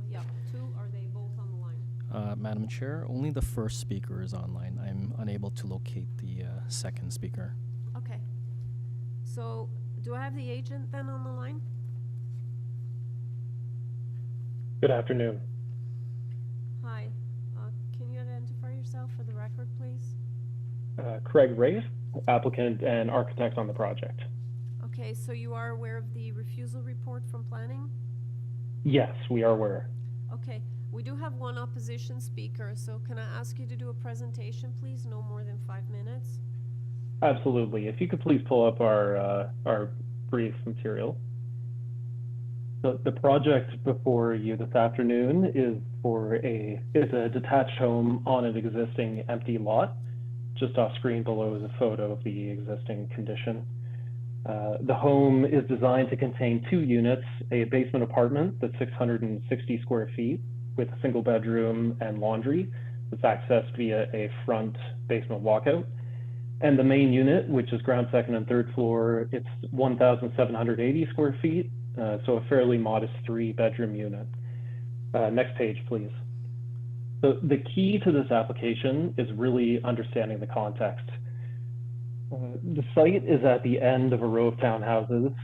Yeah, 2. Are they both on the line? Madam Chair, only the first speaker is online. I'm unable to locate the second speaker. Okay. So, do I have the agent then on the line? Good afternoon. Hi. Can you for the record, please? Craig Rafe, applicant and architect on the project. Okay, so you are aware of the refusal report from planning? Yes, we are aware. Okay, we do have one opposition speaker, so can I ask you to do a presentation, please? No more than 5 minutes. Absolutely. If you could please pull up our brief material. The project before you this afternoon is a detached home on an existing empty lot. Just off screen below is a photo of the existing condition. The home is designed to contain 2 units, a basement apartment that's 660 square feet with a single bedroom and laundry that's accessed via a front basement walkout. And the main unit, which is ground, second, and third floor, it's 1,780 square feet, so a fairly modest 3-bedroom unit. Next page, please. So the key to this application is really understanding the context. The site is at the end of a row of townhouses,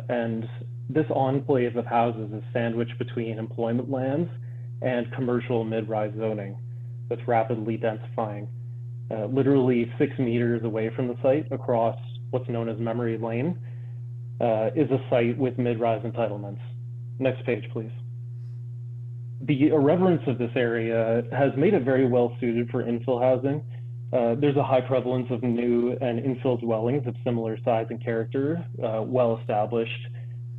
and this enclave of houses is sandwiched between employment lands and commercial mid-rise zoning that's rapidly densifying. Literally 6 meters away from the site, across what's known as Memory Lane, is a site with mid-rise entitlements. Next page, please. The irreverence of this area has made it very well suited for infill housing. There's a high prevalence of new and infill dwellings of similar size and character, well established,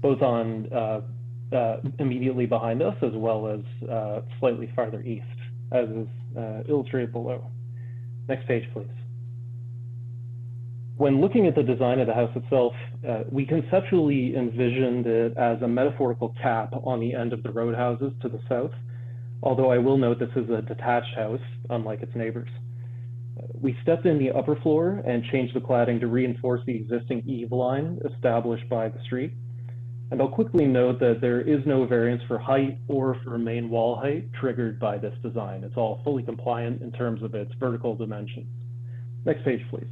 both on immediately behind us as well as slightly farther east, as is illustrated below. Next page, please. When looking at the design of the house itself, we conceptually envisioned it as a metaphorical cap on the end of the roadhouses to the south, although I will note this is a detached house, unlike its neighbors. We stepped in the upper floor and changed the cladding to reinforce the existing eave line established by the street. And I'll quickly note that there is no variance for height or for main wall height triggered by this design. It's all fully compliant in terms of its vertical dimensions. Next page, please.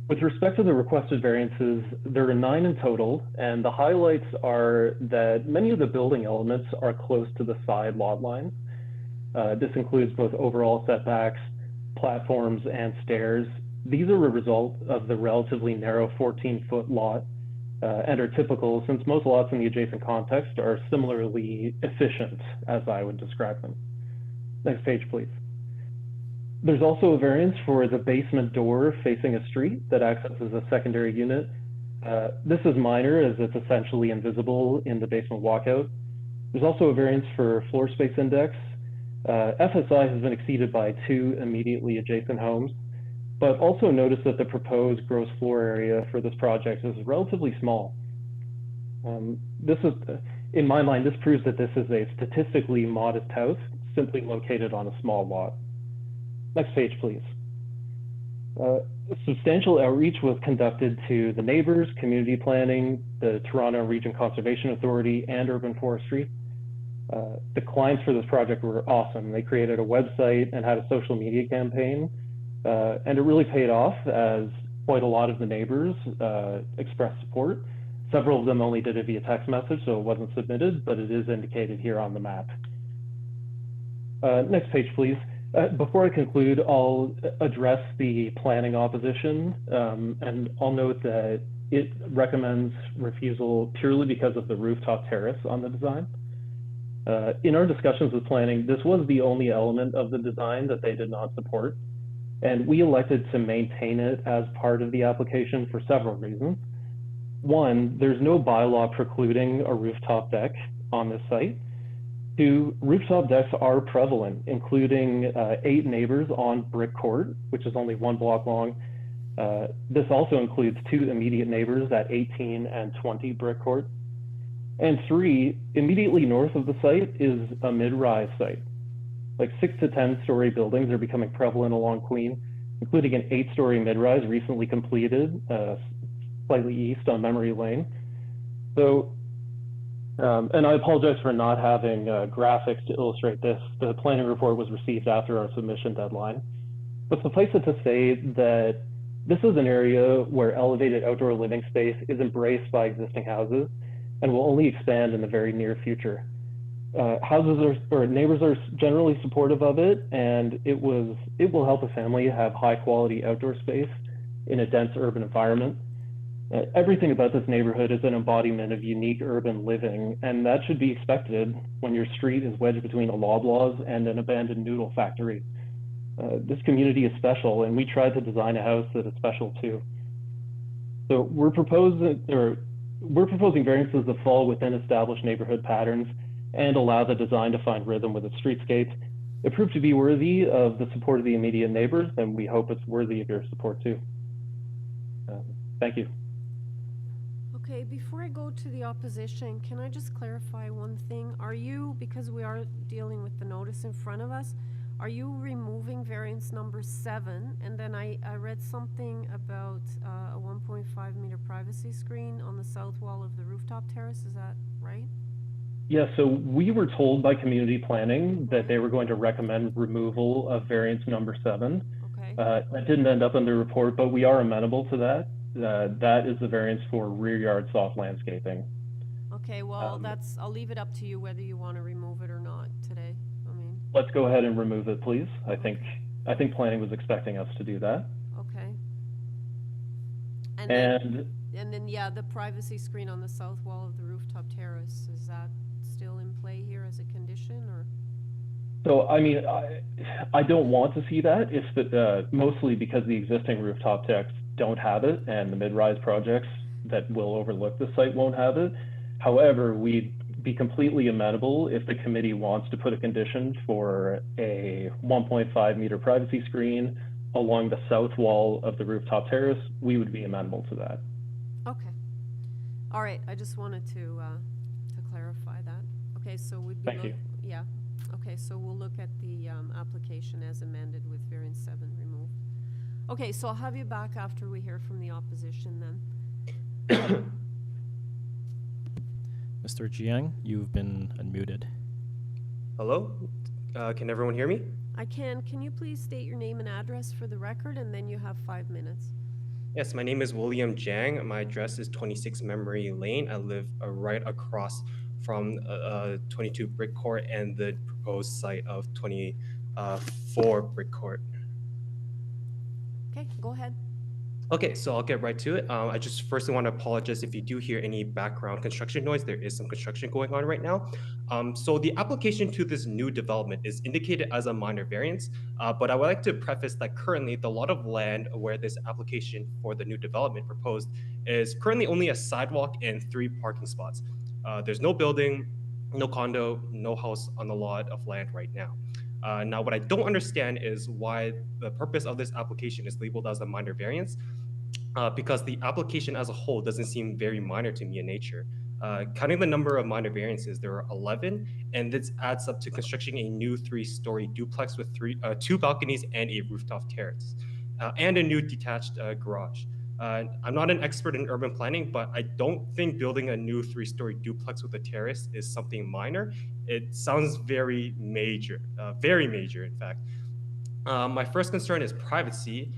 With respect to the requested variances, there are 9 in total, and the highlights are that many of the building elements are close to the side lot lines. This includes both overall setbacks, platforms, and stairs. These are a result of the relatively narrow 14-foot lot and are typical since most lots in the adjacent context are similarly efficient, as I would describe them. Next page, please. There's also a variance for the basement door facing a street that acts as a secondary unit. This is minor as it's essentially invisible in the basement walkout. There's also a variance for floor space index. FSI has been exceeded by 2 immediately adjacent homes, but also notice that the proposed gross floor area for this project is relatively small. This is, in my mind, this proves that this is a statistically modest house, simply located on a small lot. Next page, please. Substantial outreach was conducted to the neighbors, community planning, the Toronto Region Conservation Authority, and Urban Forestry. The clients for this project were awesome. They created a website and had a social media campaign, and it really paid off as quite a lot of the neighbors expressed support. Several of them only did it via text message, so it wasn't submitted, but it is indicated here on the map. Next page, please. Before I conclude, I'll address the planning opposition, and I'll note that it recommends refusal purely because of the rooftop terrace on the design. In our discussions with planning, this was the only element of the design that they did not support, and we elected to maintain it as part of the application for several reasons. One, there's no bylaw precluding a rooftop deck on this site. 2, rooftop decks are prevalent, including 8 neighbors on Brick Court, which is only 1 block long. This also includes 2 immediate neighbors at 18 and 20 Brick Court. And 3, immediately north of the site is a mid-rise site. Like 6 to 10-story buildings are becoming prevalent along Queen, including an 8-story mid-rise recently completed, slightly east on Memory Lane. So, and I apologize for not having graphics to illustrate this. The planning report was received after our submission deadline. But suffice it to say that this is an area where elevated outdoor living space is embraced by existing houses and will only expand in the very near future. neighbors are generally supportive of it, and it will help a family have high quality outdoor space in a dense urban environment. Everything about this neighborhood is an embodiment of unique urban living, and that should be expected when your street is wedged between a Loblaws and an abandoned noodle factory. This community is special, and we tried to design a house that is special too. So we're proposing variances that fall within established neighborhood patterns and allow the design to find rhythm with its streetscape. It proved to be worthy of the support of the immediate neighbors, and we hope it's worthy of your support too. Thank you. Okay, before I go to the opposition, can I just clarify one thing? Are you, because we are dealing with the notice in front of us, are you removing variance number 7? And then I read something about a 1.5 meter privacy screen on the south wall of the rooftop terrace, is that right? Yeah, so we were told by community planning that they were going to recommend removal of variance number 7. Okay. That didn't end up in the report, but we are amenable to that. That is the variance for rear yard soft landscaping. Okay, well, I'll leave it up to you whether you want to remove it or not today. I mean, let's go ahead and remove it, please. I think planning was expecting us to do that. okay. And then yeah, the privacy screen on the south wall of the rooftop terrace, is that still in play here as a condition, or? So, I mean, I don't want to see that, mostly because the existing rooftop decks don't have it, and the mid-rise projects that will overlook the site won't have it. However, we'd be completely amenable if the committee wants to put a condition for a 1.5 meter privacy screen along the south wall of the rooftop terrace. We would be amenable to that. Okay. All right, I just wanted to clarify that. Okay, so we'd be Thank you. Yeah. Okay, so we'll look at the application as amended with variance 7 removed. Okay, so I'll have you back after we hear from the opposition then. Mr. Jiang, you've been unmuted. Hello? Can everyone hear me? I can. Can you please state your name and address for the record, and then you have 5 minutes. Yes, my name is William Jiang. My address is 26 Memory Lane. I live right across from 22 Brick Court and the proposed site of 24 Brick Court. Okay, go ahead. Okay, so I'll get right to it. I just firstly want to apologize if you do hear any background construction noise. There is some construction going on right now. So the application to this new development is indicated as a minor variance, but I would like to preface that currently the lot of land where this application for the new development proposed is currently only a sidewalk and 3 parking spots. There's no building, no condo, no house on the lot of land right now. Now, what I don't understand is why the purpose of this application is labeled as a minor variance, because the application as a whole doesn't seem very minor to me in nature. Counting the number of minor variances, there are 11, and this adds up to constructing a new 3-story duplex with 2 balconies and a rooftop terrace, and a new detached garage. I'm not an expert in urban planning, but I don't think building a new 3-story duplex with a terrace is something minor. It sounds very major, in fact. My first concern is privacy.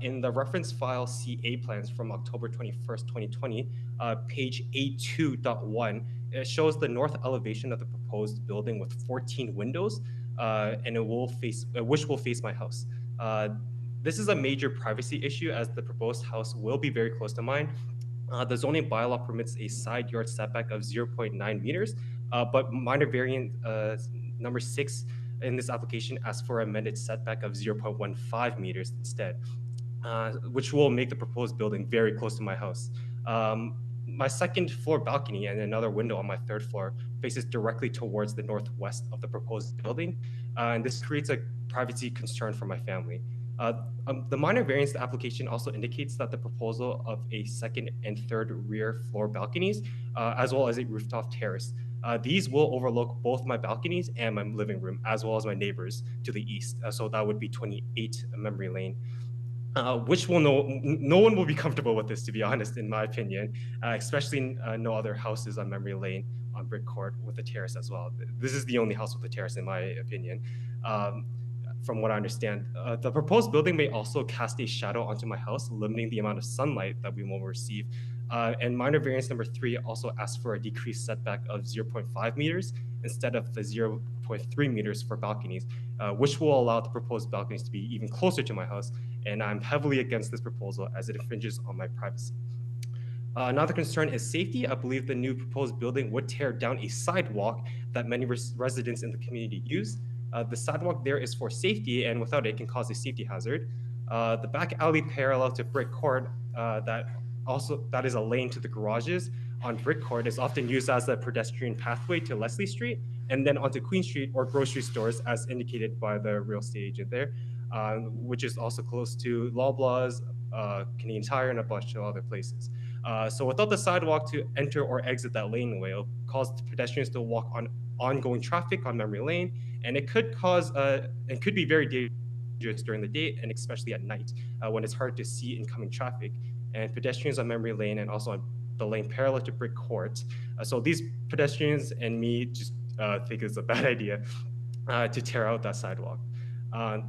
In the reference file CA plans from October 21st, 2020, page A2.1, it shows the north elevation of the proposed building with 14 windows, and which will face my house. This is a major privacy issue as the proposed house will be very close to mine. The zoning bylaw permits a side yard setback of 0.9 meters, but minor variant number 6 in this application asks for an amended setback of 0.15 meters instead, which will make the proposed building very close to my house. My second floor balcony and another window on my 3rd floor faces directly towards the northwest of the proposed building, and this creates a privacy concern for my family. The minor variance application also indicates that the proposal of a 2nd and 3rd rear floor balconies, as well as a rooftop terrace, these will overlook both my balconies and my living room, as well as my neighbors to the east. So that would be 28 Memory Lane, which will no one will be comfortable with this, to be honest, in my opinion, especially no other houses on Memory Lane on Brick Court with a terrace as well. This is the only house with a terrace, in my opinion. From what I understand, the proposed building may also cast a shadow onto my house, limiting the amount of sunlight that we will receive. And minor variance number 3 also asks for a decreased setback of 0.5 meters instead of the 0.3 meters for balconies, which will allow the proposed balconies to be even closer to my house. And I'm heavily against this proposal as it infringes on my privacy. Another concern is safety. I believe the new proposed building would tear down a sidewalk that many residents in the community use. The sidewalk there is for safety, and without it, it can cause a safety hazard. The back alley parallel to Brick Court, that is a lane to the garages on Brick Court, is often used as a pedestrian pathway to Leslie Street and then onto Queen Street or grocery stores, as indicated by the real estate agent there, which is also close to Loblaws, Canadian Tire, and a bunch of other places. So without the sidewalk to enter or exit that laneway, it'll cause pedestrians to walk on ongoing traffic on Memory Lane, and it could be very dangerous during the day and especially at night when it's hard to see incoming traffic. And pedestrians on Memory Lane and also on the lane parallel to Brick Court. So these pedestrians and me just think it's a bad idea to tear out that sidewalk.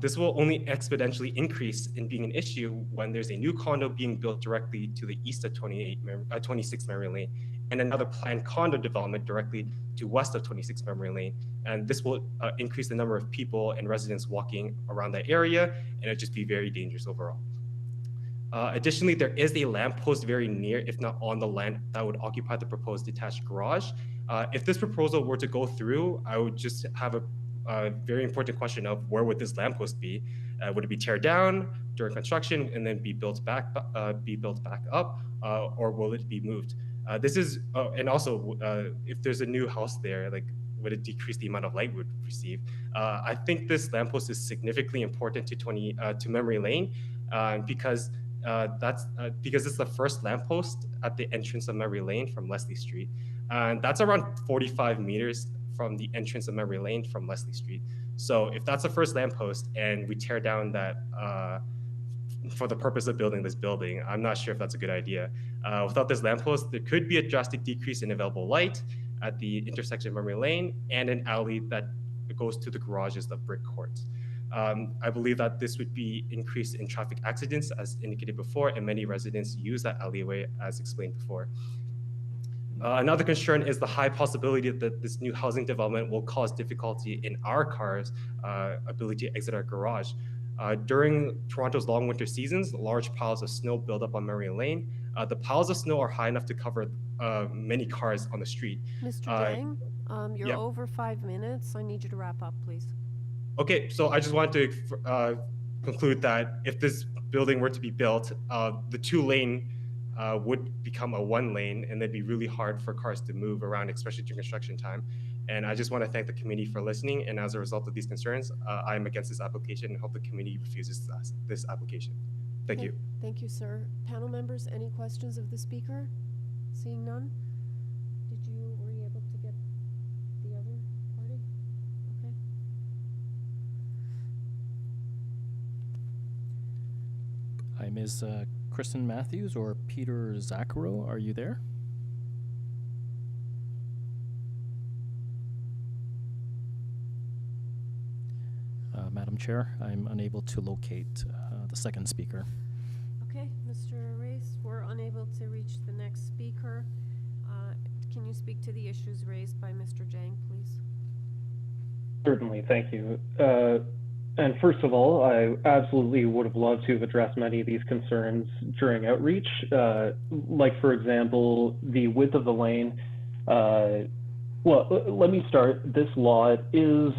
This will only exponentially increase in being an issue when there's a new condo being built directly to the east of 26 Memory Lane and another planned condo development directly to west of 26 Memory Lane. And this will increase the number of people and residents walking around that area, and it'll just be very dangerous overall. Additionally, there is a lamppost very near, if not on the land, that would occupy the proposed detached garage. If this proposal were to go through, I would just have a very important question of where would this lamppost be? Would it be teared down during construction and then be built back up, or will it be moved? And also, if there's a new house there, like, would it decrease the amount of light would receive? I think this lamppost is significantly important to Memory Lane because it's the first lamppost at the entrance of Memory Lane from Leslie Street, and that's around 45 meters from the entrance of Memory Lane from Leslie Street. So if that's the first lamppost and we tear down that for the purpose of building this building, I'm not sure if that's a good idea. Without this lamppost, there could be a drastic decrease in available light at the intersection of Memory Lane and an alley that goes to the garages of Brick Court. I believe that this would be increase in traffic accidents as indicated before, and many residents use that alleyway as explained before. Another concern is the high possibility that this new housing development will cause difficulty in our cars' ability to exit our garage. During Toronto's long winter seasons, large piles of snow build up on Memory Lane. The piles of snow are high enough to cover many cars on the street. Mr. Jang, you're over 5 minutes. I need you to wrap up, please. Okay, so I just wanted to conclude that if this building were to be built, the 2-lane would become a 1-lane, and it'd be really hard for cars to move around, especially during construction time. And I just want to thank the committee for listening. And as a result of these concerns, I am against this application and hope the committee refuses this application. Thank you. Thank you, sir. Panel members, any questions of the speaker? Seeing none? Were you able to get the other party? Okay. Hi, Ms. Kristen Matthews or Peter Zaccaro, are you there? Madam Chair, I'm unable to locate the second speaker. Okay, Mr. Race, we're unable to reach the next speaker. Can you speak to the issues raised by Mr. Jang, please? Certainly, thank you. And first of all, I absolutely would have loved to have addressed many of these concerns during outreach. Like, for example, the width of the lane. Well, let me start. This lot is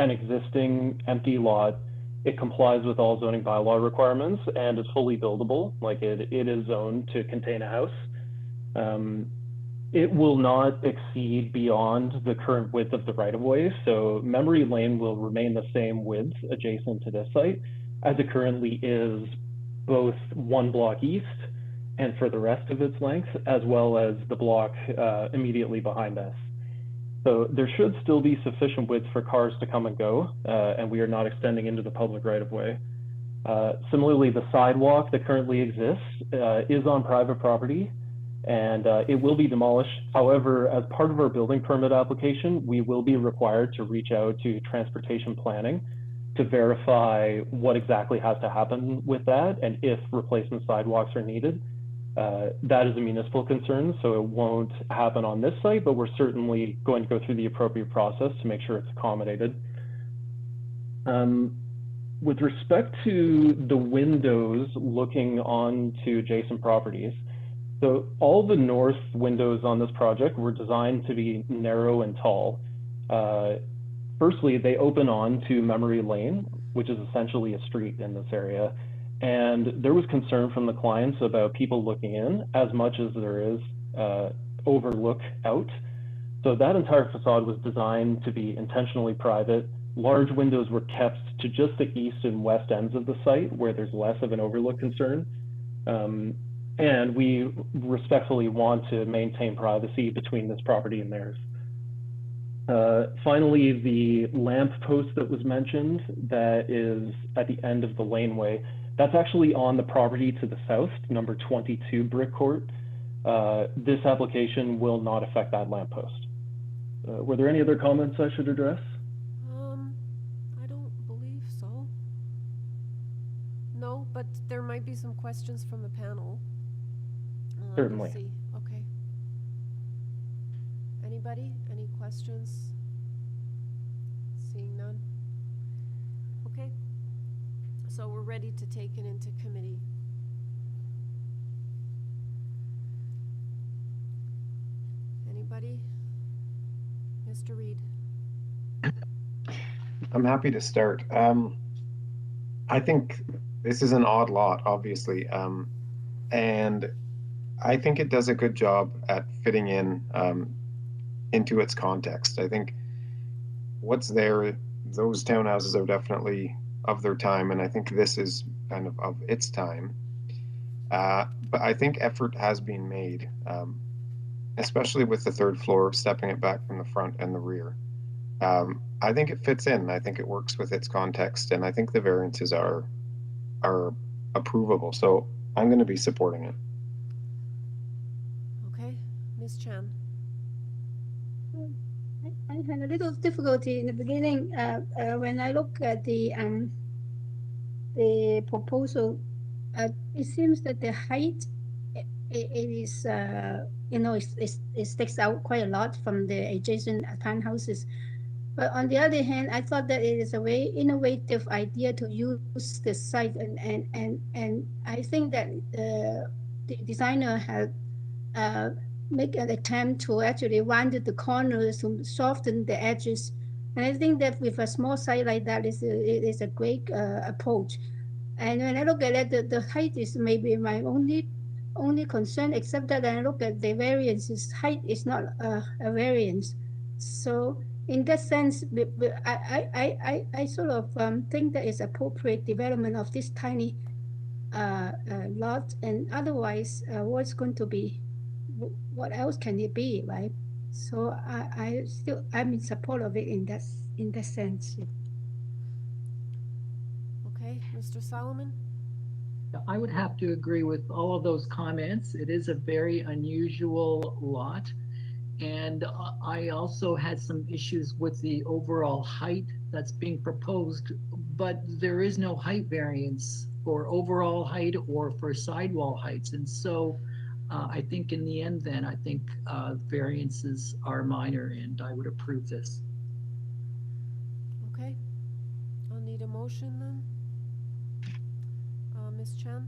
an existing empty lot. It complies with all zoning bylaw requirements and is fully buildable. Like, it is zoned to contain a house. It will not exceed beyond the current width of the right-of-way, so Memory Lane will remain the same width adjacent to this site as it currently is, both one block east and for the rest of its length, as well as the block immediately behind us. So there should still be sufficient width for cars to come and go, and we are not extending into the public right-of-way. Similarly, the sidewalk that currently exists is on private property, and it will be demolished. However, as part of our building permit application, we will be required to reach out to transportation planning to verify what exactly has to happen with that and if replacement sidewalks are needed. That is a municipal concern, so it won't happen on this site, but we're certainly going to go through the appropriate process to make sure it's accommodated. With respect to the windows looking on to adjacent properties, so all the north windows on this project were designed to be narrow and tall. Firstly, they open on to Memory Lane, which is essentially a street in this area. And there was concern from the clients about people looking in as much as there is overlook out. So that entire facade was designed to be intentionally private. Large windows were kept to just the east and west ends of the site where there's less of an overlook concern. And we respectfully want to maintain privacy between this property and theirs. Finally, the lamp post that was mentioned that is at the end of the laneway, that's actually on the property to the south, number 22 Brick Court. This application will not affect that lamp post. Were there any other comments I should address? I don't believe so. No, but there might be some questions from the panel. Certainly. Let's see. Okay. Anybody? Any questions? Seeing none? Okay. So we're ready to take it into committee. Anybody? Mr. Reed. I'm happy to start. I think this is an odd lot, obviously, and I think it does a good job at fitting in into its context. I think what's there, those townhouses are definitely of their time, and I think this is kind of its time. But I think effort has been made, especially with the third floor, stepping it back from the front and the rear. I think it fits in. I think it works with its context, and I think the variances are approvable. So I'm going to be supporting it. Okay. Ms. Chan. I had a little difficulty in the beginning when I look at the proposal. It seems that the height it is it sticks out quite a lot from the adjacent townhouses. But on the other hand, I thought that it is a very innovative idea to use the site, and I think that the designer had make an attempt to actually round the corners to soften the edges. And I think that with a small site like that, it is a great approach. And when I look at it, the height is maybe my only concern, except that when I look at the variances, height is not a variance. So in that sense, I sort of think that it's appropriate development of this tiny lot, and otherwise, what's going to be, what else can it be, right? So I'm in support of it in that sense. Okay, Mr. Solomon? I would have to agree with all of those comments. It is a very unusual lot. And I also had some issues with the overall height that's being proposed, but there is no height variance for overall height or for sidewall heights. And so I think in the end then, I think variances are minor and I would approve this. Okay, I'll need a motion then. Ms. Chan?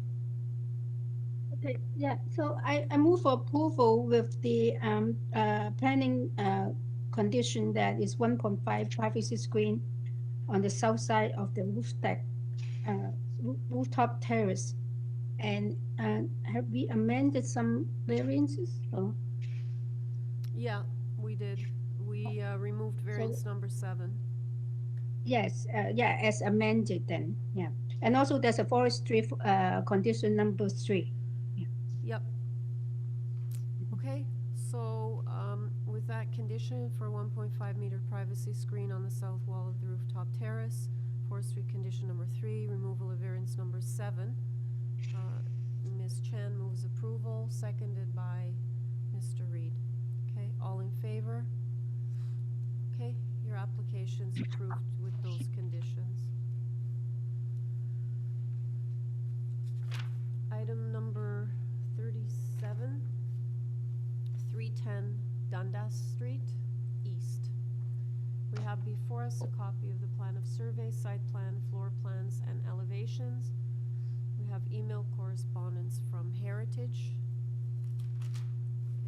Okay, yeah, so I move for approval with the planning condition that is 1.5 privacy screen on the south side of the roof deck, rooftop terrace. And have we amended some variances? Or? Yeah, we did. We removed variance number 7. Yes, yeah, as amended then, yeah. And also there's a forestry condition number 3. Yeah. Yep. Okay, so with that condition for 1.5 meter privacy screen on the south wall of the rooftop terrace, forestry condition number 3, removal of variance number 7. Ms. Chan moves approval, seconded by Mr. Reed. Okay, all in favor? Okay, your application's approved with those conditions. Item number 13. 37, 310 Dundas Street, East. We have before us a copy of the plan of survey, site plan, floor plans, and elevations. We have email correspondence from Heritage,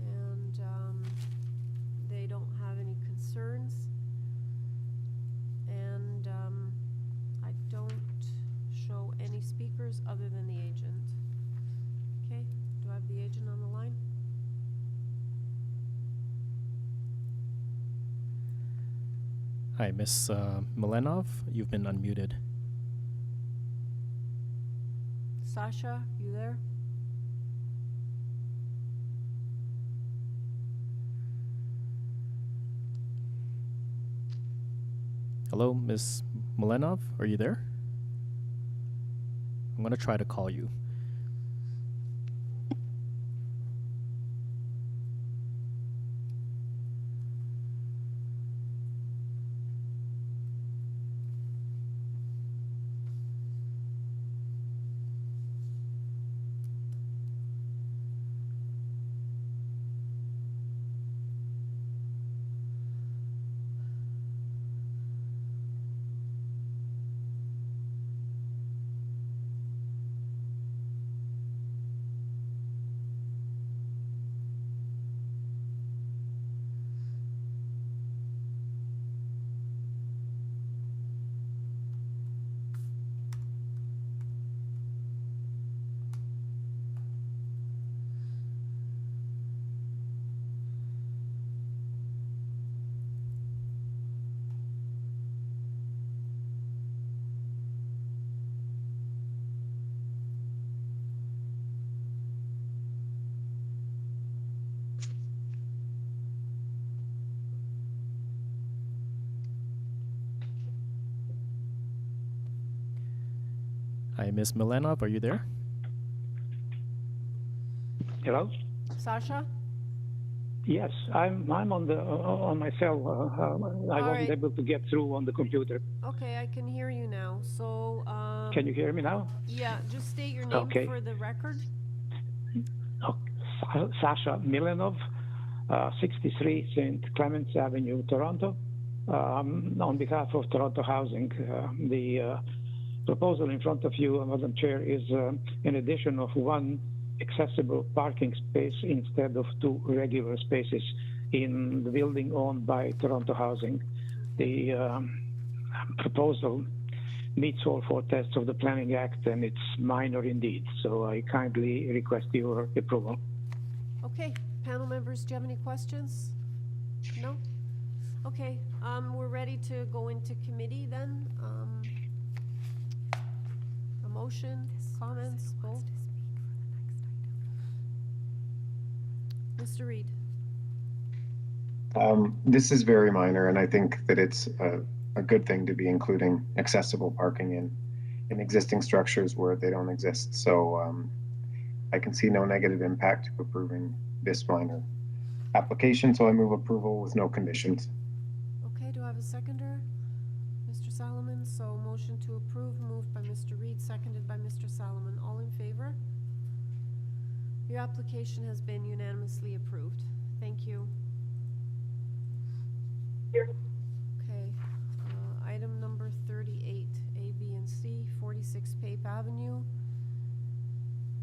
and they don't have any concerns. And I don't show any speakers other than the agent. Okay, do I have the agent on the line? Hi, Miss Milenov, you've been unmuted. Sasha, you there? Hello, Miss Milenov, are you there? I'm gonna try to call you. Hi, Miss Milenov, are you there? Hello? Sasha? Yes, I'm on my cell. I wasn't able to get through on the computer. Okay, I can hear you now. So, Can you hear me now? yeah, just state your name Okay. for the record. Sasha Milenov, 63 St. Clements Avenue, Toronto. On behalf of Toronto Housing, the proposal in front of you, Madam Chair, is an addition of one accessible parking space instead of two regular spaces in the building owned by Toronto Housing. The proposal meets all four tests of the Planning Act, and it's minor indeed. So I kindly request your approval. Okay, panel members, do you have any questions? No? Okay, we're ready to go into committee then. A motion, comments, both? Mr. Reed. This is very minor, and I think that it's a good thing to be including accessible parking in existing structures where they don't exist. So I can see no negative impact to approving this minor application, so I move approval with no conditions. Okay, do I have a seconder? Mr. Solomon, so motion to approve, moved by Mr. Reed, seconded by Mr. Solomon. All in favor? Your application has been unanimously approved. Thank you. Okay, item number 38, A, B, and C, 46 Pape Avenue.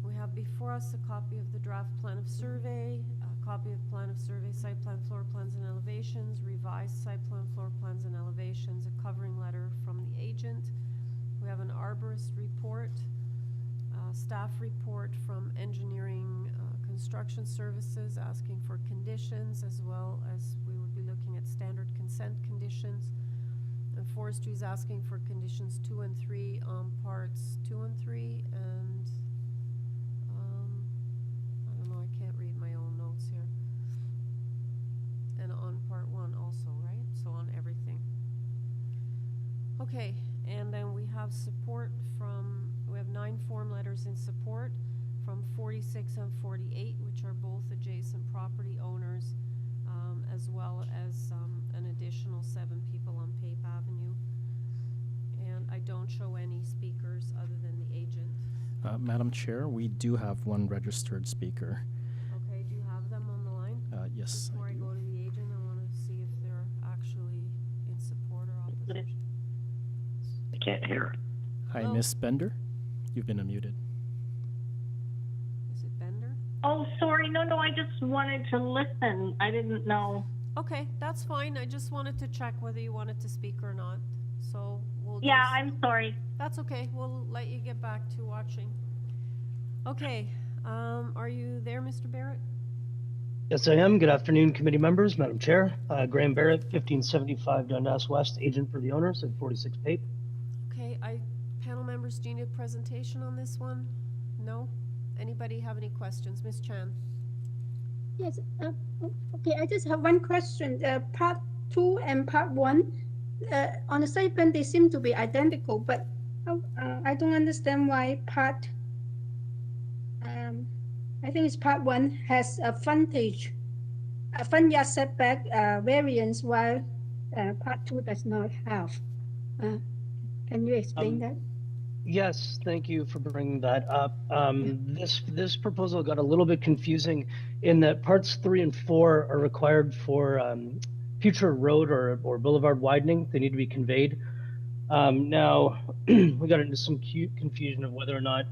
We have before us a copy of the draft plan of survey, a copy of plan of survey, site plan, floor plans, and elevations, revised site plan, floor plans, and elevations, a covering letter from the agent. We have an arborist report, staff report from engineering construction services asking for conditions, as well as we would be looking at standard consent conditions. And forestry is asking for conditions 2 and 3 on parts 2 and 3, and I don't know, I can't read my own notes here. And on part 1 also, right? So on everything. Okay, and then we have support from, we have 9 form letters in support from 46 and 48, which are both adjacent property owners, as well as an additional 7 people on Pape Avenue. And I don't show any speakers other than the agent. Madam Chair, we do have one registered speaker. Okay, do you have them on the line? Yes. Before I go to the agent, I want to see if they're actually in support or opposition. I can't hear. Hi, Hello? Miss Bender. You've been unmuted. Is it Bender? Oh, sorry. No, I just wanted to listen. I didn't know. Okay, that's fine. I just wanted to check whether you wanted to speak or not. So we'll Yeah, just... I'm sorry. That's okay. We'll let you get back to watching. Okay, are you there, Mr. Barrett? Yes, I am. Good afternoon, committee members, Madam Chair. Graham Barrett, 1575 Dundas West, agent for the owners of 46 PAPE. Okay, panel members, do you need a presentation on this one? No? Anybody have any questions? Ms. Chan? Yes, okay, I just have one question. Part 2 and part 1, on the site plan, they seem to be identical, but I don't understand why I think it's part 1 has a front yard setback variance, while part 2 does not have. Can you explain that? Yes, thank you for bringing that up. This proposal got a little bit confusing in that parts 3 and 4 are required for future road or boulevard widening. They need to be conveyed. Now, we got into some confusion of whether or not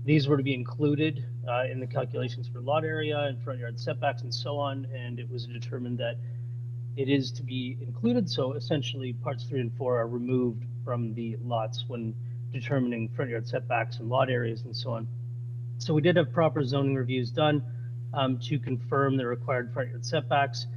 these were to be included in the calculations for lot area and front yard setbacks and so on, and it was determined that it is to be included. So essentially, parts 3 and 4 are removed from the lots when determining front yard setbacks and lot areas and so on. So we did have proper zoning reviews done to confirm the required front yard setbacks.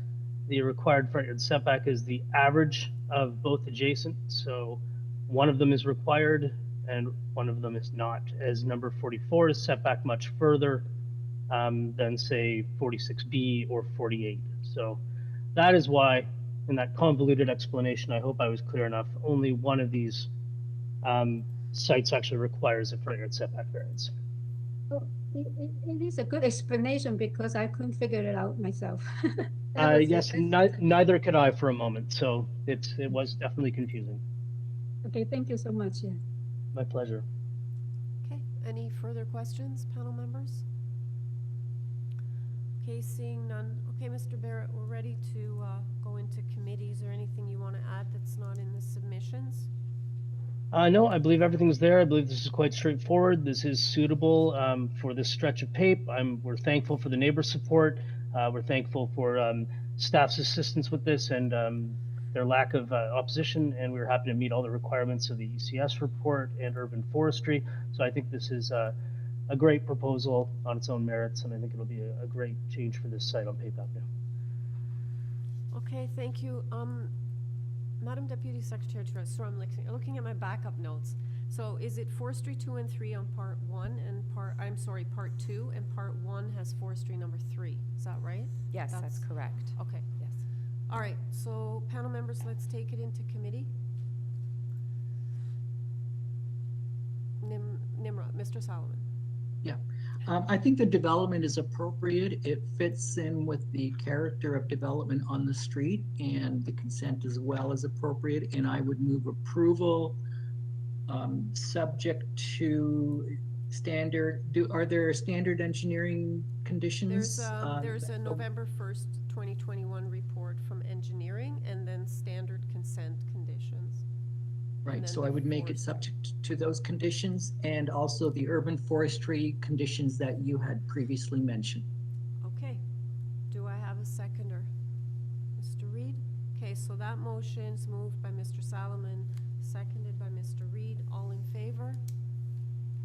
The required front yard setback is the average of both adjacent. So one of them is required and one of them is not, as number 44 is set back much further than say 46B or 48. So that is why, in that convoluted explanation, I hope I was clear enough, only one of these sites actually requires a front yard setback variance. Oh, it is a good explanation because I couldn't figure it out myself. Yes, neither could I for a moment. So it was definitely confusing. Okay, thank you so much. Yeah. My pleasure. Okay, any further questions, panel members? Okay, seeing none. Okay, Mr. Barrett, we're ready to go into committees or anything you want to add that's not in the submissions? No, I believe everything's there. I believe this is quite straightforward. This is suitable for this stretch of PAPE. We're thankful for the neighbor support. We're thankful for staff's assistance with this and their lack of opposition, and we're happy to meet all the requirements of the ECS report and urban forestry. So I think this is a great proposal on its own merits, and I think it'll be a great change for this site on PAPE Avenue. Okay, thank you. Madam Deputy Secretary, so I'm looking at my backup notes. So is it forestry 2 and 3 on part 1 and part 2, and part 1 has forestry number 3? Is that right? Yes, that's correct. Okay. Yes. All right, so panel members, let's take it into committee. Nimrod, Mr. Solomon. Yeah, I think the development is appropriate. It fits in with the character of development on the street, and the consent as well is appropriate. And I would move approval subject to standard. Are there standard engineering conditions? There's a November 1st, 2021 report from engineering, and then standard consent conditions. Right, so I would make it subject to those conditions and also the urban forestry conditions that you had previously mentioned. Okay, do I have a seconder? Mr. Reed? Okay, so that motion's moved by Mr. Solomon, seconded by Mr. Reed. All in favor?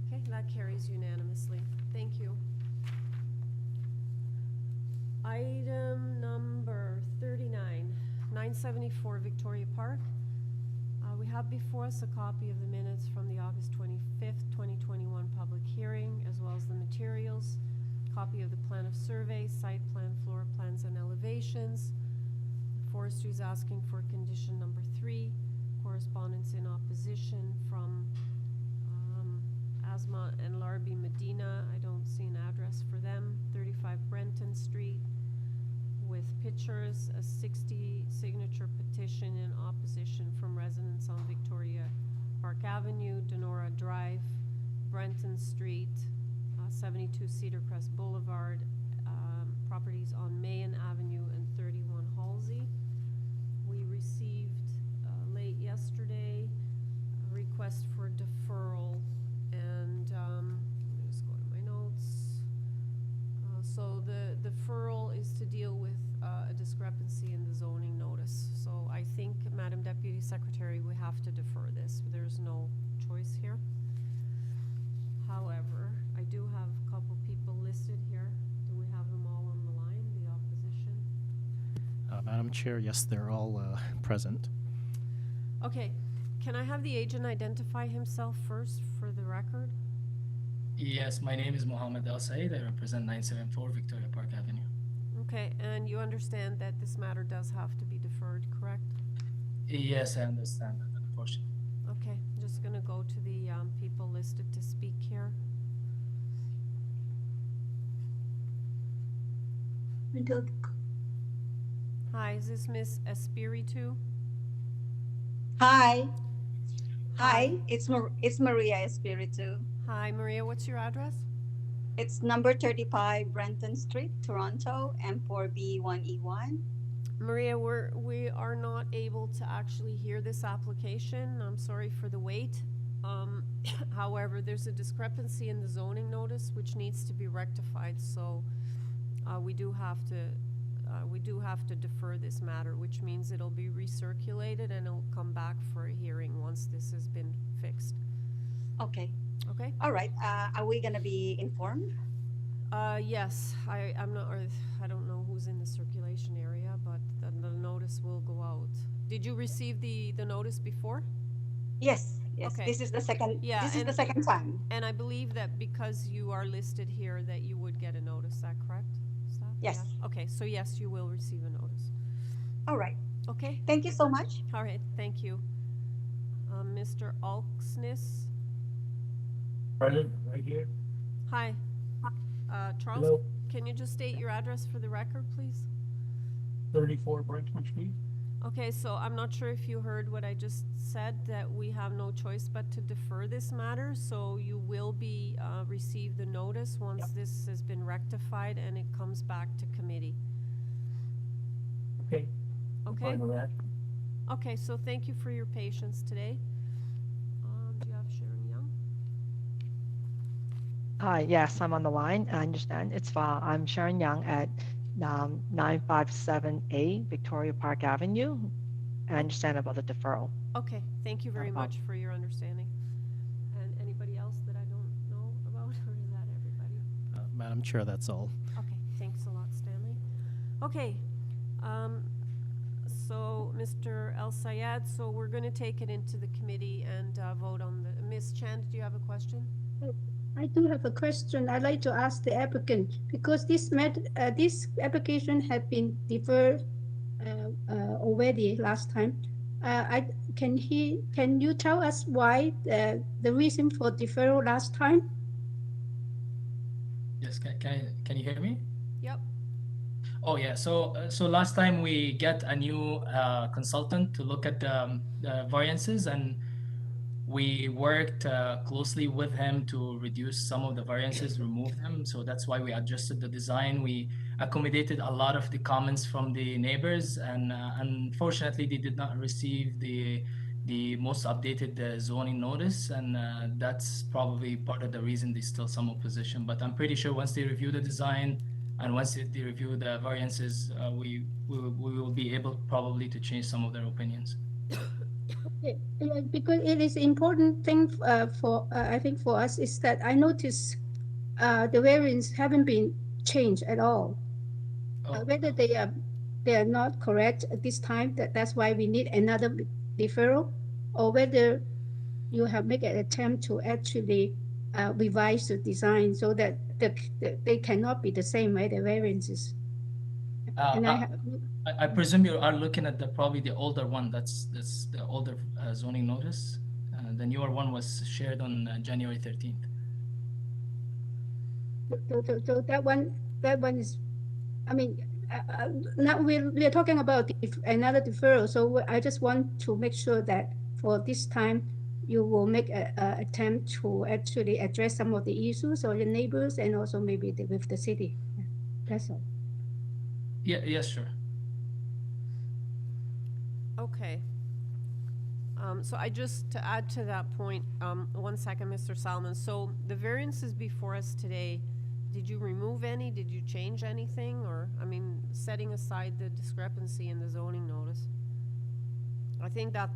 Okay, that carries unanimously. Thank you. Item number 39, 974 Victoria Park. We have before us a copy of the minutes from the August 25th, 2021 public hearing, as well as the materials, copy of the plan of survey, site plan, floor plans, and elevations. Forestry is asking for condition number 3, correspondence in opposition from Asma and Larbi Medina. I don't see an address for them. 35 Brenton Street, with pictures, a 60 signature petition in opposition from residents on Victoria Park Avenue, Denora Drive, Brent Brampton Street, 72 Cedar Crest Boulevard, properties on Mayan Avenue and 31 Halsey. We received late yesterday a request for deferral, and let me just go to my notes. So the deferral is to deal with a discrepancy in the zoning notice. So I think, Madam Deputy Secretary, we have to defer this. There's no choice here. However, I do have a couple people listed here. Do we have them all on the line, the opposition? Madam Chair, yes, they're all present. Okay, can I have the agent identify himself first for the record? Yes, my name is Mohammed Al Said. I represent 974 Victoria Park Avenue. Okay, and you understand that this matter does have to be deferred, correct? Yes, I understand that, unfortunately. Okay, I'm just gonna go to the people listed to speak here. Hi, is this Miss Espiritu? Hi. Hi, it's Maria Espiritu. Hi, Maria, what's your address? It's number 35 Brenton Street, Toronto, M4B1E1. Maria, we are not able to actually hear this application. I'm sorry for the wait. However, there's a discrepancy in the zoning notice which needs to be rectified, so we do have to defer this matter, which means it'll be recirculated and it'll come back for a hearing once this has been fixed. Okay. Okay. All right. Are we gonna be informed? Yes. I'm not. Or I don't know who's in the circulation area, but the notice will go out. Did you receive the notice before? Yes. Yes. Okay. This is the second. Yeah. This is the second time. And I believe that because you are listed here, that you would get a notice. Is that correct, staff? Yes. Yeah. Okay. So yes, you will receive a notice. All right. Okay. Thank you so much. All right. Thank you. Mr. Alksnis. Present, right here. Hi. Charles, Hello. can you just state your address for the record, please? 34 Brenton Street. Okay, so I'm not sure if you heard what I just said, that we have no choice but to defer this matter, so you will be receive the notice once this has been rectified and it comes back to committee. Okay. Okay. Fine with that. Okay, so thank you for your patience today. Do you have Sharon Young? Hi, yes, I'm on the line. I understand. I'm Sharon Young at 957A Victoria Park Avenue. I understand about the deferral. Okay, thank you very No problem. much for your understanding. And anybody else that I don't know about, or is that everybody? Madam Chair, that's all. Okay, thanks a lot, Stanley. Okay, so Mr. El Sayed, so we're going to take it into the committee and vote on the. Ms. Chan, do you have a question? I do have a question. I'd like to ask the applicant, because this application had been deferred already last time. Can you tell us why the reason for deferral last time? Yes, can you hear me? Yep. Oh yeah, so last time we get a new consultant to look at the variances, and we worked closely with him to reduce some of the variances, remove them. So that's why we adjusted the design. We accommodated a lot of the comments from the neighbors, and unfortunately they did not receive the most updated zoning notice, and that's probably part of the reason there's still some opposition. But I'm pretty sure once they review the design and once they review the variances, we will be able probably to change some of their opinions. Because it is important thing for I think for us is that I notice the variants haven't been changed at all. Whether they are not correct at this time, that's why we need another deferral, or whether you have made an attempt to actually revise the design so that they cannot be the same, right? The variances. And I presume you are looking at probably the older one. That's the older zoning notice. The newer one was shared on January 13th. So that one is, I mean, now we're talking about another deferral. So I just want to make sure that for this time you will make a attempt to actually address some of the issues or the neighbors and also maybe with the city. Yeah, that's all. Yeah, yes, sure. Okay. So to add to that point, 1 second, Mr. Salmon. So the variances before us today, did you remove any? Did you change anything? Or, I mean, setting aside the discrepancy in the zoning notice? I think that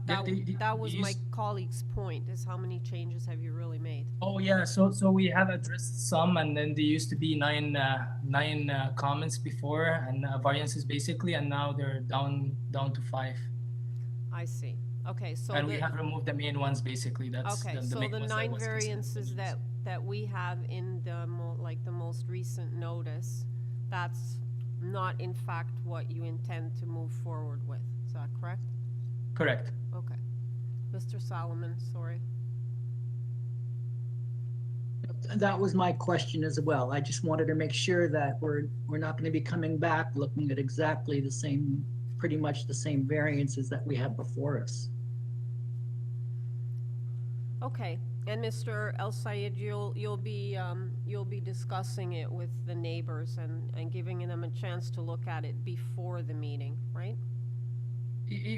was my colleague's point, is how many changes have you really made? Oh yeah, so we have addressed some, and then there used to be nine comments before and variances basically, and now they're down to 5. I see. Okay, so and we have removed the main ones basically. That's okay. So the 9 variances that we have in the most recent notice, that's not in fact what you intend to move forward with. Is that correct? Correct. Okay. Mr. Solomon, sorry. That was my question as well. I just wanted to make sure that we're not going to be coming back looking at exactly the same, pretty much the same variances that we have before us. Okay. And Mr. El Sayed, you'll be discussing it with the neighbors and giving them a chance to look at it before the meeting, right?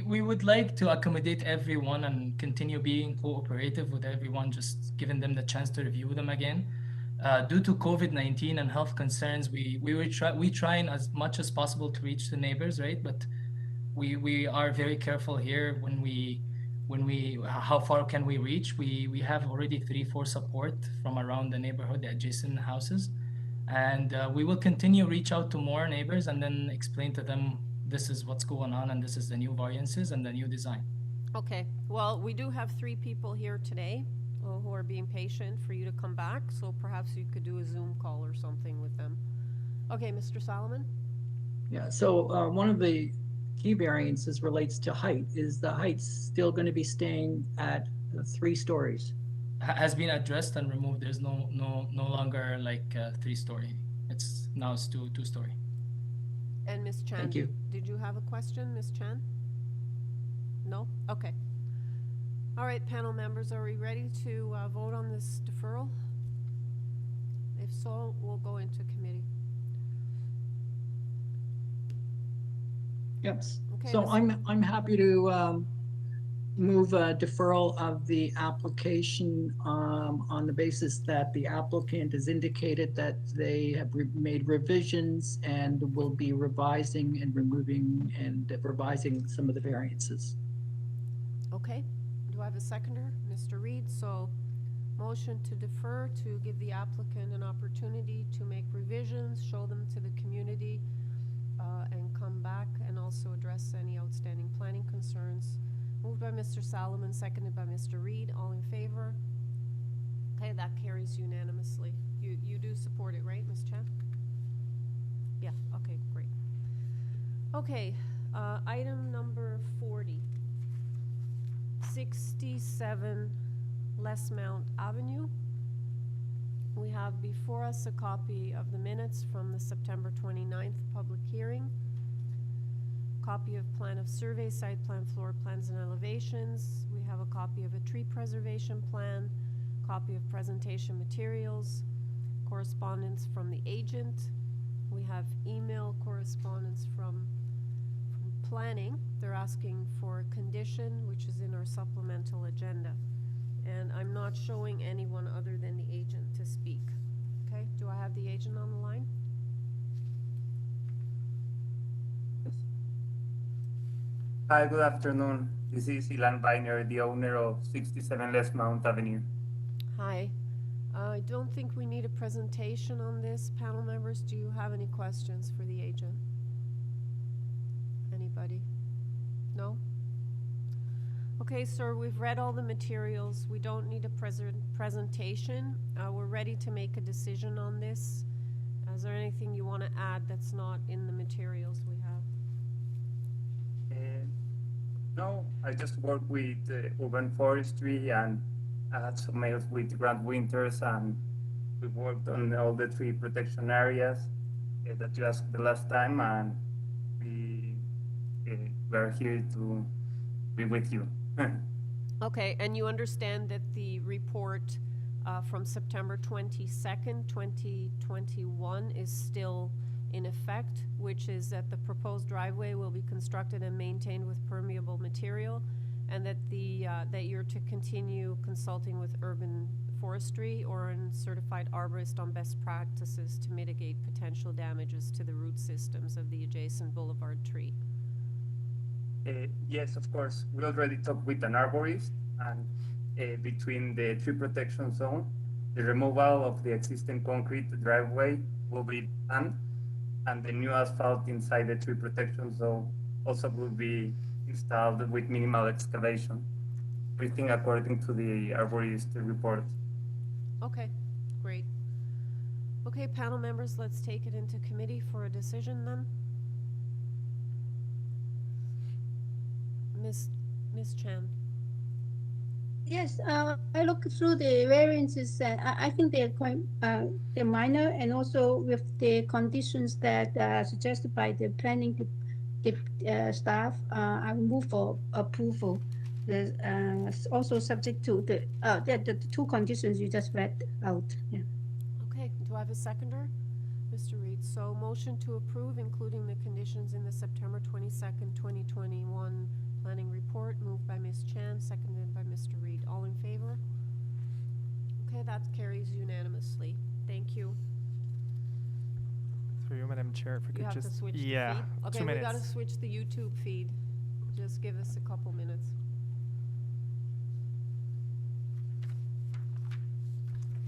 We would like to accommodate everyone and continue being cooperative with everyone, just giving them the chance to review them again. Due to COVID-19 and health concerns, we trying as much as possible to reach the neighbors, right? But we are very careful here when we how far can we reach? We have already 3-4 support from around the neighborhood, the adjacent houses, and we will continue reach out to more neighbors and then explain to them this is what's going on and this is the new variances and the new design. Okay, well, we do have 3 people here today who are being patient for you to come back, so perhaps you could do a Zoom call or something with them. Okay, Mr. Solomon? Yeah, so one of the key variances relates to height. Is the height still going to be staying at 3 stories? Has been addressed and removed. There's no longer like 3-story. It's 2-story. And Ms. Chan, Thank you. Did you have a question, Ms. Chan? No? Okay. All right, panel members, are we ready to vote on this deferral? If so, we'll go into committee. Yes. Okay, So I'm happy to move a deferral of the application on the basis that the applicant has indicated that they have made revisions and will be revising and removing and revising some of the variances. Okay. Do I have a seconder? Mr. Reed. So motion to defer to give the applicant an opportunity to make revisions, show them to the community, and come back and also address any outstanding planning concerns. Moved by Mr. Solomon, seconded by Mr. Reed. All in favor? Okay, that carries unanimously. You do support it, right, Ms. Chan? Yeah, okay, great. Okay, item number 40. 67 LESMOUNT Avenue. We have before us a copy of the minutes from the September 29th public hearing. Copy of plan of survey, site plan, floor plans, and elevations. We have a copy of a tree preservation plan, copy of presentation materials, correspondence from the agent. We have email correspondence from planning. They're asking for a condition, which is in our supplemental agenda. And I'm not showing anyone other than the agent to speak. Okay, do I have the agent on the line? Hi, good afternoon. This is Ilan Weiner, the owner of 67 LESMOUNT Avenue. Hi. I don't think we need a presentation on this. Panel members, do you have any questions for the agent? Anybody? No? Okay, sir, we've read all the materials. We don't need a presentation. We're ready to make a decision on this. Is there anything you want to add that's not in the materials we have? No, I just work with urban forestry, and I had some mails with Grant Winters, and we worked on all the tree protection areas that you asked the last time, and we are here to be with you. Okay, and you understand that the report from September 22nd, 2021 is still in effect, which is that the proposed driveway will be constructed and maintained with permeable material, and that that you're to continue consulting with urban forestry or a certified arborist on best practices to mitigate potential damages to the root systems of the adjacent boulevard tree. Yes, of course. We already talked with an arborist, and between the tree protection zone, the removal of the existing concrete driveway will be done, and the new asphalt inside the tree protection zone also will be installed with minimal excavation. Everything according to the arborist report. Okay, great. Okay, panel members, let's take it into committee for a decision then. Ms. Chan. Yes, I looked through the variances and I think they're quite they're minor, and also with the conditions that are suggested by the planning staff, I will move for approval. Also subject to the two conditions you just read out. Yeah. Okay, do I have a seconder? Mr. Reed, so motion to approve, including the conditions in the September 22nd, 2021 planning report, moved by Ms. Chan, seconded by Mr. Reed. All in favor? Okay, that carries unanimously. Thank you. Through you, Madam Chair, if we You could have just to switch the feed. Okay, 2 we minutes. gotta switch the YouTube feed. Just give us a couple minutes.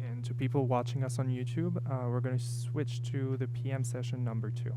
And to people watching us on YouTube, we're going to switch to the PM session number 2.